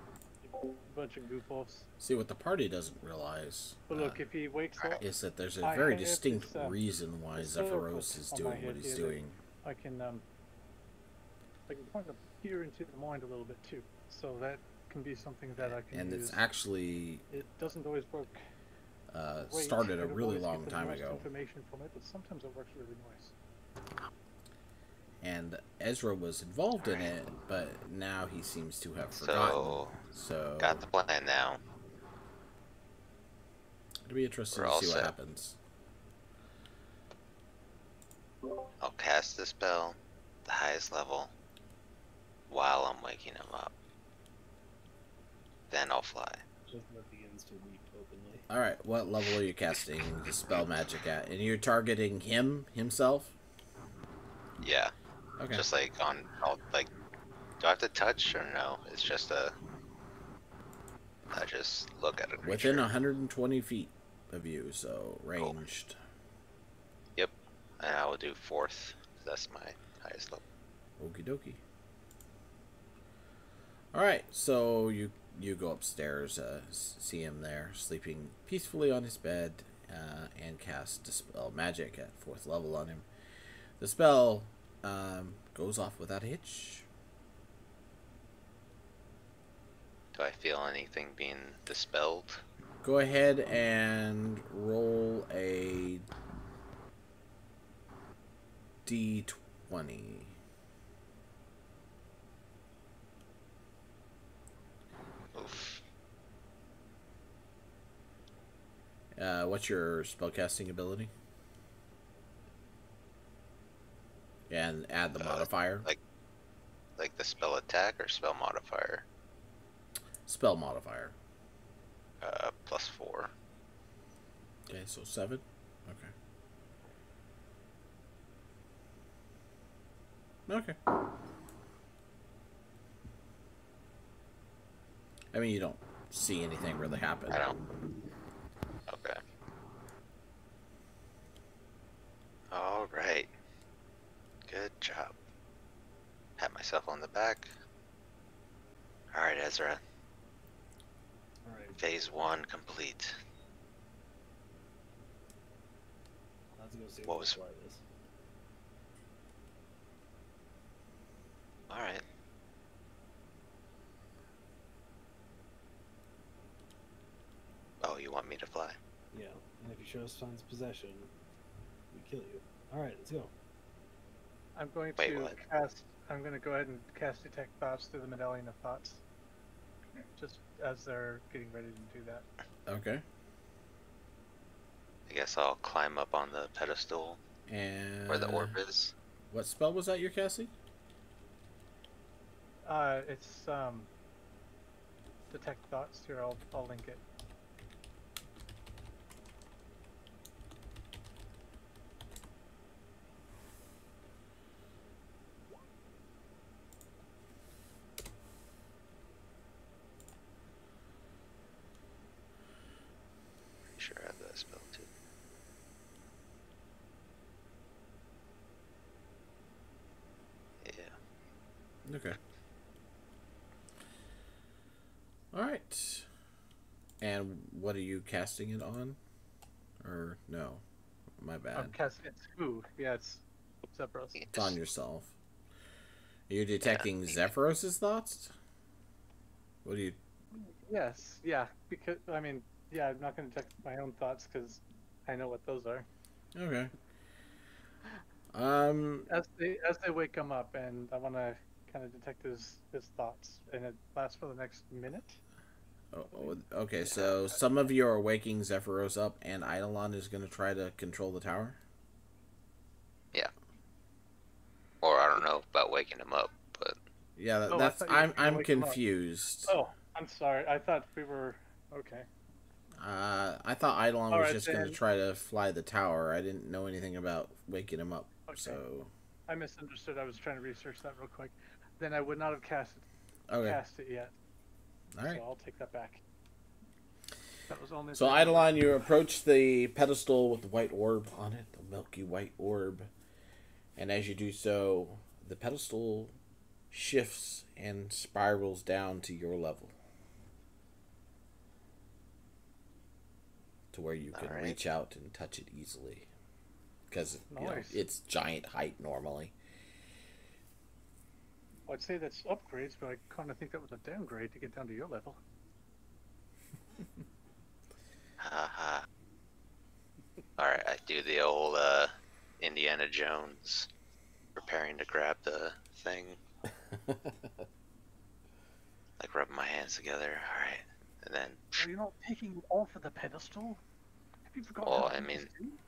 Bunch of goof-offs. See, what the party doesn't realize But look, if he wakes up, is that there's a I very have distinct this, reason why this Zephyros is on my doing what head he's here that doing. I can point a peer into the mind a little bit too. So that can be something that I can And use. it's actually It doesn't always work. Great. started I a don't really always get long the time most ago. Information from it, but sometimes it works really nice. And Ezra was involved in it, but now he seems to have forgotten. So got the plan now. it'll be interesting We're to all see what set. happens. I'll cast the spell, the highest level, while I'm waking him up. Then I'll fly. Ezra begins to weep openly. Alright, what level are you casting the spell magic at? And you're targeting himself? Yeah. Okay. Just like do I have to touch or no? It's just I just look at it. Within 120 feet of you, so ranged. Yep. And I will do 4th. That's my highest level. Okie dokie. Alright, so you you go upstairs, see him there, sleeping peacefully on his bed, and cast Dispel Magic at 4th level on him. The spell goes off without a hitch. Do I feel anything being dispelled? Go ahead and roll a d20. Oof. What's your spellcasting ability? And add the modifier. Like the spell attack or spell modifier? Spell modifier. +4. Okay, so 7. Okay. I mean, you don't see anything really happen. I don't. Okay. All right. Good job. Pat myself on the back. All right, Ezra. All right. Phase 1 complete. Let's go see What was- fly this. All right. Oh, you want me to fly? Yeah, and if you show us signs of possession, we kill you. All right, let's go. I'm going Wait, to what? cast. I'm going to go ahead and cast Detect Thoughts through the Medallion of Thoughts, just as they're getting ready to do that. Okay. I guess I'll climb up on the pedestal And where the orb is. what spell was that you're casting? It's Detect Thoughts. Here, I'll link it. Pretty sure I have that spell too. Yeah. Okay. All right. And what are you casting it on? Or no? My bad. I'm casting. It's who? Yeah, it's Zephyros. It's on yourself. You're detecting Zephyros's thoughts? What do you... Yes. Yeah. Because I mean, yeah, I'm not going to detect my own thoughts because I know what those are. Okay. As they wake him up, and I want to kind of detect his thoughts, and it lasts for the next minute. Okay, so some of you are waking Zephyros up, and Eidolon is going to try to control the tower? Yeah. Or I don't know about waking him up, but Yeah, Oh, I that's... thought you were gonna I'm wake him up. confused. Oh, I'm sorry. I thought we were okay. I thought Eidolon was Alright, just going to then. try to fly the tower. I didn't know anything about waking him up, Okay. so... I misunderstood. I was trying to research that real quick. Then I would not have cast Okay, it yet. alright. So I'll take that back. That was only. So Eidolon, you approach the pedestal with the white orb on it, the milky white orb. And as you do so, the pedestal shifts and spirals down to your level. To where you can Alright. reach out and touch it easily. Because Nice. it's giant height normally. Well, I'd say that's upgrades, but I kind of think that was a downgrade to get down to your level. haha. Alright, I do the old Indiana Jones preparing to grab the thing. Like rubbing my hands together. Alright. And then Are you not taking it off of the pedestal? Have you forgotten? Well, how I to use mean- it?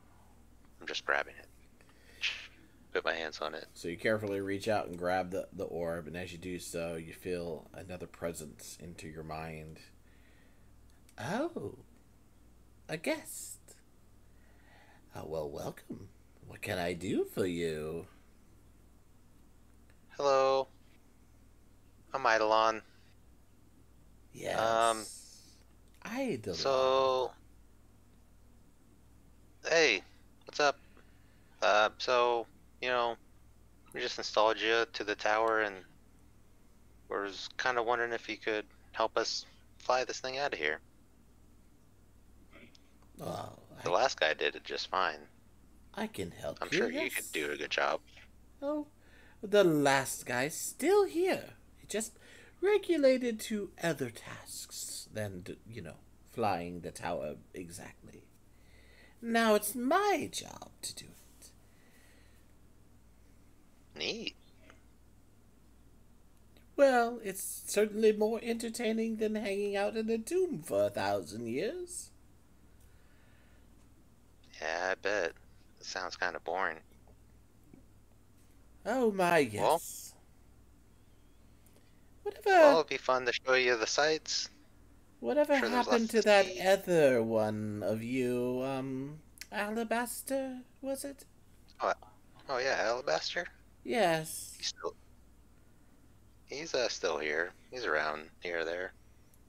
I'm just grabbing it. Put my hands on it. So you carefully reach out and grab the orb, and as you do so, you feel another presence into your mind. Oh, a guest. Well, welcome. What can I do for you? Hello. I'm Eidolon. Yes. Eidolon. So, hey, what's up? So, we just installed you to the tower, and we're kind of wondering if you could help us fly this thing out of here. Oh, The last guy did it just fine. I can help I'm you. sure Yes. you could do a good job. Oh, the last guy's still here. He just regulated to other tasks than, flying the tower exactly. Now it's my job to do it. Neat. Well, it's certainly more entertaining than hanging out in a tomb for 1,000 years. Yeah, I bet. It sounds kind of boring. Oh my, yes. Well, Whatever it'd be fun to show you the sights. whatever sure there's happened lots to to that see. other one of you, Alabaster, was it? Oh yeah, Alabaster. Yes. He's still here. He's around here or there,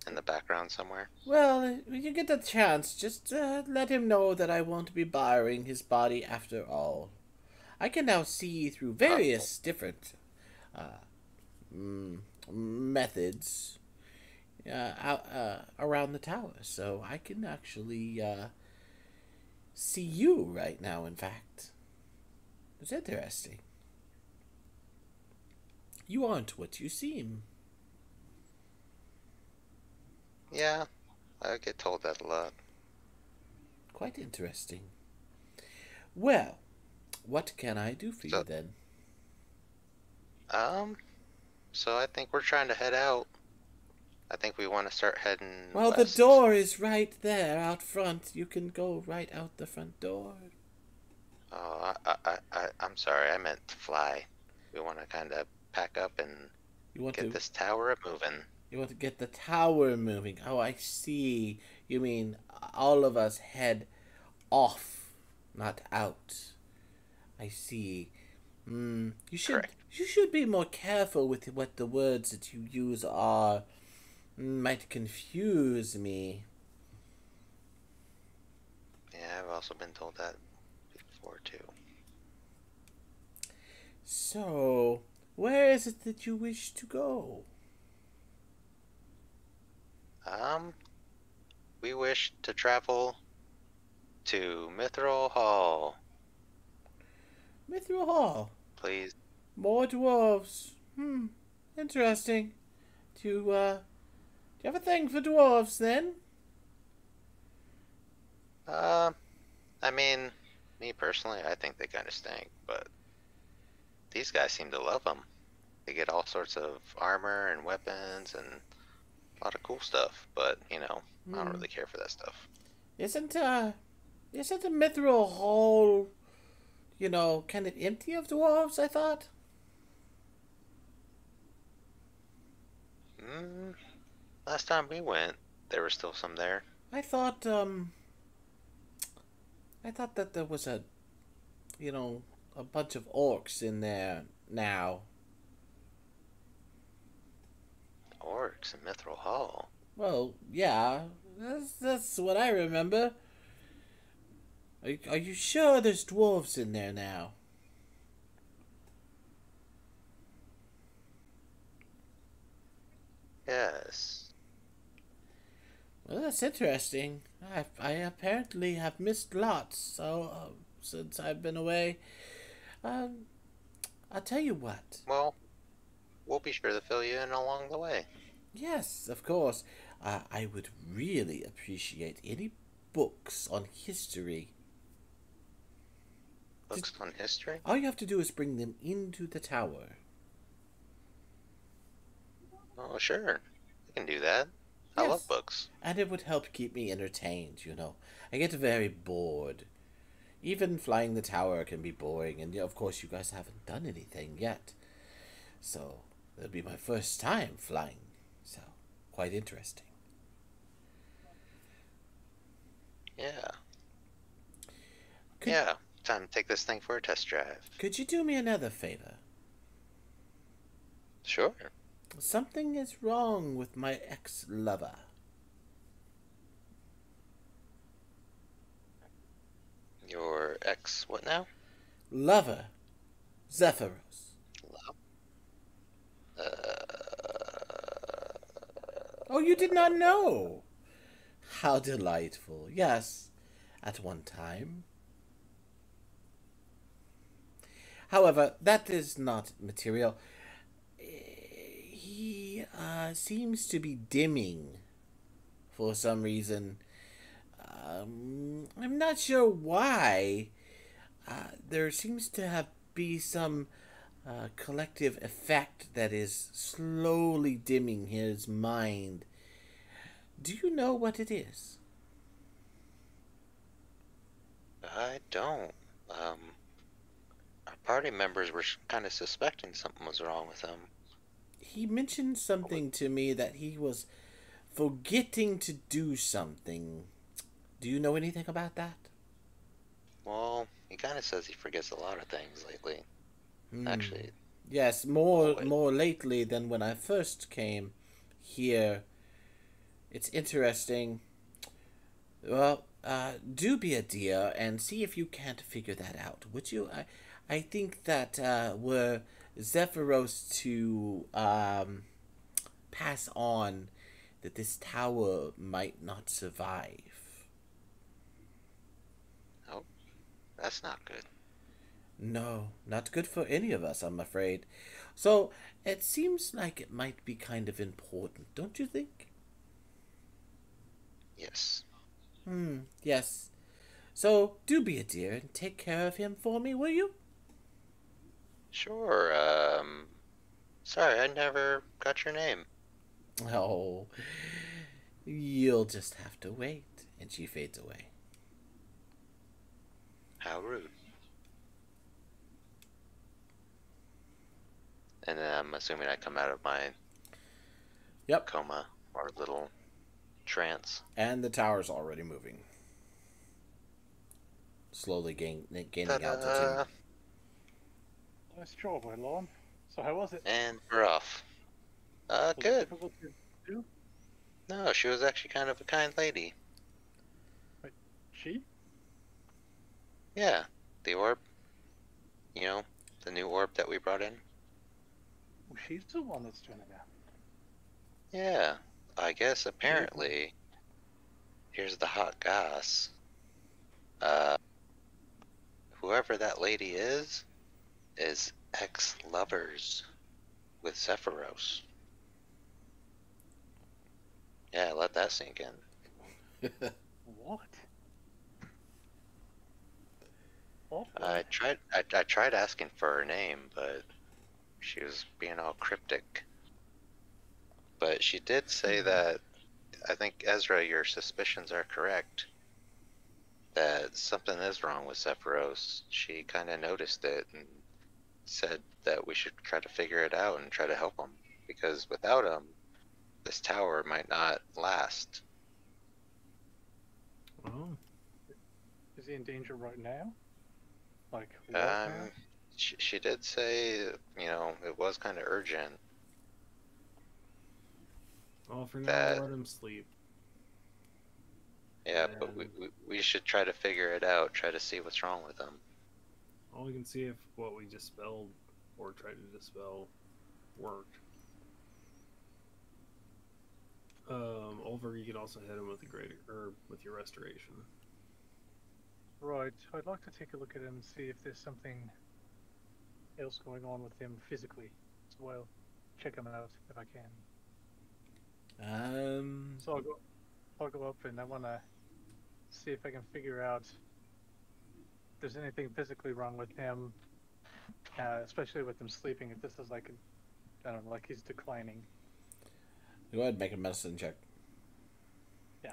in the background somewhere. Well, when you get the chance, just let him know that I won't be borrowing his body after all. I can now see through various different methods around the tower, so I can actually see you right now, in fact. It's interesting. You aren't what you seem. Yeah, I get told that a lot. Quite interesting. Well, what can I do for you So- then? So I think we're trying to head out. I think we want to start heading Well, west. the door is right there out front. You can go right out the front door. Oh, I'm sorry. I meant to fly. We want to kind of pack up and You want get to this tower moving. you want to get the tower moving. Oh, I see. You mean all of us head off, not out. I see. Correct. You should be more careful with what the words that you use are. Might confuse me. Yeah, I've also been told that before too. So, where is it that you wish to go? We wish to travel to Mithril Hall, Mithril Hall. please. More dwarves. Interesting. Do you have a thing for dwarves then? I mean, me personally, I think they kind of stink, but these guys seem to love them. They get all sorts of armor and weapons and a lot of cool stuff, but I don't really care for that stuff. Isn't the Mithril Hall, kind of empty of dwarves, I thought? Last time we went, there were still some there. I thought that there was a bunch of orcs in there now. Orcs in Mithril Hall. Well, yeah, that's what I remember. Are you sure there's dwarves in there now? Yes. Well, that's interesting. I apparently have missed lots, so since I've been away. I'll tell you what. Well, we'll be sure to fill you in along the way. Yes, of course. I would really appreciate any books on history. Books on history? All you have to do is bring them into the tower. Oh, sure. We can do that. I Yes. love books. And it would help keep me entertained, I get very bored. Even flying the tower can be boring, and of course you guys haven't done anything yet. So, it'll be my first time flying. So, quite interesting. Yeah. Could- Yeah. Time to take this thing for a test drive. Could you do me another favor? Sure. Something is wrong with my ex-lover. Your ex, what now? Lover. Zephyros. Uh, Oh, you did not know? How delightful. Yes, at one time. However, that is not material. He seems to be dimming for some reason. I'm not sure why. There seems to have be some collective effect that is slowly dimming his mind. Do you know what it is? I don't. Our party members were kind of suspecting something was wrong with him. He mentioned something to me that he was forgetting to do something. Do you know anything about that? Well, he kind of says he forgets a lot of things lately. Actually, Yes, more always. more lately than when I first came here. It's interesting. Well, do be a dear and see if you can't figure that out, would you? I think that were Zephyros to pass on, that this tower might not survive. Oh, that's not good. No, not good for any of us, I'm afraid. So, it seems like it might be kind of important, don't you think? Yes. Yes. So, do be a dear and take care of him for me, will you? Sure. Sorry, I never got your name. Oh, you'll just have to wait. And she fades away. How rude. And then I'm assuming I come out of my Yep. coma or little trance. And the tower's already moving. Slowly gaining Ta-da! altitude. Nice job, Elon. So how was it? And we're off. Was it Good. difficult to do? No, she was actually kind of a kind lady. Wait, she? Yeah, the orb. You know, the new orb that we brought in. Oh, she's the one that's doing it now. Yeah, I guess apparently, here's the hot goss. Whoever that lady is ex-lovers with Zephyros. Yeah, let that sink in. What? What? I tried asking for her name, but she was being all cryptic. But she did say that, I think, Ezra, your suspicions are correct, that something is wrong with Zephyros. She kind of noticed it and said that we should try to figure it out and try to help him, because without him, this tower might not last. Oh, Is he in danger right now? Like, right now? She did say, you know, it was kind of urgent. well, for now, That- let him sleep. Yeah, but we should try to figure it out, try to see what's wrong with him. Well, we can see if what we dispelled or tried to dispel worked. Over, you could also hit him with a greater, or with your restoration. Right. I'd like to take a look at him and see if there's something else going on with him physically as well. Check him out if I can. So I'll go up and I want to see if I can figure out if there's anything physically wrong with him, especially with him sleeping. If this is like, I don't know, like he's declining. Go ahead and make a medicine check. Yeah.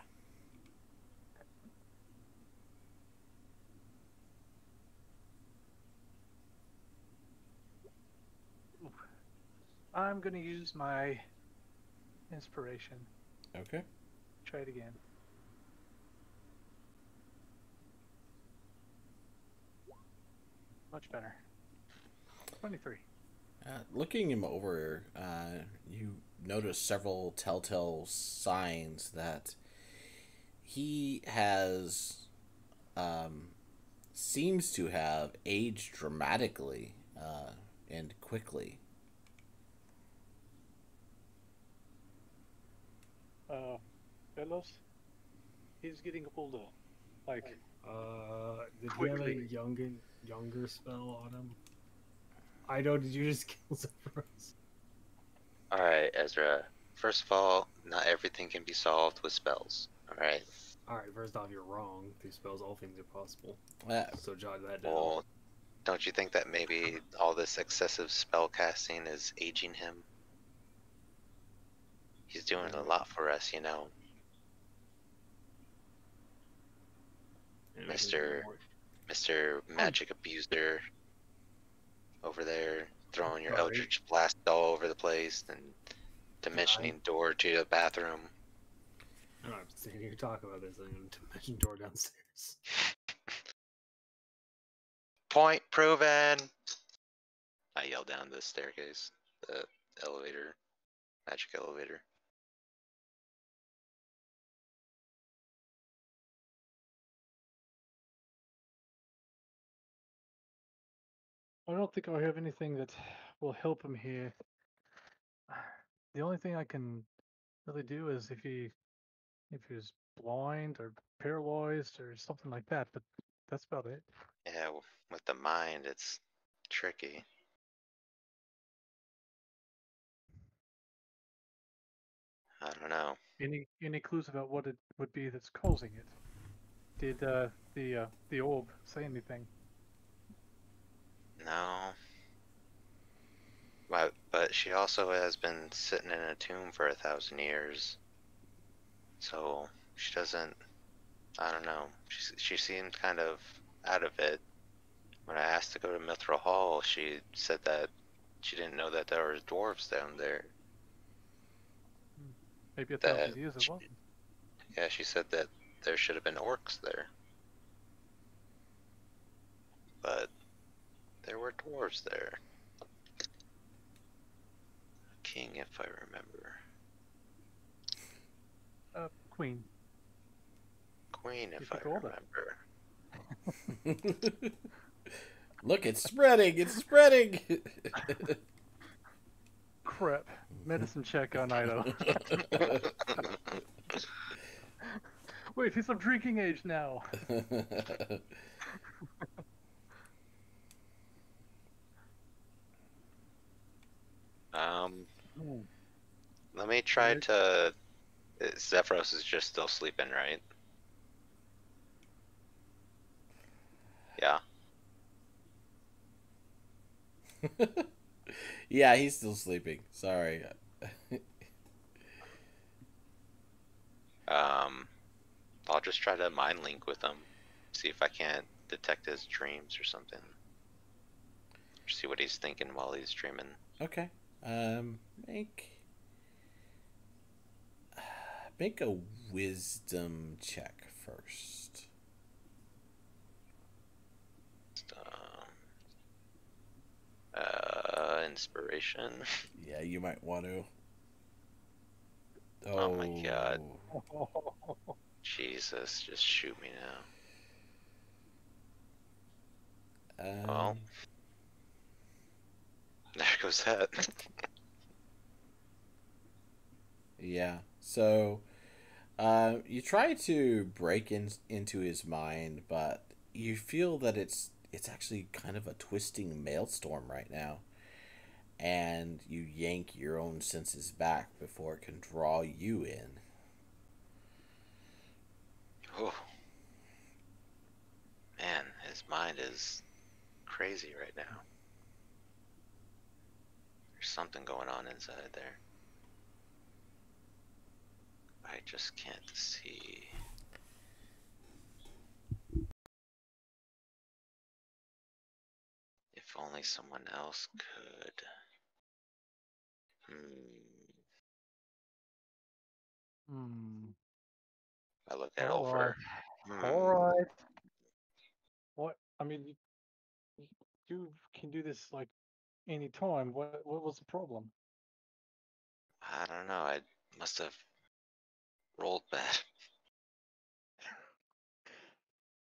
I'm gonna use my inspiration. Okay. Try it again. Much better. 23. Looking him over, you notice several telltale signs that he has, seems to have aged dramatically and quickly. fellows, he's getting older. Like, Did he have a quickly. younger spell on him? Ido, did you just kill Zephyros? Alright, Ezra. First of all, not everything can be solved with spells. Alright? Alright, first off, you're wrong. Through spells, all things are possible. Uh, So jot that down. Well, don't you think that maybe all this excessive spell casting is aging him? He's doing a lot for us, you know. Anyway, Mr. Magic Abuser over there, throwing your Sorry. Eldritch Blast all over the place and dimensioning door to the bathroom. I'm not sitting here talking about this. I'm going to dimension door downstairs. Point proven! I yell down the staircase, the elevator, magic elevator. I don't think I have anything that will help him here. The only thing I can really do is if he's blind or paralyzed or something like that, but that's about it. Yeah, with the mind, it's tricky. I don't know. Any clues about what it would be that's causing it? Did the orb say anything? No. But she also has been sitting in a tomb for 1,000 years. So she doesn't, I don't know. She seemed kind of out of it. When I asked to go to Mithril Hall, she said that she didn't know that there were dwarves down there. Maybe That 1,000 years it wasn't. Yeah, she said that there should have been orcs there. But there were dwarves there. King, if I remember. Queen. Queen, if You I took order. remember. Look, it's spreading! It's spreading! Crap. Medicine check on Ido. Wait, he's of drinking age now. Let me try Right. to. Zephyros is just still sleeping, right? Yeah. Yeah, he's still sleeping. Sorry. I'll just try to mind link with him. See if I can't detect his dreams or something. Or see what he's thinking while he's dreaming. Okay. Make make a wisdom check first. Inspiration. Yeah, you might want to. Oh my god. Jesus, just shoot me now. Well, there goes that. Yeah. So, you try to break into his mind, but you feel that it's actually kind of a twisting maelstrom right now, and you yank your own senses back before it can draw you in. Oh. Man, his mind is crazy right now. There's something going on inside there. I just can't see. If only someone else could. I look at over. Alright. What? I mean, you can do this like any time. What was the problem? I don't know. I must have rolled bad.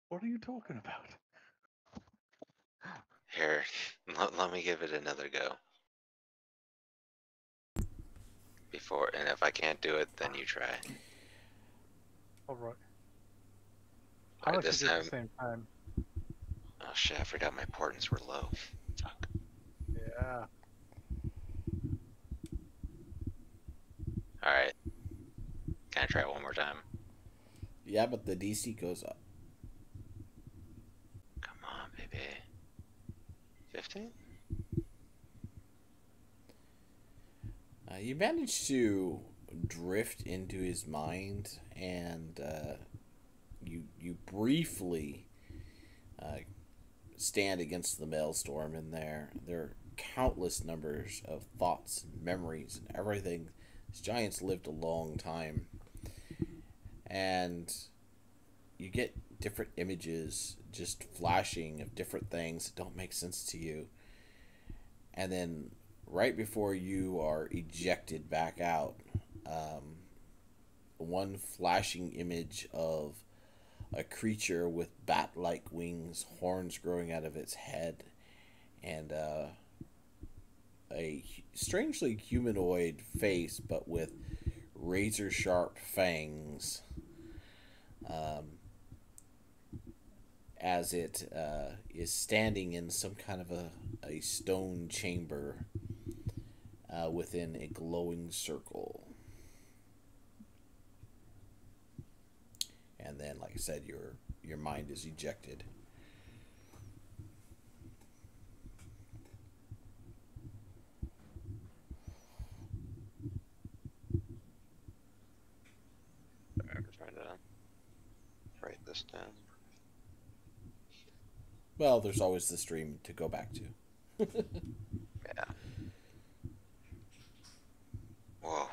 What are you talking about? Here, let me give it another go. before, and if I can't do it, then you try. All right. All I'll right, let you this do it at time. the same time. Oh shit! I forgot my portents were low. Fuck. Yeah. All right. Can I try it one more time? Yeah, but the DC goes up. Come on, baby. 15? You manage to drift into his mind, and you briefly stand against the maelstrom in there. There are countless numbers of thoughts and memories and everything. These giants lived a long time, and you get different images just flashing of different things that don't make sense to you. And then right before you are ejected back out, one flashing image of a creature with bat-like wings, horns growing out of its head, and a strangely humanoid face, but with razor-sharp fangs. As it is standing in some kind of a stone chamber within a glowing circle. And then, like I said, your mind is ejected. I'm trying to write this down. Well, there's always the stream to go back to. Yeah. Whoa.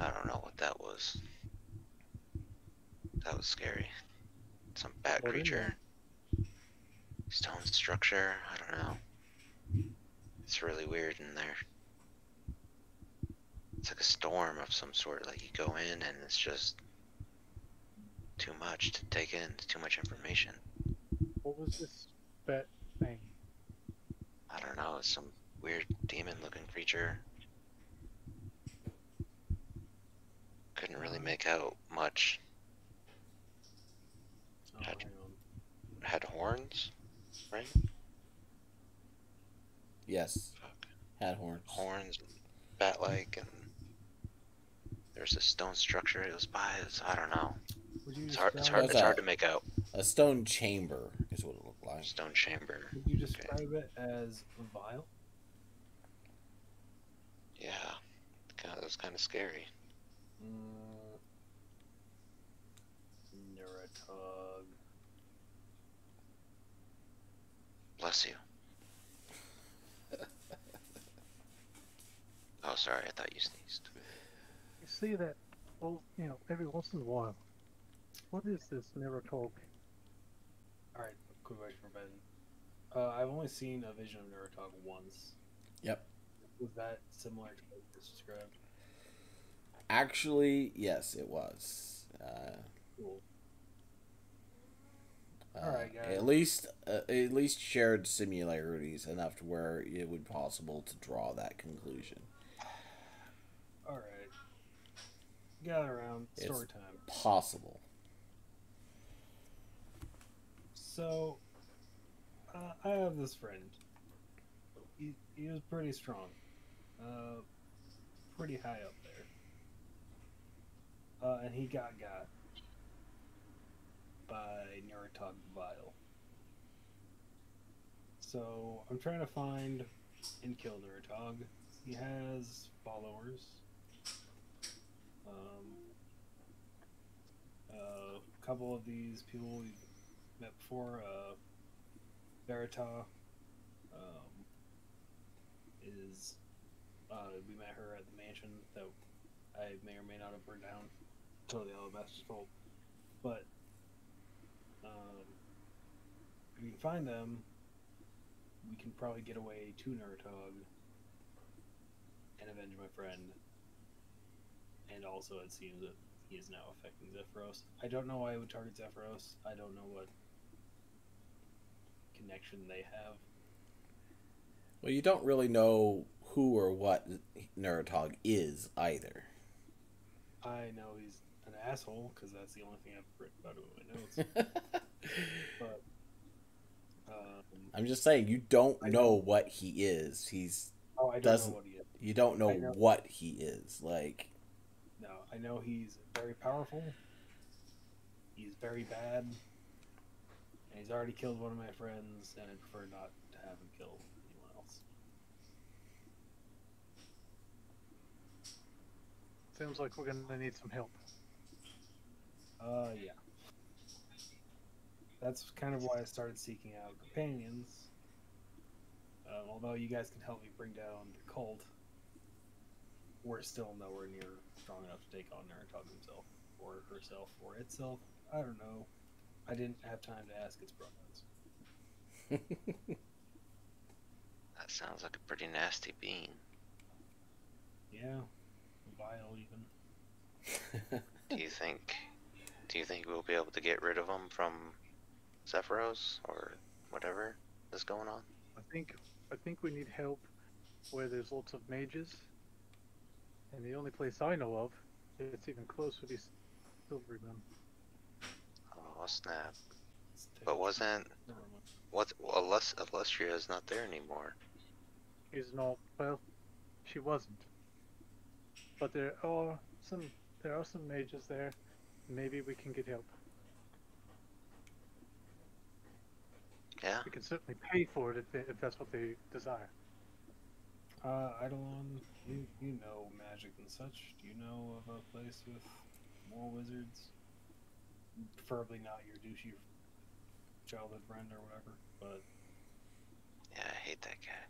I don't know what that was. That was scary. Some bat What is creature. Stone structure. I don't know. It's really weird in there. It's like a storm of some sort. Like you go in and it's just too much to take in. It's too much information. What was this bat thing? I don't know. It's some weird demon-looking creature. Couldn't really make out much. Oh, hang on. Had horns, right? Yes, had horns. Horns, bat-like, and there's a stone structure it was by. I don't know. Would you It's hard. It's describe hard. It's hard to make out. A stone chamber is what it looked like. Stone chamber. Would you describe it as vile? Yeah, it was kind of scary. Neurotog. Bless you. Oh, sorry. I thought you sneezed. You see that, well, every once in a while. What is this Neurotog? Alright, quick question for Ben. I've only seen a vision of Neurotog once. Yep. Was that similar to what you just described? Actually, yes, it was. Cool. Alright, guys. At least shared similarities enough to where it would be possible to draw that conclusion. Alright. Gather around. Story It's time. possible. So, I have this friend. He was pretty strong. Pretty high up there. And he got by Neurotog Vile. So, I'm trying to find and kill Neurotog. He has followers. A couple of these people we've met before. Verita is we met her at the mansion that I may or may not have burned down until the Alabaster's fault. But if we can find them, we can probably get away to Neurotog and avenge my friend. And also, it seems that he is now affecting Zephyros. I don't know why he would target Zephyros. I don't know what connection they have. Well, you don't really know who or what Neurotog is either. I know he's an asshole because that's the only thing I've written about him in my notes. But I'm just saying you don't I know know. what he is. He's Oh, I don't doesn't. know what he is. You don't know I know. what he is. Like, No, I know he's very powerful. He's very bad, and he's already killed one of my friends, and I prefer not to have him kill anyone else. Seems like we're gonna need some help. Yeah. That's kind of why I started seeking out companions. Although you guys can help me bring down the cult, we're still nowhere near strong enough to take on Naruto himself, or herself, or itself. I don't know. I didn't have time to ask its pronouns. That sounds like a pretty nasty bean. Yeah, vile even. Do you think we'll be able to get rid of him from Zephyros or whatever is going on? I think we need help where there's lots of mages. And the only place I know of that's even close would be Silverymoon. Oh snap! Let's take But wasn't never mind. what? Alestria is not there anymore. She's not, well, she wasn't. But there are some mages there. Maybe we can get help. Yeah. We can certainly pay for it if that's what they desire. Eidolon, you know magic and such. Do you know of a place with more wizards? Preferably not your douchey childhood friend or whatever, but Yeah, I hate that guy.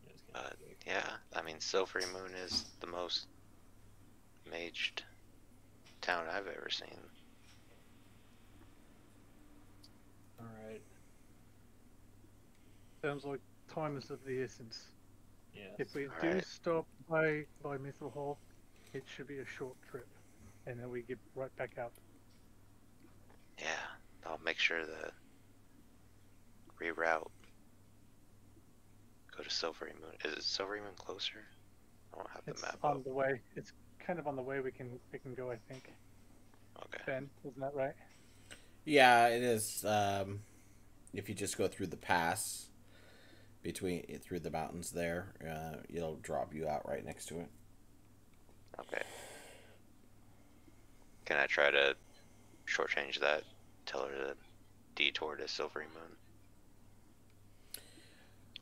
yeah, it's kinda But sick. yeah, I mean, Silverymoon is the most maged town I've ever seen. All right. Sounds like time is of the essence. Yes. If we do Alright. stop by Mithril Hall, it should be a short trip, and then we get right back out. Yeah, I'll make sure to reroute. Go to Silverymoon. Is Silverymoon closer? I don't have the It's map on up. the way. It's kind of on the way. We can go. I think. Okay. Ben, isn't that right? yeah, it is. If you just go through the pass through the mountains there, it'll drop you out right next to it. Okay. Can I try to shortchange that? Tell her to detour to Silverymoon?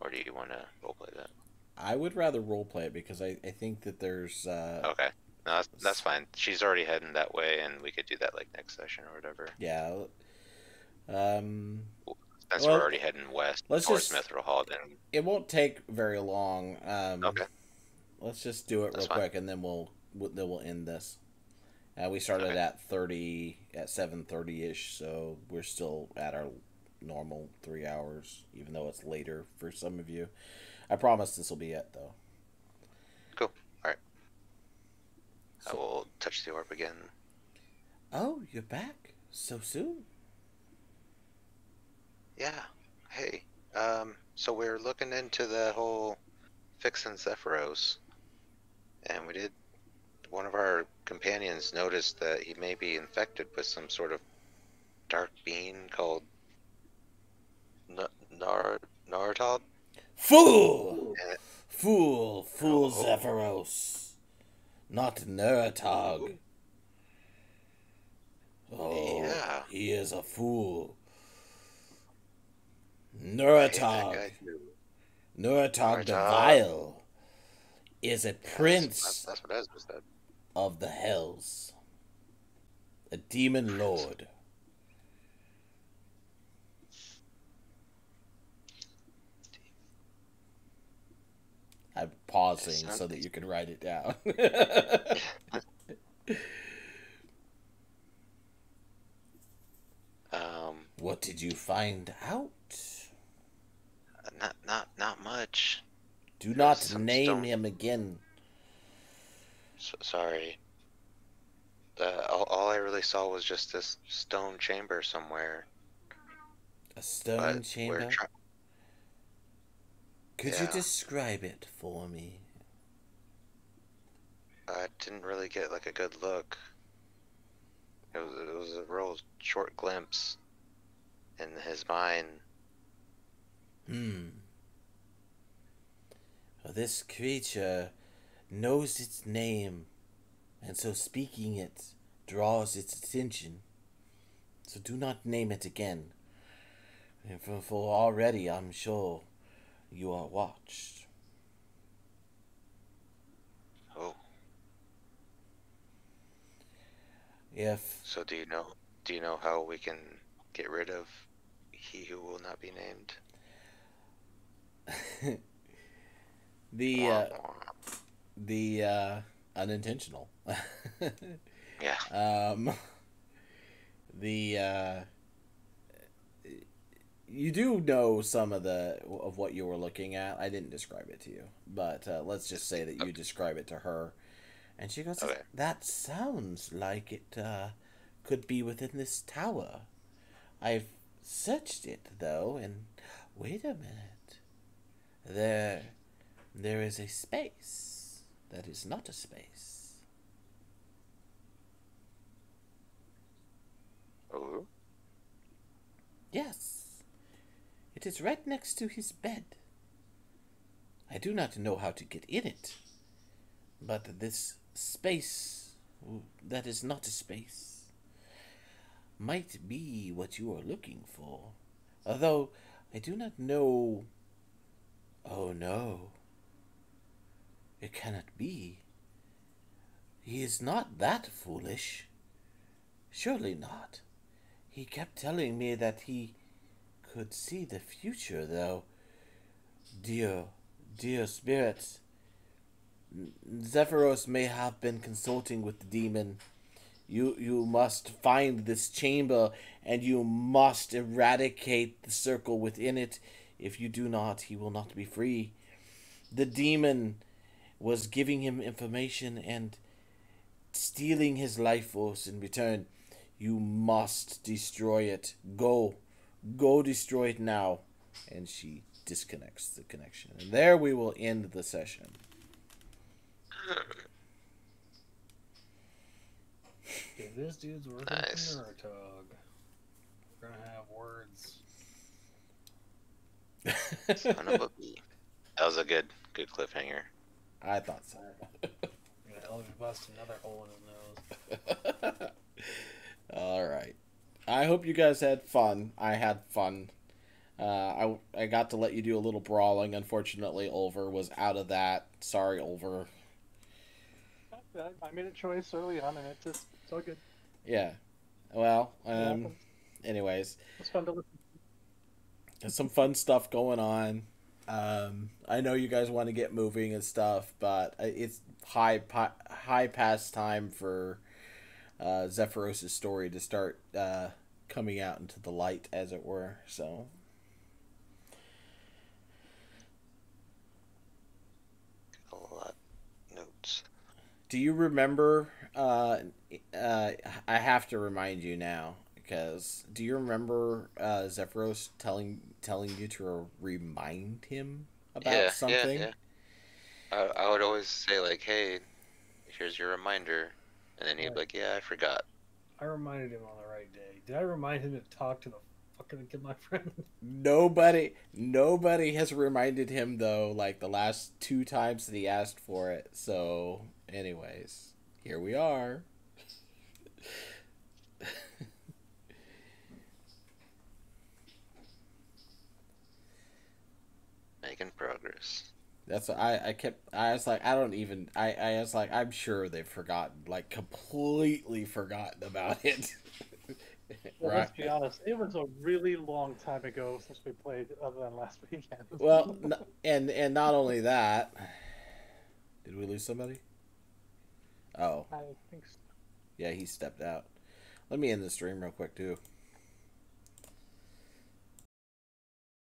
Or do you want to roleplay that? I would rather roleplay it because I think that there's Okay. No, that's fine. She's already heading that way, and we could do that like next session or whatever. yeah. Since Well, we're already heading west let's towards just- Mithril Hall, then It won't take very long. okay. Let's just do it That's real fine. quick, and then we'll end this. We started Okay. at 7:30ish, so we're still at our normal 3 hours, even though it's later for some of you. I promise this will be it, though. Cool. All right. I So- will touch the orb again. Oh, you're back so soon? Yeah. Hey. So we're looking into the whole fixing Zephyros, and one of our companions noticed that he may be infected with some sort of dark being called Naruto. Fool! Eh. Fool Oh. Zephyros. Not Neratog. Oh, Yeah. he is a fool. I hate that Neratog. guy too. Neratog the Neratog. Vile is a Yeah, prince That's what Ezra said. of the Hells. A demon lord. I'm pausing so that you can write it down. What did you find out? Not much. Do not Some name stone- him again. Sorry. All I really saw was just this stone chamber somewhere. A stone But chamber? Could you Yeah. describe it for me? I didn't really get like a good look. It was a real short glimpse in his mind. Hmm. Well, this creature knows its name, and so speaking it draws its attention. So do not name it again. And for already, I'm sure you are watched. Oh, If so do you know how we can get rid of he who will not be named? the Wah, wah. unintentional. Yeah. um, the you do know some of what you were looking at. I didn't describe it to you, but let's just say that you describe it to her, and she goes, Okay. "That sounds like it could be within this tower. I've searched it though, and wait a minute. There is a space that is not a space." Oh. Yes, it is right next to his bed. I do not know how to get in it, but this space that is not a space might be what you are looking for. Although I do not know. Oh no, it cannot be. He is not that foolish. Surely not. He kept telling me that he could see the future, though. Dear, dear spirits, Zephyros may have been consulting with the demon. You must find this chamber, and you must eradicate the circle within it. If you do not, he will not be free. The demon was giving him information and stealing his life force in return. You must destroy it. Go. Go destroy it now. And she disconnects the connection. And there we will end the session. If this dude's working Nice. for Nurtog, we're gonna have words. Son of a bee. That was a good cliffhanger. I thought so. We're gonna help him bust another hole in his nose. All right. I hope you guys had fun. I had fun. I got to let you do a little brawling. Unfortunately, Ulver was out of that. Sorry, Ulver. I made a choice early on, and it's all good. Yeah. Well, It happens. anyways, It's fun to listen. there's some fun stuff going on. I know you guys want to get moving and stuff, but it's high past time for Zephyros' story to start coming out into the light, as it were. So, A lot notes. do you remember? I have to remind you now because do you remember Zephyros telling you to remind him about something? Yeah. I would always say like, hey, here's your reminder, and then he'd be like, yeah, I forgot. I reminded him on the right day. Did I remind him to talk to the fucking kid, my friend? Nobody has reminded him though. Like the last 2 times that he asked for it. So, anyways, here we are. Making progress. That's I was like I was like I'm sure they've forgotten, like completely forgotten about it. Well, Right. let's be honest. It was a really long time ago since we played, other than last weekend. Well, and not only that, did we lose somebody? Oh, I think so. yeah, he stepped out. Let me end the stream real quick too.